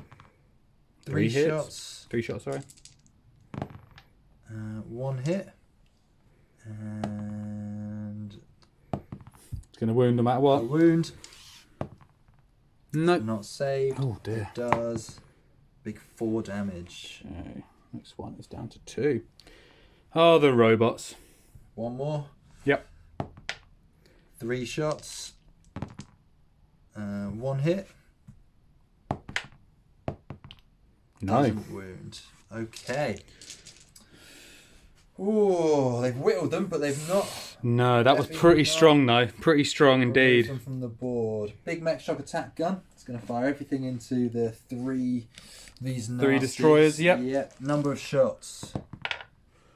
3 hits. shots. 3 shots, sorry. 1 hit. And It's going to wound no matter a what. wound. Nope. Not saved. Oh, dear. It does. Big 4 damage. Okay. Next one is down to 2. Oh, the robots. 1 more. Yep. 3 shots. 1 hit. No. Doesn't wound. Okay. Oh, they've whittled them, but they've not No, that was Definitely pretty not. strong though. Pretty strong Remove indeed. them from the board. Big Mech Shock Attack Gun. It's going to fire everything into the these nasties. 3 destroyers, yep. Yep. Number of shots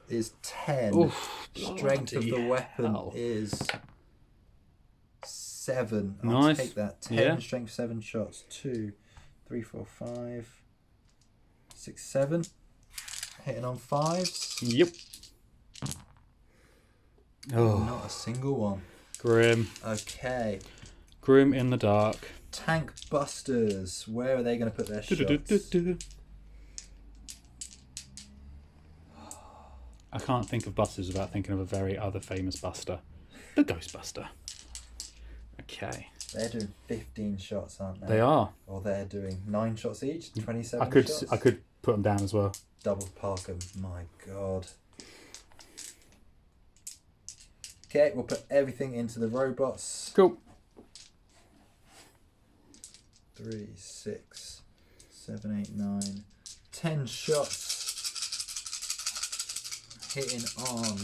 is 10. Oof, Strength of the bloody weapon hell. is 7. I'll Nice. take that. 10 Yeah. strength, 7 shots. 2, 3, 4, 5, 6, 7. Hitting on 5s. Yep. Oh, Not a single one. grim. Okay. Grim in the dark. Tank Busters. Where are they going to put their shots? I can't think of busters without thinking of a very other famous buster. The Ghostbuster. Okay. They're doing 15 shots, aren't they? They are. Or they're doing 9 shots each, 27 I shots. could put them down as well. Double park 'em. My God. Okay, we'll put everything into the robots. Cool. 3, 6, 7, 8, 9, 10 shots. Hitting on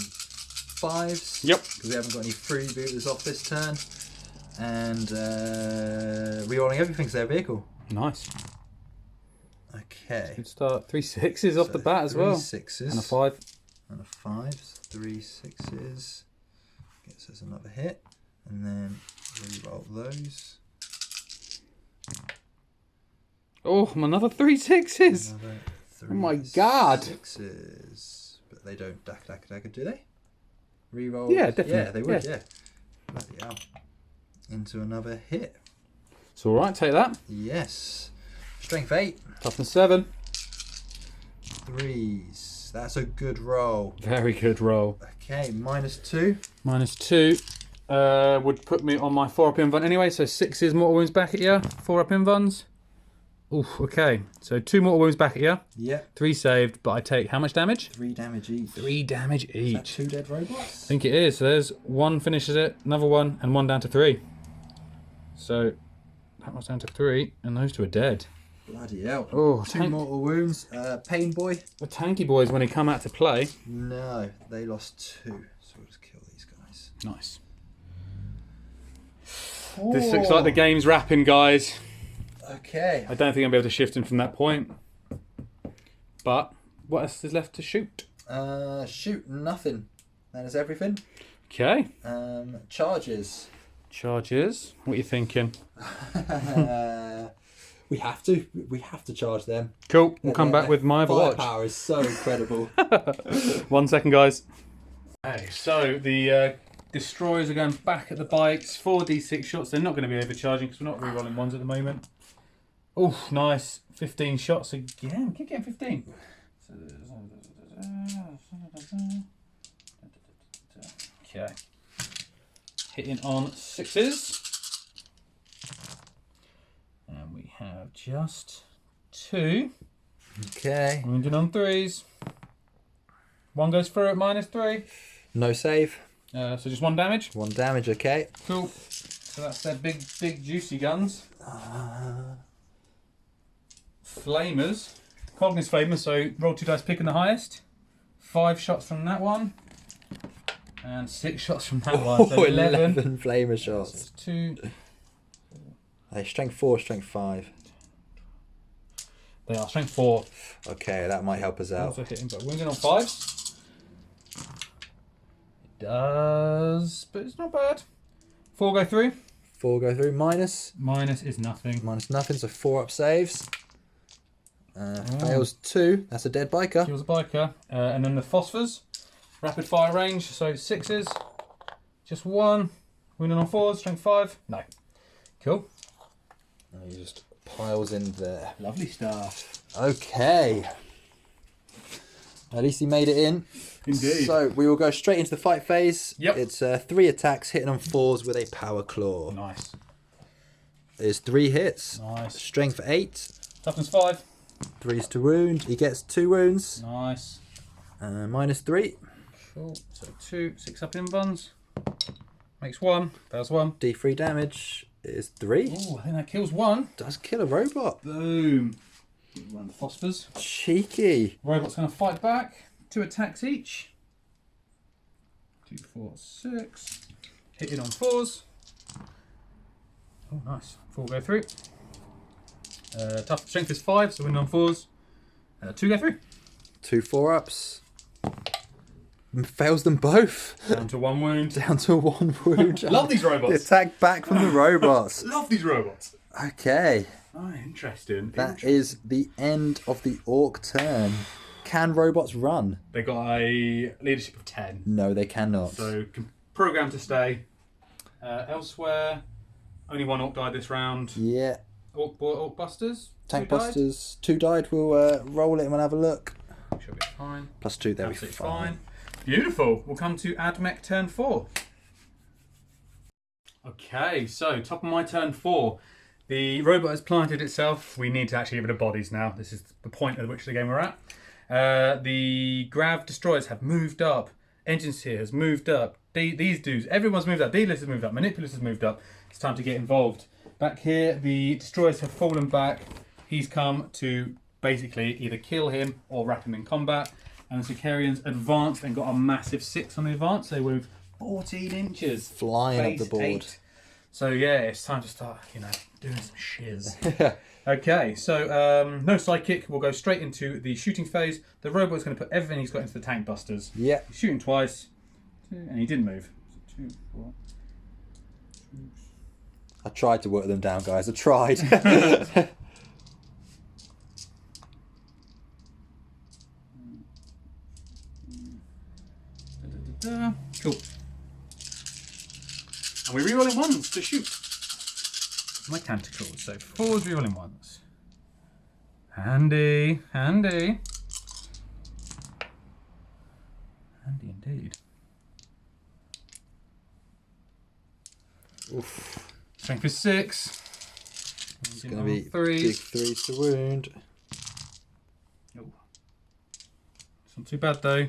5s. Yep. Because we haven't got any freebooters off this turn. And rerolling everything because they're a vehicle. Nice. Okay. Good start. 3 6s off the bat as well. 3 6s. And a 5. And a 5s. 3 6s. Gets us another hit. And then reroll those. Oh, another 3 6s. Another 3 Oh my God. 6s. But they don't dack, do they? Reroll. Yeah, definitely. Yeah, they would, Yeah. yeah. Bloody hell. Into another hit. It's alright, take that. Yes. Strength 8. Toughness 7. 3s. That's a good roll. Very good roll. Okay, -2. -2 would put me on my 4 up invuln anyway, so 6s mortal wounds back at you, 4 up invuns. Oof, okay. So 2 mortal wounds back at you, Yep. 3 saved, but I take how much damage? 3 damage each. 3 damage Is that each. 2 dead robots? I think it is. So there's 1 finishes it, another 1, and 1 down to 3. So that was down to 3, and those 2 are dead. Bloody hell. Oh, 2 mortal wounds. Pain Boy? The tanky boys, when they come out to play. No, they lost 2. So we'll just kill these guys. Nice. This looks like the game's wrapping, guys. Okay. I don't think I'm able to shift him from that point. But what else is left to shoot? Shoot, nothing. That is everything. Okay. Charges. Charges. What are you thinking? We have to charge them. Cool. We'll come back with my other watch. Firepower is so incredible. 1 second, guys. Okay, so the destroyers are going back at the bikes. 4d6 shots. They're not going to be overcharging because we're not re-rolling ones at the moment. Oh, nice. 15 shots again. Keep getting 15. Okay. Hitting on 6s. And we have just 2. Okay. Wounded on 3s. 1 goes through at -3. No save. So just 1 damage. 1 damage, okay. Cool. So that's their big juicy guns. Flamers. Cognis flamers, so roll 2 dice picking the highest. 5 shots from that one. And 6 shots from that one. So 11. flamer shots. 2. Hey, strength 4, strength 5. They are strength 4. Okay, that might help us out. Also hitting, but wounded on 5s. It does, but it's not bad. 4 go through. 4 go through. Minus. Minus is nothing. Minus nothing, so 4 up saves. Fails 2. That's a dead biker. Kills a biker. And then the phosphors. Rapid fire range, so 6s. Just 1. Wounded on 4s, strength 5. No. Cool. And he just piles in there. Lovely stuff. Okay. At least he made it in. Indeed. So we will go straight into the fight phase. Yep. It's 3 attacks, hitting on 4s with a power claw. Nice. There's 3 hits. Nice. Strength 8. Toughness 5. 3's to wound. He gets 2 wounds. Nice. -3. Cool. So 2, 6 up in buns. Makes 1. Fails 1. D3 damage is 3. Ooh, I think that kills 1. Does kill a robot. Boom. One of the phosphors. Cheeky. Robot's going to fight back. 2 attacks each. 2, 4, 6. Hitting on 4s. Oh, nice. 4 go through. Tough strength is 5, so winning on 4s. 2 go through. 2 4-ups. Fails them both. Down to 1 wound. Down to 1 wound. Love these The robots. attack back from the robots. Love these robots. Okay. Oh, interesting. That is the end of the Orc turn. Can robots run? They got a leadership of 10. No, they cannot. So, program to stay. Elsewhere, only 1 Orc died this round. Yeah. Orc Busters? Tank 2 died? Busters. 2 died. We'll roll it and we'll have a look. Should be fine. +2, there we Absolutely go. fine. Beautiful. We'll come to Admech turn 4. Okay, so top of my turn 4. The robot has planted itself. We need to actually give it a bodies now. This is the point at which the game we're at. The Grav destroyers have moved up. Engines here has moved up. These dudes, everyone's moved up. D-list has moved up. Manipulus has moved up. It's time to get involved. Back here, the destroyers have fallen back. He's come to basically either kill him or wrap him in combat. And the Sicarians advanced and got a massive 6 on the advance. They moved 14 inches. Flying up Base the board. 8. So yeah, it's time to start, doing some shiz. Okay, so no sidekick. We'll go straight into the shooting phase. The robot's going to put everything he's got into the tank busters. Yeah. He's shooting twice, and he didn't move. So 2, 4. I tried to work them down, guys. I tried. Cool. And we reroll in ones to shoot. My tentacles. So 4s reroll in ones. Handy, handy. Handy indeed. Oof. Strength is 6. It's going to be 3s. big 3s to wound. Oh. It's not too bad though.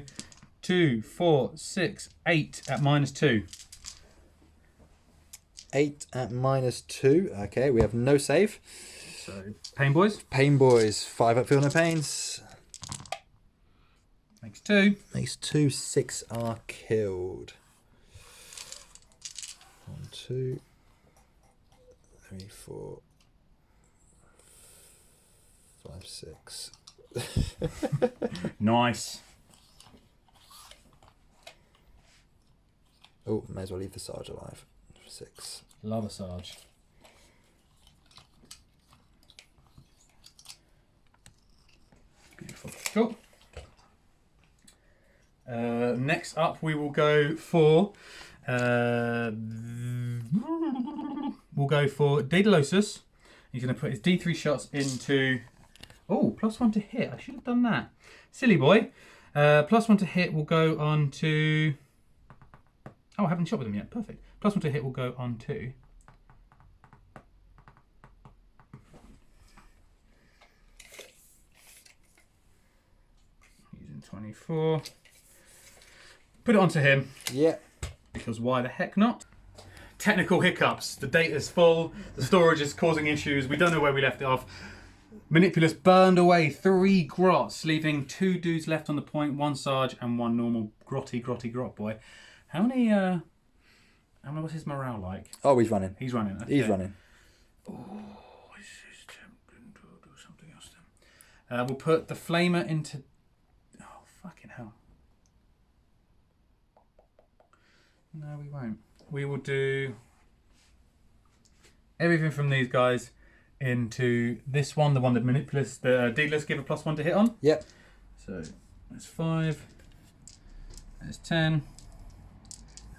2, 4, 6, 8 at -2. 8 at -2. Okay, we have no save. So, Pain Boys. Pain Boys. 5 up, feel no pains. Makes 2. Makes 2, 6 are killed. 1, 2, 3, 4, 5, 6. Nice. Oh, may as well leave the Sarge alive. 6. Love a Sarge. Beautiful. Cool. Next up, we will go for Daedalosus. He's going to put his D3 shots into. Oh, +1 to hit. I should have done that. Silly boy. +1 to hit will go on to. Oh, I haven't shot with him yet. Perfect. +1 to hit will go on to. Using 24. Put it onto him. Yeah. Because why the heck not? Technical hiccups. The data's full. The storage is causing issues. We don't know where we left it off. Manipulus burned away 3 grots, leaving 2 dudes left on the point, 1 Sarge and 1 normal grotty grot boy. How many, what's his morale like? Oh, he's running. He's running. Okay. He's running. Oh, this is tempting to do something else then. We'll put the flamer into. Oh, fucking hell. No, we won't. We will do everything from these guys into this one, the one that Manipulus, the dealers give a +1 to hit on. Yep. So that's 5. There's 10.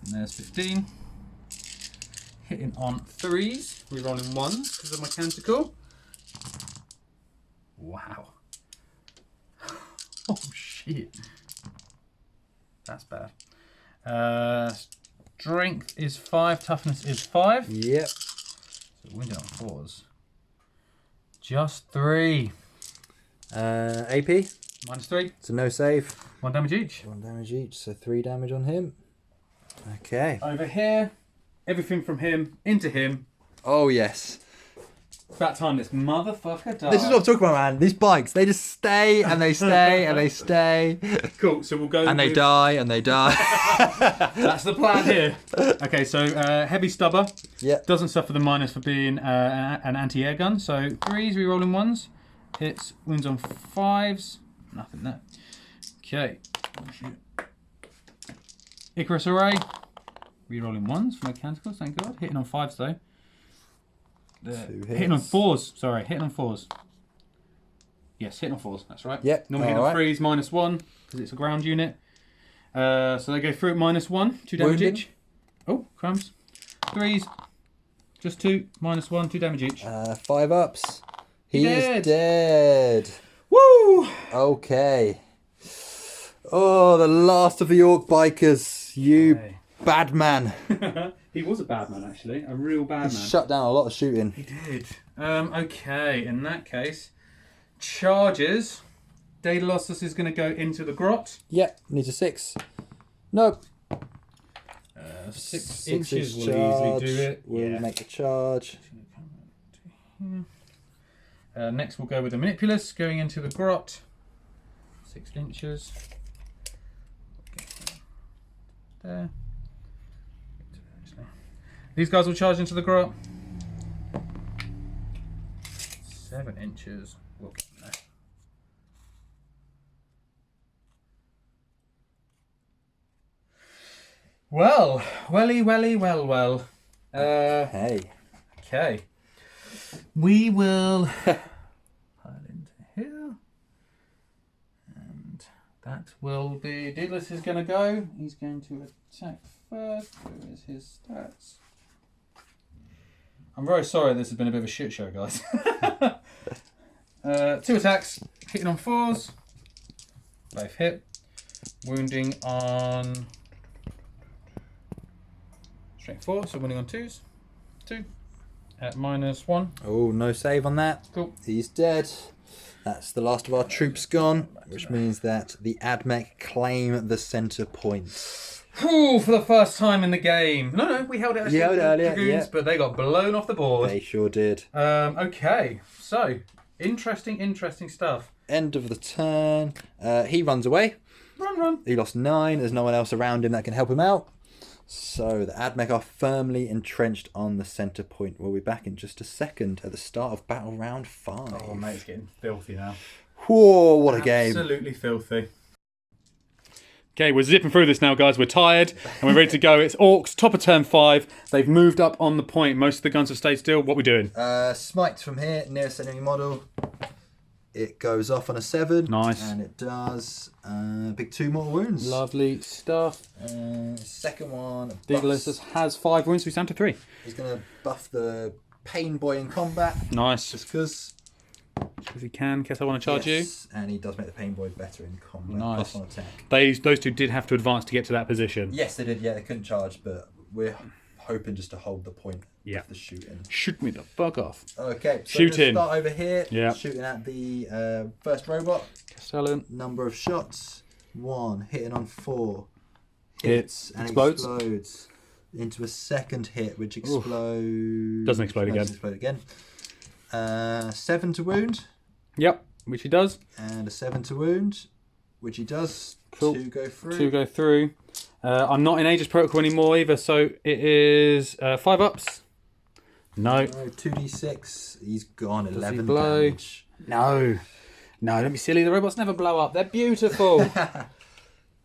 And there's 15. Hitting on 3s. We're rolling 1s because of my canticle. Wow. Oh shit. That's bad. Strength is 5. Toughness is 5. Yep. So we're down 4s. Just 3. AP. -3. So no save. 1 damage each. 1 damage each. So 3 damage on him. Okay. Over here, everything from him into him. Oh yes. About time this motherfucker died. This is what I'm talking about, man. These bikes, they just stay and they stay and they stay. Cool, so we'll go And they die and they die. That's the plan here. Okay, so heavy stubber. Yep. Doesn't suffer the minus for being an anti-air gun. So 3s, re-rolling 1s. Hits, wounds on 5s. Nothing there. Okay. Icarus Array. Re-rolling 1s for Mechanicals, thank God. Hitting on 5s though. Hitting on 4s, sorry, hitting on 4s. Yes, hitting on 4s, that's right. Yep. Normally hitting on 3s, -1, because it's a ground unit. So they go through at -1, 2 damage Wounding. each. Oh, crumbs. 3s, just 2, -1, 2 damage each. 5 ups. He Dead. is dead. Woo! Okay. Oh, the last of the Orc bikers. You Okay. bad man. He was a bad man, actually. A real bad man. Shut down a lot of shooting. He did. Okay, in that case, charges. Daedalus is going to go into the grot. Yep, needs a 6. Nope. 6 6 inches will charge. easily do it. We'll make the charge. Next, we'll go with the Manipulus going into the grot. 6 inches. There. These guys will charge into the grot. 7 inches. We'll get there. Well. Hey. Okay. We will pile into here. And that will be... Daedalus is going to go. He's going to attack first. Where is his stats? I'm very sorry this has been a bit of a shit show, guys. 2 attacks. Hitting on 4s. Both hit. Wounding on... Strength 4, so wounding on 2s. 2. At -1. Oh, no save on that. Cool. He's dead. That's the last of our troops gone, which means that the Admech claim the centre point. Ooh, for the first time in the game. No, we held it actually. You held it earlier, Dragoons, yeah. but they got blown off the board. They sure did. Okay, so interesting stuff. End of the turn. He runs away. Run. He lost 9. There's no one else around him that can help him out. So the Admech are firmly entrenched on the centre point. We'll be back in just a second at the start of battle round 5. Oh, mate, it's getting filthy now. Whoa, what a game. Absolutely filthy. Okay, we're zipping through this now, guys. We're tired and we're ready to go. It's Orcs, top of turn 5. They've moved up on the point. Most of the guns have stayed still. What are we doing? Smite from here, nearest enemy model. It goes off on a 7. Nice. And it does big 2 mortal wounds. Lovely stuff. Second one. Daedalus has 5 wounds, so he's down to 3. He's going to buff the Pain Boy in combat. Nice. Just because. If he can, guess I want to charge you. And he does make the Pain Boy better in combat. Nice. Plus on attack. Those two did have to advance to get to that position. Yes, they did. Yeah, they couldn't charge, but we're hoping just to hold the point Yeah. of the shooting. Shoot me the fuck off. Okay, so Shooting. Start over here. Yeah. Shooting at the first robot. Castellan. Number of shots. 1. Hitting on 4. Hits. And Explodes. explodes into a second hit, which explodes. Doesn't explode again. Doesn't explode again. 7 to wound. Yep, which he does. And a 7 to wound, which he does. Cool. 2 go through. 2 go through. I'm not in Aegis Protocol anymore either, so it is 5 ups. No. 2d6. He's gone. he 11 blow? damage. No, don't be silly. The robots never blow up. They're beautiful.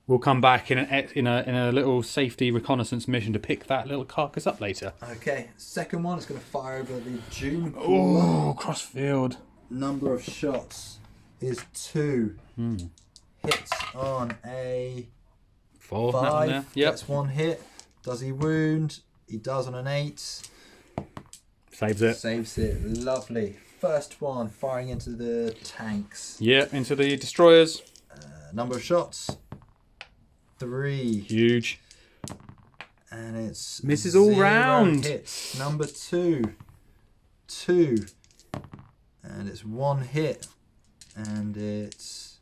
We'll come back in a little safety reconnaissance mission to pick that little carcass up later. Okay, second one is going to fire over the Doom. Oh, crossfield. Number of shots is 2. Hits on a 4. 5. Yep. Gets 1 hit. Does he wound? He does on an 8. Saves it. Saves it. Lovely. First one firing into the tanks. Yep, into the destroyers. Number of shots 3. Huge. And it's Misses all 0 round. hits. Number 2. 2. And it's 1 hit. And it's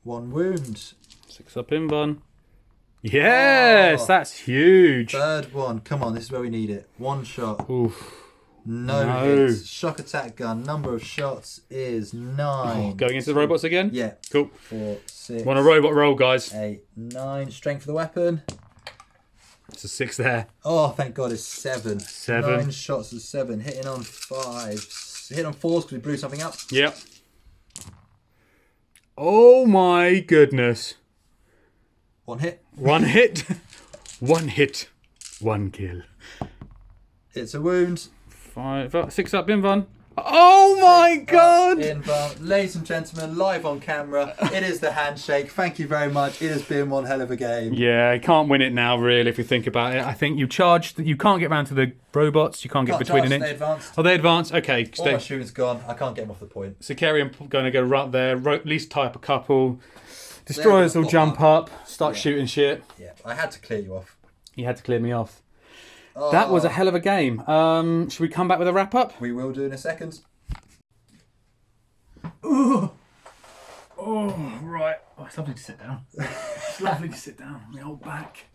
1 wound. 6 up in bun. Yes, Oh. that's huge. Third one. Come on, this is where we need it. 1 shot. Oof. No hits. Shock attack gun. Number of shots is 9. Going into the robots again? Yeah. Cool. 4, 6. Want a robot roll, guys? 8, 9. Strength for the weapon. It's a 6 there. Oh, thank God, it's 7. 7. 9 shots is 7. Hitting on 5. Hit on 4s because we blew something up. Yep. Oh my goodness. 1 hit. 1 hit. 1 hit. 1 kill. It's a wound. 5, 6 up, Invan. Oh my God! Ladies and gentlemen, live on camera, it is the handshake. Thank you very much. It has been one hell of a game. Yeah, you can't win it now, really, if you think about it. I think you can't get round to the robots. You can't get between an inch. They advanced. Oh, they advance. Okay. All my shooting's gone. I can't get him off the point. So Kerry, I'm going to go right there. At least tie up a couple. Destroyers will jump up, start shooting shit. Yeah, I had to clear you off. You had to clear me off. That was a hell of a game. Should we come back with a wrap up? We will do in a second. Oh, right. Oh, it's lovely to sit down. It's lovely to sit down on the old back.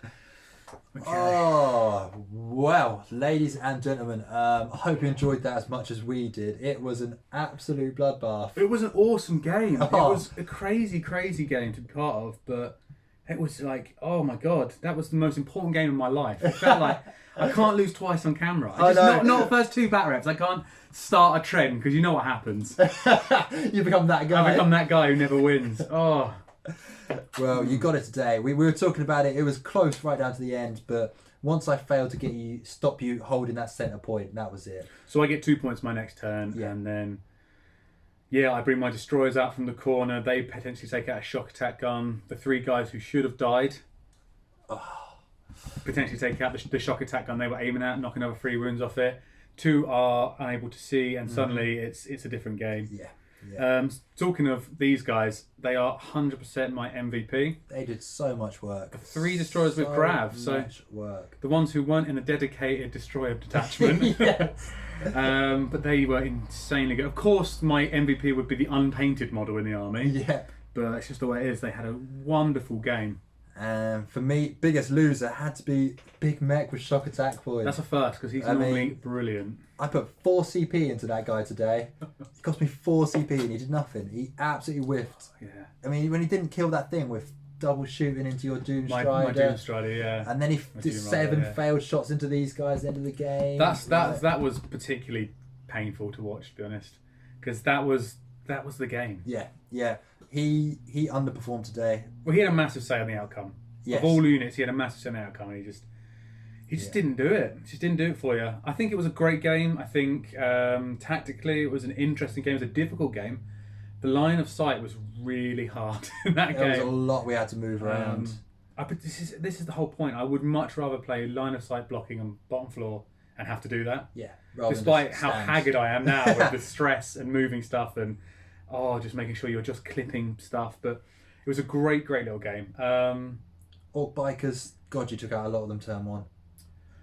Okay. Oh, well, ladies and gentlemen, I hope you enjoyed that as much as we did. It was an absolute bloodbath. It was an awesome game. Oh. It was a crazy, crazy game to be part of, but it was like, oh my God, that was the most important game of my life. It felt like I can't lose twice on camera. Not the first 2 bat reps. I can't start a trend because you know what happens. You become that guy. I become that guy who never wins. Oh. Well, you got it today. We were talking about it. It was close right down to the end, but once I failed to stop you holding that centre point, that was it. So I get 2 points my next turn, and then I bring my destroyers out from the corner. They potentially take out a shock attack gun. The 3 guys who should have died potentially take out the shock attack gun they were aiming at, knock another 3 wounds off it. 2 are unable to see, and suddenly it's a different game. Yeah. Talking of these guys, they are 100% my MVP. They did so much work. 3 destroyers with grav. So the ones who weren't in a dedicated destroyer detachment. But they were insanely good. Of course, my MVP would be the unpainted model in the army. Yeah. But it's just the way it is. They had a wonderful game. For me, biggest loser had to be Big Mech with shock attack points. That's a first because he's normally brilliant. I put 4 CP into that guy today. It cost me 4 CP and he did nothing. He absolutely whiffed. Yeah. I mean, when he didn't kill that thing with double shooting into your Doom Strider. My Doom Strider, yeah. And then he did 7 failed shots into these guys at the end of the game. That was particularly painful to watch, to be honest, because that was the game. Yeah. He underperformed today. Well, he had a massive say on the outcome. Yes. Of all units, he had a massive say on the outcome, and he just didn't do it. He just didn't do it for you. I think it was a great game. I think tactically it was an interesting game. It was a difficult game. The line of sight was really hard in that game. There was a lot we had to move around. This is the whole point. I would much rather play line of sight blocking on bottom floor and have to do that. Yeah. Despite how haggard I am now with the stress and moving stuff and just making sure you're just clipping stuff. But it was a great little game. Orc Bikers, God, you took out a lot of them turn 1.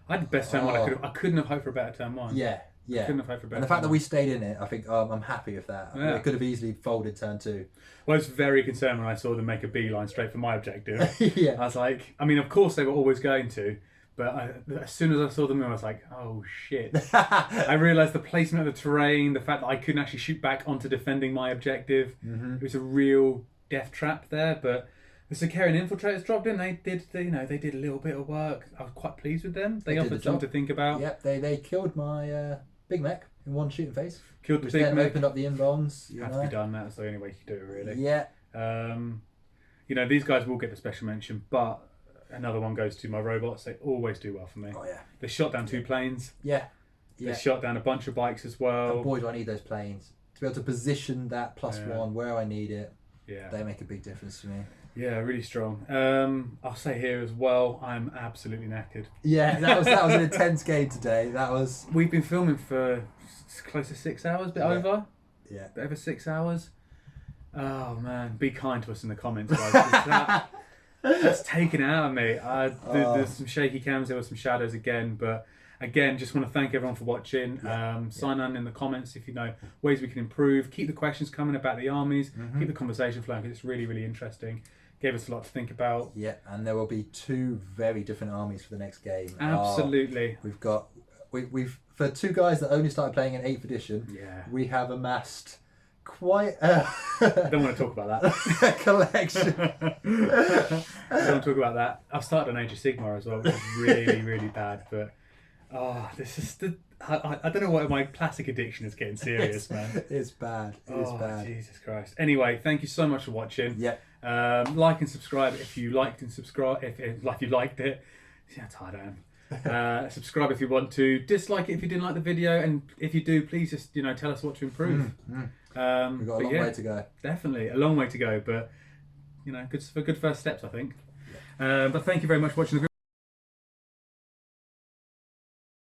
I had the best turn 1. I couldn't have hoped for a better turn 1. Yeah. I couldn't have hoped for a better And the fact that we stayed in it, I think I'm happy with that. Yeah. It could have easily folded turn 2. Well, I was very concerned when I saw them make a beeline straight for my objective. Yeah. I was like, I mean, of course they were always going to, but as soon as I saw them move, I was like, oh shit. I realised the placement of the terrain, the fact that I couldn't actually shoot back onto defending my objective. Mm-hmm. It was a real death trap there, but the Sicarian infiltrators dropped in. They did a little bit of work. I was quite pleased with them. They offered something to think about. Yep, they killed my Big Mech in one shooting phase. Killed the Big Mech. Opened up the inbounds. Had to be done. That's the only way you could do it, really. Yeah. These guys will get the special mention, but another one goes to my robots. They always do well for me. Oh yeah. They shot down 2 planes. Yeah. They shot down a bunch of bikes as well. And boy, do I need those planes to be able to position that +1 where I need it. Yeah. They make a big difference to me. Yeah, really strong. I'll say here as well, I'm absolutely knackered. Yeah, that was an intense game today. We've been filming for close to 6 hours, bit over. Yeah. Bit over 6 hours. Oh man, be kind to us in the comments, guys. That's taken it out of me. There's some shaky cams, there were some shadows again, but again, just want to thank everyone for watching. Sign on in the comments if you know ways we can improve. Keep the questions coming about the armies. Keep the conversation flowing because it's really, really interesting. Gave us a lot to think about. Yeah, and there will be 2 very different armies for the next game. Absolutely. We've got we've for two guys that only started playing in 8th edition, Yeah. we have amassed quite a Don't want to talk about that. collection. I don't want to talk about that. I've started on Age of Sigmar as well, which is really, really bad. But this is I don't know why my classic addiction is getting serious, man. It's bad. It's bad. Jesus Christ. Anyway, thank you so much for watching. Yeah. Like and subscribe if you liked and subscribe if you liked it. See how tired I am. Subscribe if you want to. Dislike it if you didn't like the video, and if you do, please just tell us what to improve. We've got a long way to go. Definitely a long way to go, but good first steps, I think. But thank you very much for watching the